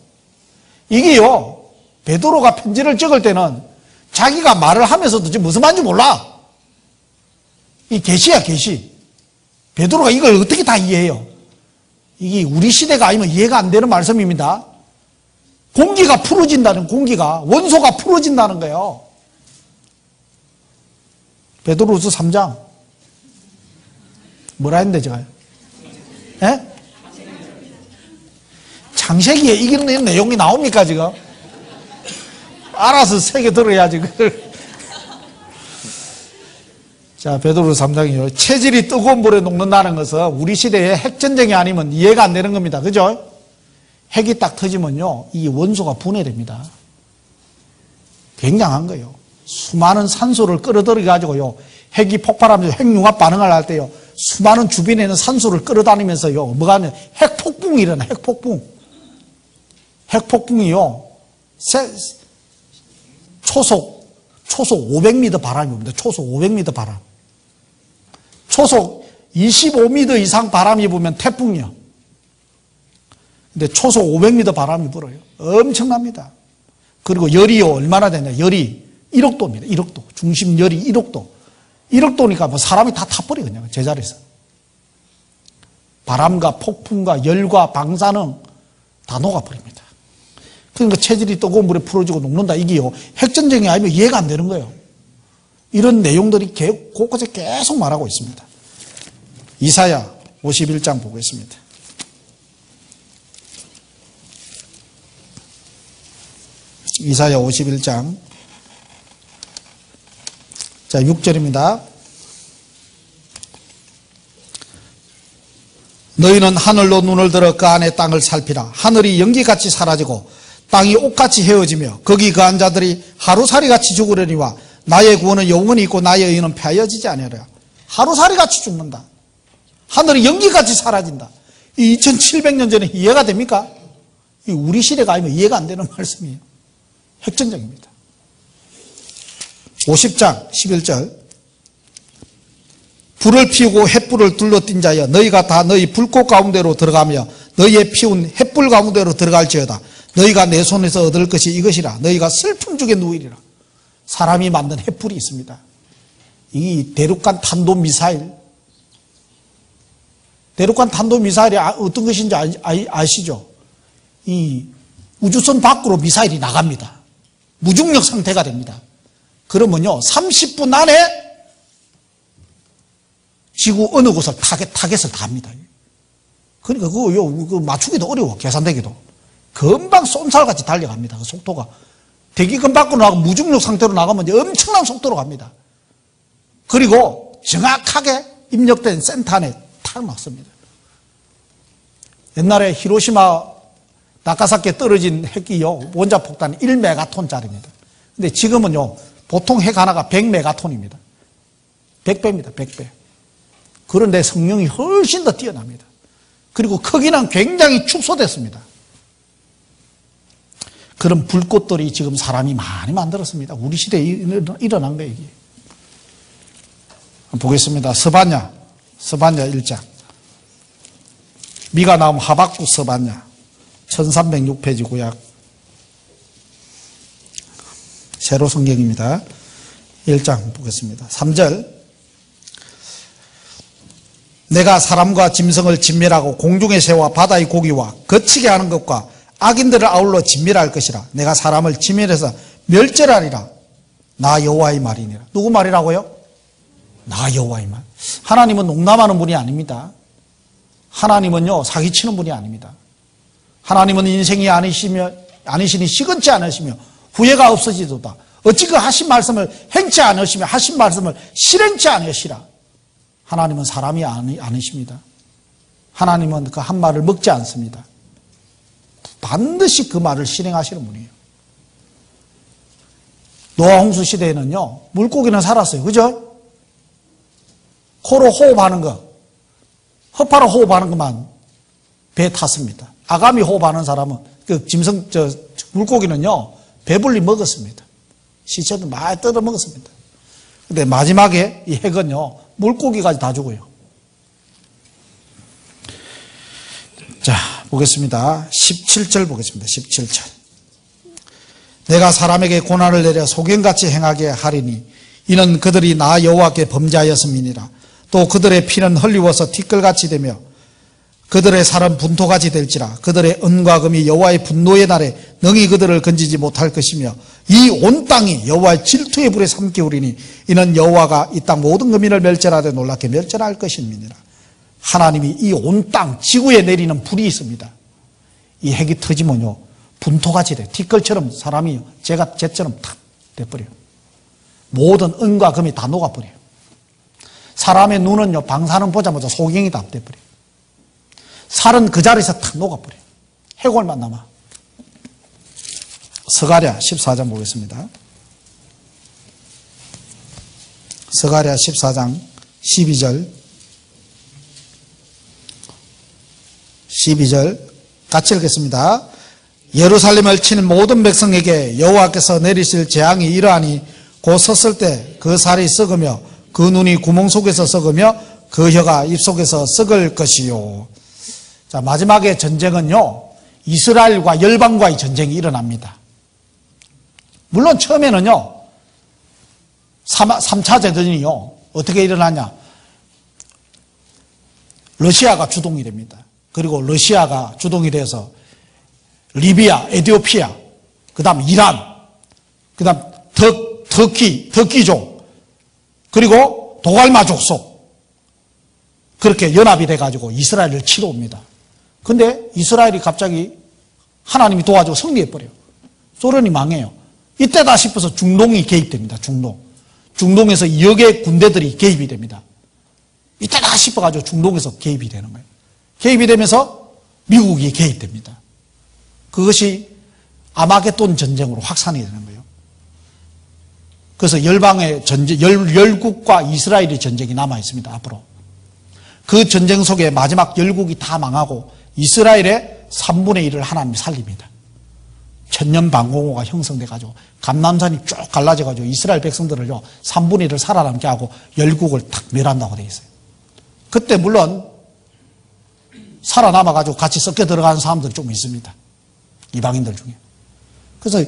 이게요, 베드로가 편지를 적을 때는 자기가 말을 하면서도 지금 무슨 말인지 몰라. 이 계시야, 계시. 베드로가 이걸 어떻게 다 이해해요? 이게 우리 시대가 아니면 이해가 안 되는 말씀입니다. 공기가 풀어진다는, 공기가, 원소가 풀어진다는 거예요. 베드로후서 3장. 뭐라 했는데 제가? 예? 창세기에 이런 내용이 나옵니까 지금? 알아서 새겨 들어야지 그걸. 자, 베드로후서 3장이요. 체질이 뜨거운 물에 녹는다는 것은 우리 시대에 핵전쟁이 아니면 이해가 안 되는 겁니다. 그죠? 핵이 딱 터지면요, 이 원소가 분해됩니다. 굉장한 거예요. 수많은 산소를 끌어들여가지고요, 핵이 폭발하면서 핵융합 반응을 할 때요, 수많은 주변에 있는 산소를 끌어다니면서요, 뭐가 하면 핵폭풍이 일어나, 핵폭풍. 핵폭풍이요, 초속 500m 바람이 옵니다. 초속 500m 바람. 초속 25m 이상 바람이 불면 태풍이요. 근데 초속 500m 바람이 불어요. 엄청납니다. 그리고 열이요, 얼마나 되냐. 열이 1억도입니다. 1억도. 중심 열이 1억도. 1억도니까 뭐 사람이 다 타버려, 그냥 제자리에서. 바람과 폭풍과 열과 방사능 다 녹아버립니다. 그러니까 체질이 뜨거운 물에 풀어지고 녹는다. 이게요, 핵전쟁이 아니면 이해가 안 되는 거예요. 이런 내용들이 곳곳에 계속 말하고 있습니다. 이사야 51장 보겠습니다. 이사야 51장. 자, 6절입니다. 너희는 하늘로 눈을 들어 그 안에 땅을 살피라. 하늘이 연기같이 사라지고 땅이 옷같이 헤어지며 거기 거한 자들이 하루살이같이 죽으려니와 나의 구원은 영원히 있고 나의 의는 폐하여지지 아니하리라. 하루살이같이 죽는다. 하늘이 연기같이 사라진다. 이 2700년 전에 이해가 됩니까? 이 우리 시대가 아니면 이해가 안 되는 말씀이에요. 핵전쟁입니다. 50장 11절. 불을 피우고 햇불을 둘러띈 자여 너희가 다 너희 불꽃 가운데로 들어가며 너희의 피운 햇불 가운데로 들어갈지어다. 너희가 내 손에서 얻을 것이 이것이라. 너희가 슬픔 중에 누이리라. 사람이 만든 햇불이 있습니다. 이 대륙간 탄도미사일. 대륙간 탄도미사일이 어떤 것인지 아시죠? 이 우주선 밖으로 미사일이 나갑니다. 무중력 상태가 됩니다. 그러면요, 30분 안에 지구 어느 곳을 타겟을 다 합니다. 그러니까 그거 맞추기도 어려워, 계산되기도. 금방 쏜살같이 달려갑니다. 그 속도가. 대기권 밖으로 나가고 무중력 상태로 나가면 이제 엄청난 속도로 갑니다. 그리고 정확하게 입력된 센터 안에 탁 맞습니다. 옛날에 히로시마, 나가사키에 떨어진 핵이요, 원자폭탄이 1메가톤짜리입니다. 근데 지금은요, 보통 핵 하나가 100메가톤입니다. 100배입니다, 100배. 그런데 성능이 훨씬 더 뛰어납니다. 그리고 크기는 굉장히 축소됐습니다. 그런 불꽃들이 지금 사람이 많이 만들었습니다. 우리 시대에 일어난 거예요, 이게. 보겠습니다. 스바냐 1장. 미가 나오면 하박국 써봤냐? 1306페이지 구약. 세로 성경입니다. 1장 보겠습니다. 3절. 내가 사람과 짐승을 진멸하고 공중의 새와 바다의 고기와 거치게 하는 것과 악인들을 아울러 진멸할 것이라. 내가 사람을 진멸해서 멸절하리라. 나 여호와의 말이니라. 누구 말이라고요? 나 여호와의 말. 하나님은 농담하는 분이 아닙니다. 하나님은요 사기치는 분이 아닙니다. 하나님은 인생이 아니시니 시건치 않으시며 후회가 없어지도다. 어찌 그 하신 말씀을 행치 않으시며 하신 말씀을 실행치 않으시라. 하나님은 사람이 아니십니다. 하나님은 그 한 말을 먹지 않습니다. 반드시 그 말을 실행하시는 분이에요. 노아 홍수 시대에는요 물고기는 살았어요. 그죠? 코로 호흡하는 거, 허파로 호흡하는 것만 배에 탔습니다. 아가미 호흡하는 사람은 물고기는요 배불리 먹었습니다. 시체도 많이 뜯어 먹었습니다. 근데 마지막에 이 핵은요 물고기까지 다 죽어요. 자 보겠습니다. 17절 보겠습니다. 17절. 내가 사람에게 고난을 내려 소경같이 행하게 하리니 이는 그들이 나 여호와께 범죄하였음이니라. 또 그들의 피는 흘리워서 티끌같이 되며 그들의 살은 분토같이 될지라. 그들의 은과 금이 여호와의 분노의 날에 능히 그들을 건지지 못할 것이며 이 온 땅이 여호와의 질투의 불에 삼키우리니 이는 여호와가 이 땅 모든 금인을 멸절하되 놀랍게 멸절할 것임이니라. 하나님이 이 온 땅 지구에 내리는 불이 있습니다. 이 핵이 터지면요 분토같이 돼요. 티끌처럼 사람이 쟤처럼 탁 돼버려요. 모든 은과 금이 다 녹아버려요. 사람의 눈은요 방사능 보자마자 소경이 다 돼버려요. 살은 그 자리에서 탁 녹아버려요. 해골만 남아. 스가랴 14장 보겠습니다. 스가랴 14장 12절 같이 읽겠습니다. 예루살렘을 치는 모든 백성에게 여호와께서 내리실 재앙이 이러하니 곧 섰을 때 그 살이 썩으며 그 눈이 구멍 속에서 썩으며 그 혀가 입 속에서 썩을 것이요. 자, 마지막에 전쟁은요 이스라엘과 열방과의 전쟁이 일어납니다. 물론 처음에는요 3차 대전이요 어떻게 일어나냐, 러시아가 주동이 됩니다. 그리고 러시아가 주동이 돼서 리비아, 에티오피아, 그 다음 이란, 그 다음 터키족, 그리고 도갈마족 속 그렇게 연합이 돼가지고 이스라엘을 치러 옵니다. 근데 이스라엘이 갑자기 하나님이 도와주고 승리해버려요. 소련이 망해요. 이때다 싶어서 중동이 개입됩니다. 중동에서 2억의 군대들이 개입이 됩니다. 이때다 싶어가지고 중동에서 개입이 되는 거예요. 개입이 되면서 미국이 개입됩니다. 그것이 아마겟돈 전쟁으로 확산이 되는 거예요. 그래서 열방의 전쟁, 열국과 이스라엘의 전쟁이 남아 있습니다. 앞으로 그 전쟁 속에 마지막 열국이 다 망하고 이스라엘의 3분의 1을 하나님이 살립니다. 천년방공호가 형성돼가지고 감남산이 쭉 갈라져가지고 이스라엘 백성들을요 3분의 1을 살아남게 하고 열국을 탁 멸한다고 되어 있어요. 그때 물론 살아남아가지고 같이 섞여 들어가는 사람들이 좀 있습니다. 이방인들 중에. 그래서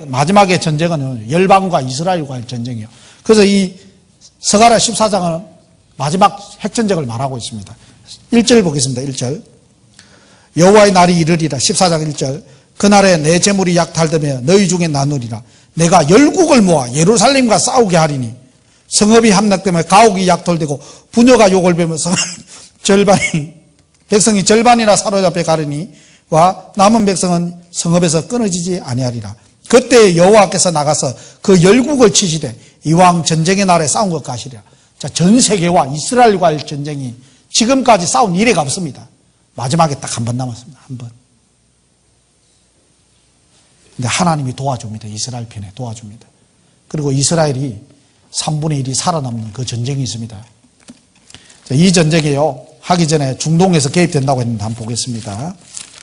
마지막의 전쟁은 열방과 이스라엘과의 전쟁이에요. 그래서 이 스가랴 14장은 마지막 핵전쟁을 말하고 있습니다. 1절 보겠습니다. 1절. 여호와의 날이 이르리라. 14장 1절. 그날에 내 재물이 약탈되며 너희 중에 나누리라. 내가 열국을 모아 예루살렘과 싸우게 하리니 성읍이 함락되며 가옥이 약돌되고 부녀가 욕을 배우면서 백성이 절반이나 사로잡혀 가리니 와 남은 백성은 성읍에서 끊어지지 아니하리라. 그때 여호와께서 나가서 그 열국을 치시되 이왕 전쟁의 날에 싸운 것 같으리라. 자, 전 세계와 이스라엘과의 전쟁이 지금까지 싸운 이래가 없습니다. 마지막에 딱 한 번 남았습니다. 한 번. 근데 하나님이 도와줍니다. 이스라엘 편에 도와줍니다. 그리고 이스라엘이 3분의 1이 살아남는 그 전쟁이 있습니다. 자, 이 전쟁에요 하기 전에 중동에서 개입된다고 했는데 한번 보겠습니다.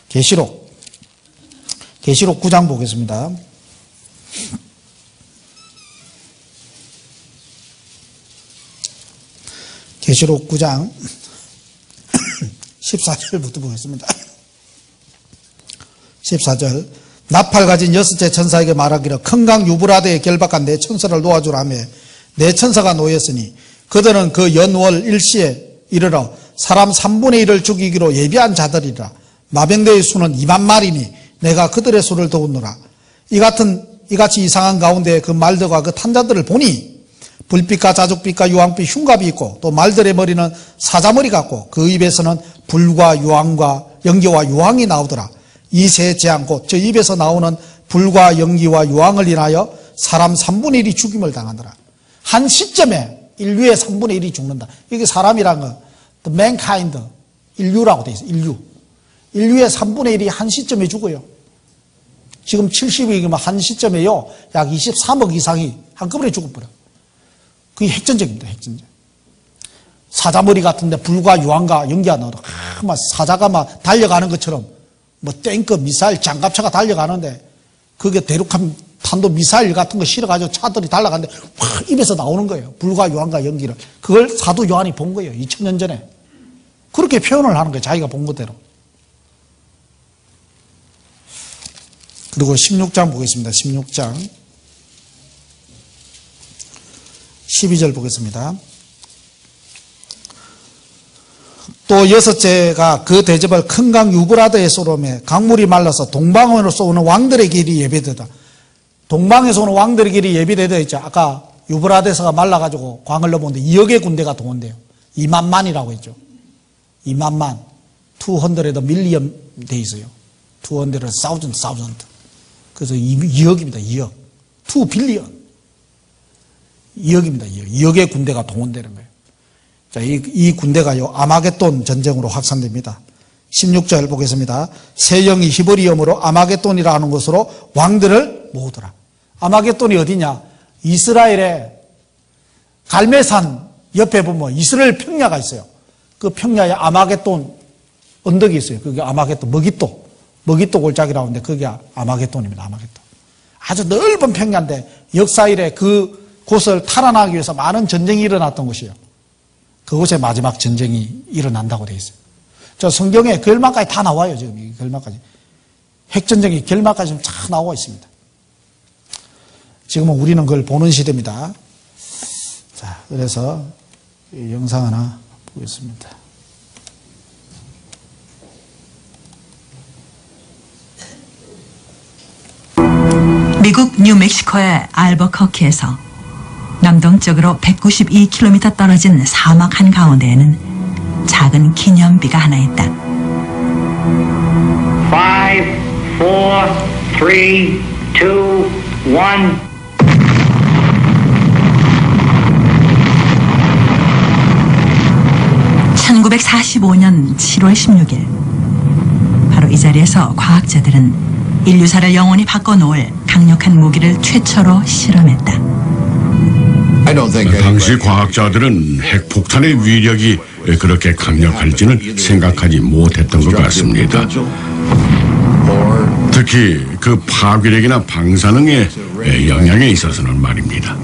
계시록 9장 보겠습니다. 계시록 9장 14절부터 보겠습니다. 14절 나팔 가진 여섯째 천사에게 말하기를 큰 강 유브라데에 결박한 내 천사를 놓아주라며 내 천사가 놓였으니 그들은 그 연월 일시에 이르러 사람 3분의 1을 죽이기로 예비한 자들이라. 마병대의 수는 2만 마리니 내가 그들의 수를 도우노라. 이같이 이상한 가운데 그 말들과 그 탄자들을 보니 불빛과 자죽빛과 유황빛 흉갑이 있고 또 말들의 머리는 사자머리 같고 그 입에서는 불과 유황과 연기와 유황이 나오더라. 이 세 재앙 곧 저 입에서 나오는 불과 연기와 유황을 인하여 사람 3분의 1이 죽임을 당하더라. 한 시점에 인류의 3분의 1이 죽는다. 이게 사람이란 거 the mankind 인류라고 돼 있어요. 인류의 3분의 1이 한 시점에 죽어요. 지금 70억이면 한 시점에요 약 23억 이상이 한꺼번에 죽어버려. 그게 핵전쟁입니다. 핵전쟁. 사자머리 같은데 불과 유황과 연기가 나오다. 막 사자가 막 달려가는 것처럼 뭐 탱크, 미사일, 장갑차가 달려가는데 그게 대륙간 탄도 미사일 같은 거 실어가지고 차들이 달려가는데 확 입에서 나오는 거예요. 불과 유황과 연기를. 그걸 사도 요한이 본 거예요. 2000년 전에. 그렇게 표현을 하는 거예요. 자기가 본 것대로. 그리고 16장 보겠습니다. 16장 12절 보겠습니다. 또 여섯째가 그 대접을 큰 강 유브라데에 쏘르매 강물이 말라서 동방으로서 오는 왕들의 길이 예비되다. 동방에서 오는 왕들의 길이 예비되다 있죠. 아까 유브라데스가 말라가지고 광을 넘어오는데 2억의 군대가 동원돼요. 2만만이라고 했죠. 2만만 200 밀리언 돼 있어요. 200,000. 그래서 2억입니다. 2억. 2 빌리언. 2억입니다. 2억. 2억의 군대가 동원되는 거예요. 자, 이 군대가요, 아마겟돈 전쟁으로 확산됩니다. 16절 보겠습니다. 새 영이 히브리어로 아마겟돈이라 하는 것으로 왕들을 모으더라. 아마겟돈이 어디냐? 이스라엘의 갈매산 옆에 보면 이스라엘 평야가 있어요. 그 평야에 아마겟돈 언덕이 있어요. 그게 아마겟돈, 먹이또 골짜기라고 하는데 그게 아마겟돈입니다. 아마겟돈. 아주 넓은 평야인데 역사 이래 그 곳을 탈환하기 위해서 많은 전쟁이 일어났던 곳이에요. 그곳에 마지막 전쟁이 일어난다고 되어 있어요. 저 성경에 결말까지 다 나와요. 지금 이 결말까지. 핵전쟁이 결말까지 다 나와 있습니다. 지금은 우리는 그걸 보는 시대입니다. 자, 그래서 이 영상 하나 보겠습니다. 미국 뉴멕시코의 알버커키에서 남동쪽으로 192km 떨어진 사막 한가운데에는 작은 기념비가 하나 있다. 5, 4, 3, 2, 1. 1945년 7월 16일 바로 이 자리에서 과학자들은 인류사를 영원히 바꿔놓을 강력한 무기를 최초로 실험했다. 당시 과학자들은 핵폭탄의 위력이 그렇게 강력할지는 생각하지 못했던 것 같습니다. 특히 그 파괴력이나 방사능의 영향에 있어서는 말입니다.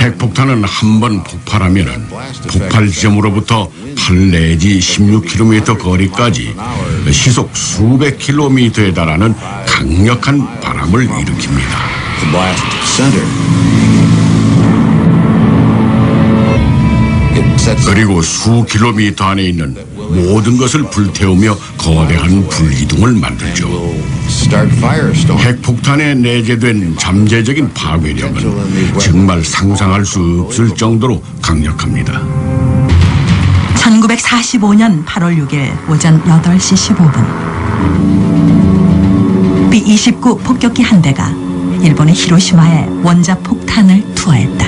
핵폭탄은 한 번 폭발하면 폭발 지점으로부터 8 내지 16km 거리까지 시속 수백 킬로미터에 달하는 강력한 바람을 일으킵니다. 그리고 수 킬로미터 안에 있는 모든 것을 불태우며 거대한 불기둥을 만들죠. 핵폭탄에 내재된 잠재적인 파괴력은 정말 상상할 수 없을 정도로 강력합니다. 1945년 8월 6일 오전 8시 15분 B-29 폭격기 한 대가 일본의 히로시마에 원자폭탄을 투하했다.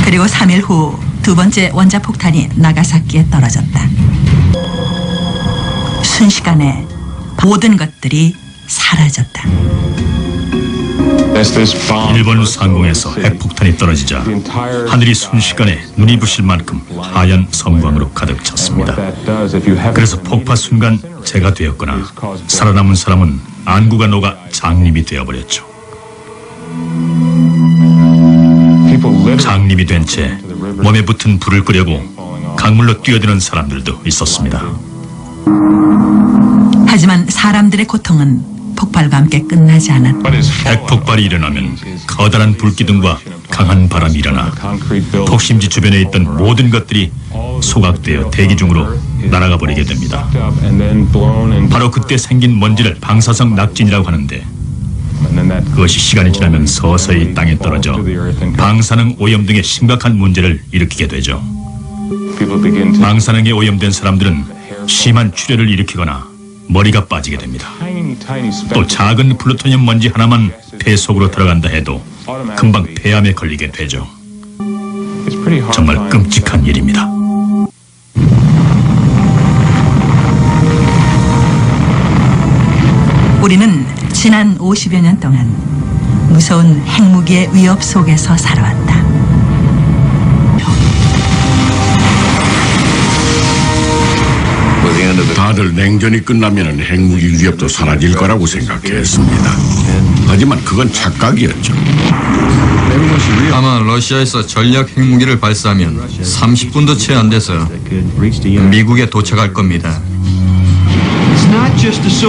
그리고 3일 후 두 번째 원자폭탄이 나가사키에 떨어졌다. 순식간에 모든 것들이 사라졌다. 일본 상공에서 핵폭탄이 떨어지자 하늘이 순식간에 눈이 부실 만큼 하얀 섬광으로 가득 찼습니다. 그래서 폭파 순간 재가 되었거나 살아남은 사람은 안구가 녹아 장님이 되어버렸죠. 장님이 된 채 몸에 붙은 불을 끄려고 강물로 뛰어드는 사람들도 있었습니다. 하지만 사람들의 고통은 폭발과 함께 끝나지 않았다. 핵폭발이 일어나면 커다란 불기둥과 강한 바람이 일어나 폭심지 주변에 있던 모든 것들이 소각되어 대기 중으로 날아가 버리게 됩니다. 바로 그때 생긴 먼지를 방사성 낙진이라고 하는데, 그것이 시간이 지나면 서서히 땅에 떨어져 방사능 오염 등의 심각한 문제를 일으키게 되죠. 방사능에 오염된 사람들은 심한 출혈을 일으키거나 머리가 빠지게 됩니다. 또 작은 플루토늄 먼지 하나만 폐 속으로 들어간다 해도 금방 폐암에 걸리게 되죠. 정말 끔찍한 일입니다. 우리는 지난 50여 년 동안 무서운 핵무기의 위협 속에서 살아왔다. 다들 냉전이 끝나면 핵무기 위협도 사라질 거라고 생각했습니다. 하지만 그건 착각이었죠. 아마 러시아에서 전략 핵무기를 발사하면 30분도 채 안 돼서 미국에 도착할 겁니다.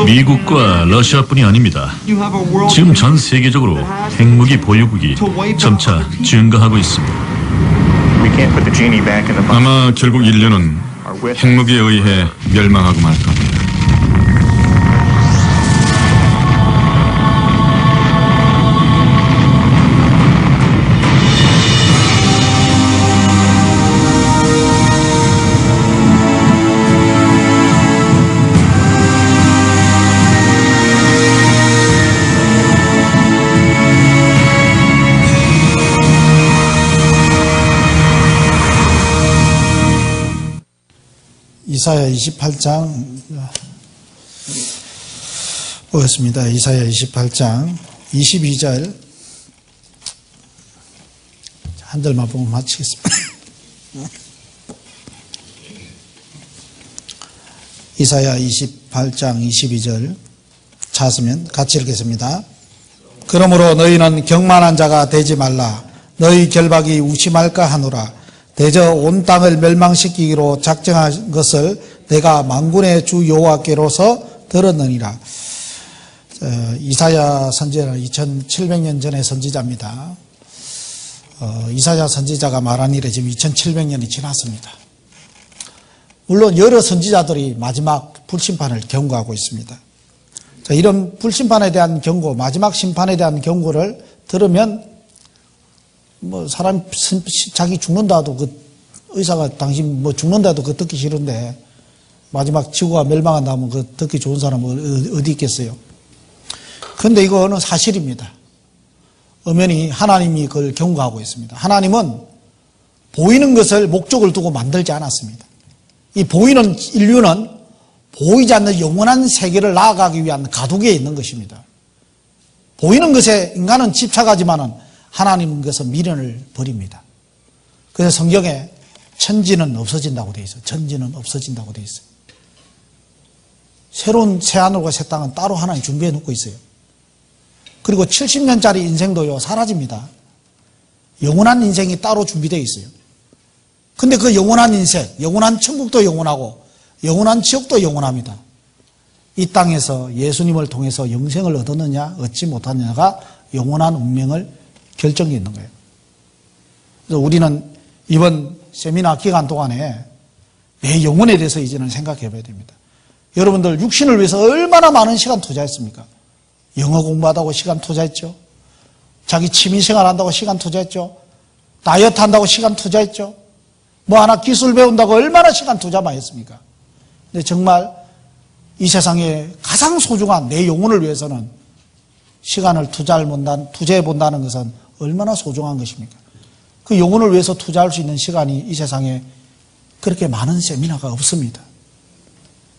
미국과 러시아뿐이 아닙니다. 지금 전 세계적으로 핵무기 보유국이 점차 증가하고 있습니다. 아마 결국 인류는 핵무기에 의해 멸망하고 말 겁니다. 이사야 28장 보겠습니다. 이사야 28장 22절 한 절만 보고 마치겠습니다. 이사야 28장 22절 찾으면 같이 읽겠습니다. 그러므로 너희는 경만한 자가 되지 말라. 너희 결박이 우심할까 하노라. 대저 온 땅을 멸망시키기로 작정한 것을 내가 만군의 주 여호와께로서 들었느니라. 이사야 선지자는 2700년 전의 선지자입니다. 이사야 선지자가 말한 일에 지금 2700년이 지났습니다. 물론 여러 선지자들이 마지막 불심판을 경고하고 있습니다. 이런 불심판에 대한 경고, 마지막 심판에 대한 경고를 들으면 사람 자기 죽는다도 의사가 당신 죽는다도 듣기 싫은데 마지막 지구가 멸망한다면 듣기 좋은 사람은 어디 있겠어요? 그런데 이거는 사실입니다. 엄연히 하나님이 그걸 경고하고 있습니다. 하나님은 보이는 것을 목적을 두고 만들지 않았습니다. 이 보이는 인류는 보이지 않는 영원한 세계를 나아가기 위한 가두기에 있는 것입니다. 보이는 것에 인간은 집착하지만은 하나님은 그것을 미련을 버립니다. 그래서 성경에 천지는 없어진다고 되어 있어요. 천지는 없어진다고 되어 있어요. 새로운 새하늘과 새 땅은 따로 하나님 준비해 놓고 있어요. 그리고 70년짜리 인생도요 사라집니다. 영원한 인생이 따로 준비되어 있어요. 근데 그 영원한 인생, 영원한 천국도 영원하고 영원한 지옥도 영원합니다. 이 땅에서 예수님을 통해서 영생을 얻었느냐 얻지 못하느냐가 영원한 운명을 결정이 있는 거예요. 그래서 우리는 이번 세미나 기간 동안에 내 영혼에 대해서 이제는 생각해 봐야 됩니다. 여러분들 육신을 위해서 얼마나 많은 시간 투자했습니까? 영어 공부하다고 시간 투자했죠. 자기 취미생활 한다고 시간 투자했죠. 다이어트 한다고 시간 투자했죠. 뭐 하나 기술 배운다고 얼마나 시간 투자 많이 했습니까? 근데 정말 이 세상에 가장 소중한 내 영혼을 위해서는 시간을 투자해 본다는 것은 얼마나 소중한 것입니까? 그 영혼을 위해서 투자할 수 있는 시간이 이 세상에 그렇게 많은 세미나가 없습니다.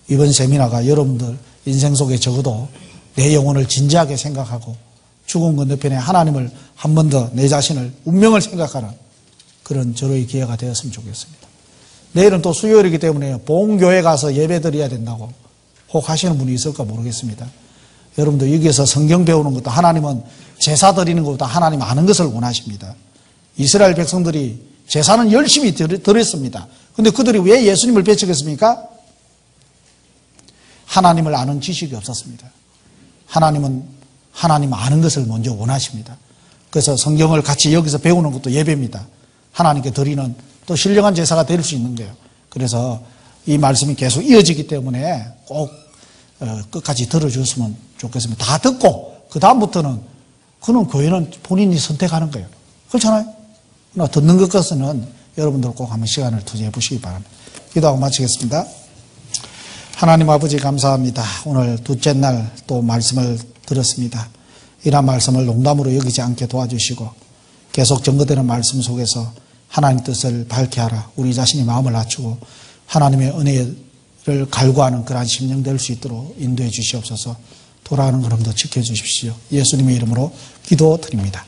이번 세미나가 여러분들 인생 속에 적어도 내 영혼을 진지하게 생각하고 죽은 건너편에 하나님을 한 번 더 내 자신을 운명을 생각하는 그런 절호의 기회가 되었으면 좋겠습니다. 내일은 또 수요일이기 때문에 본교회 가서 예배 드려야 된다고 혹 하시는 분이 있을까 모르겠습니다. 여러분도 여기에서 성경 배우는 것도 하나님은 제사 드리는 것보다 하나님 아는 것을 원하십니다. 이스라엘 백성들이 제사는 열심히 드렸습니다. 그런데 그들이 왜 예수님을 배척했습니까? 하나님을 아는 지식이 없었습니다. 하나님은 하나님 아는 것을 먼저 원하십니다. 그래서 성경을 같이 여기서 배우는 것도 예배입니다. 하나님께 드리는 또 신령한 제사가 될 수 있는 거예요. 그래서 이 말씀이 계속 이어지기 때문에 꼭 끝까지 들어주셨으면 좋겠습니다. 다 듣고 그 다음부터는 그는 교회는 본인이 선택하는 거예요. 그렇잖아요? 그러나 듣는 것까지는 여러분들 꼭 한번 시간을 투자해 보시기 바랍니다. 기도하고 마치겠습니다. 하나님 아버지 감사합니다. 오늘 둘째 날 또 말씀을 들었습니다. 이러한 말씀을 농담으로 여기지 않게 도와주시고 계속 증거되는 말씀 속에서 하나님 뜻을 밝게 하라. 우리 자신이 마음을 낮추고 하나님의 은혜를 갈구하는 그러한 심령 될 수 있도록 인도해 주시옵소서. 돌아가는 걸음도 지켜주십시오. 예수님의 이름으로 기도드립니다.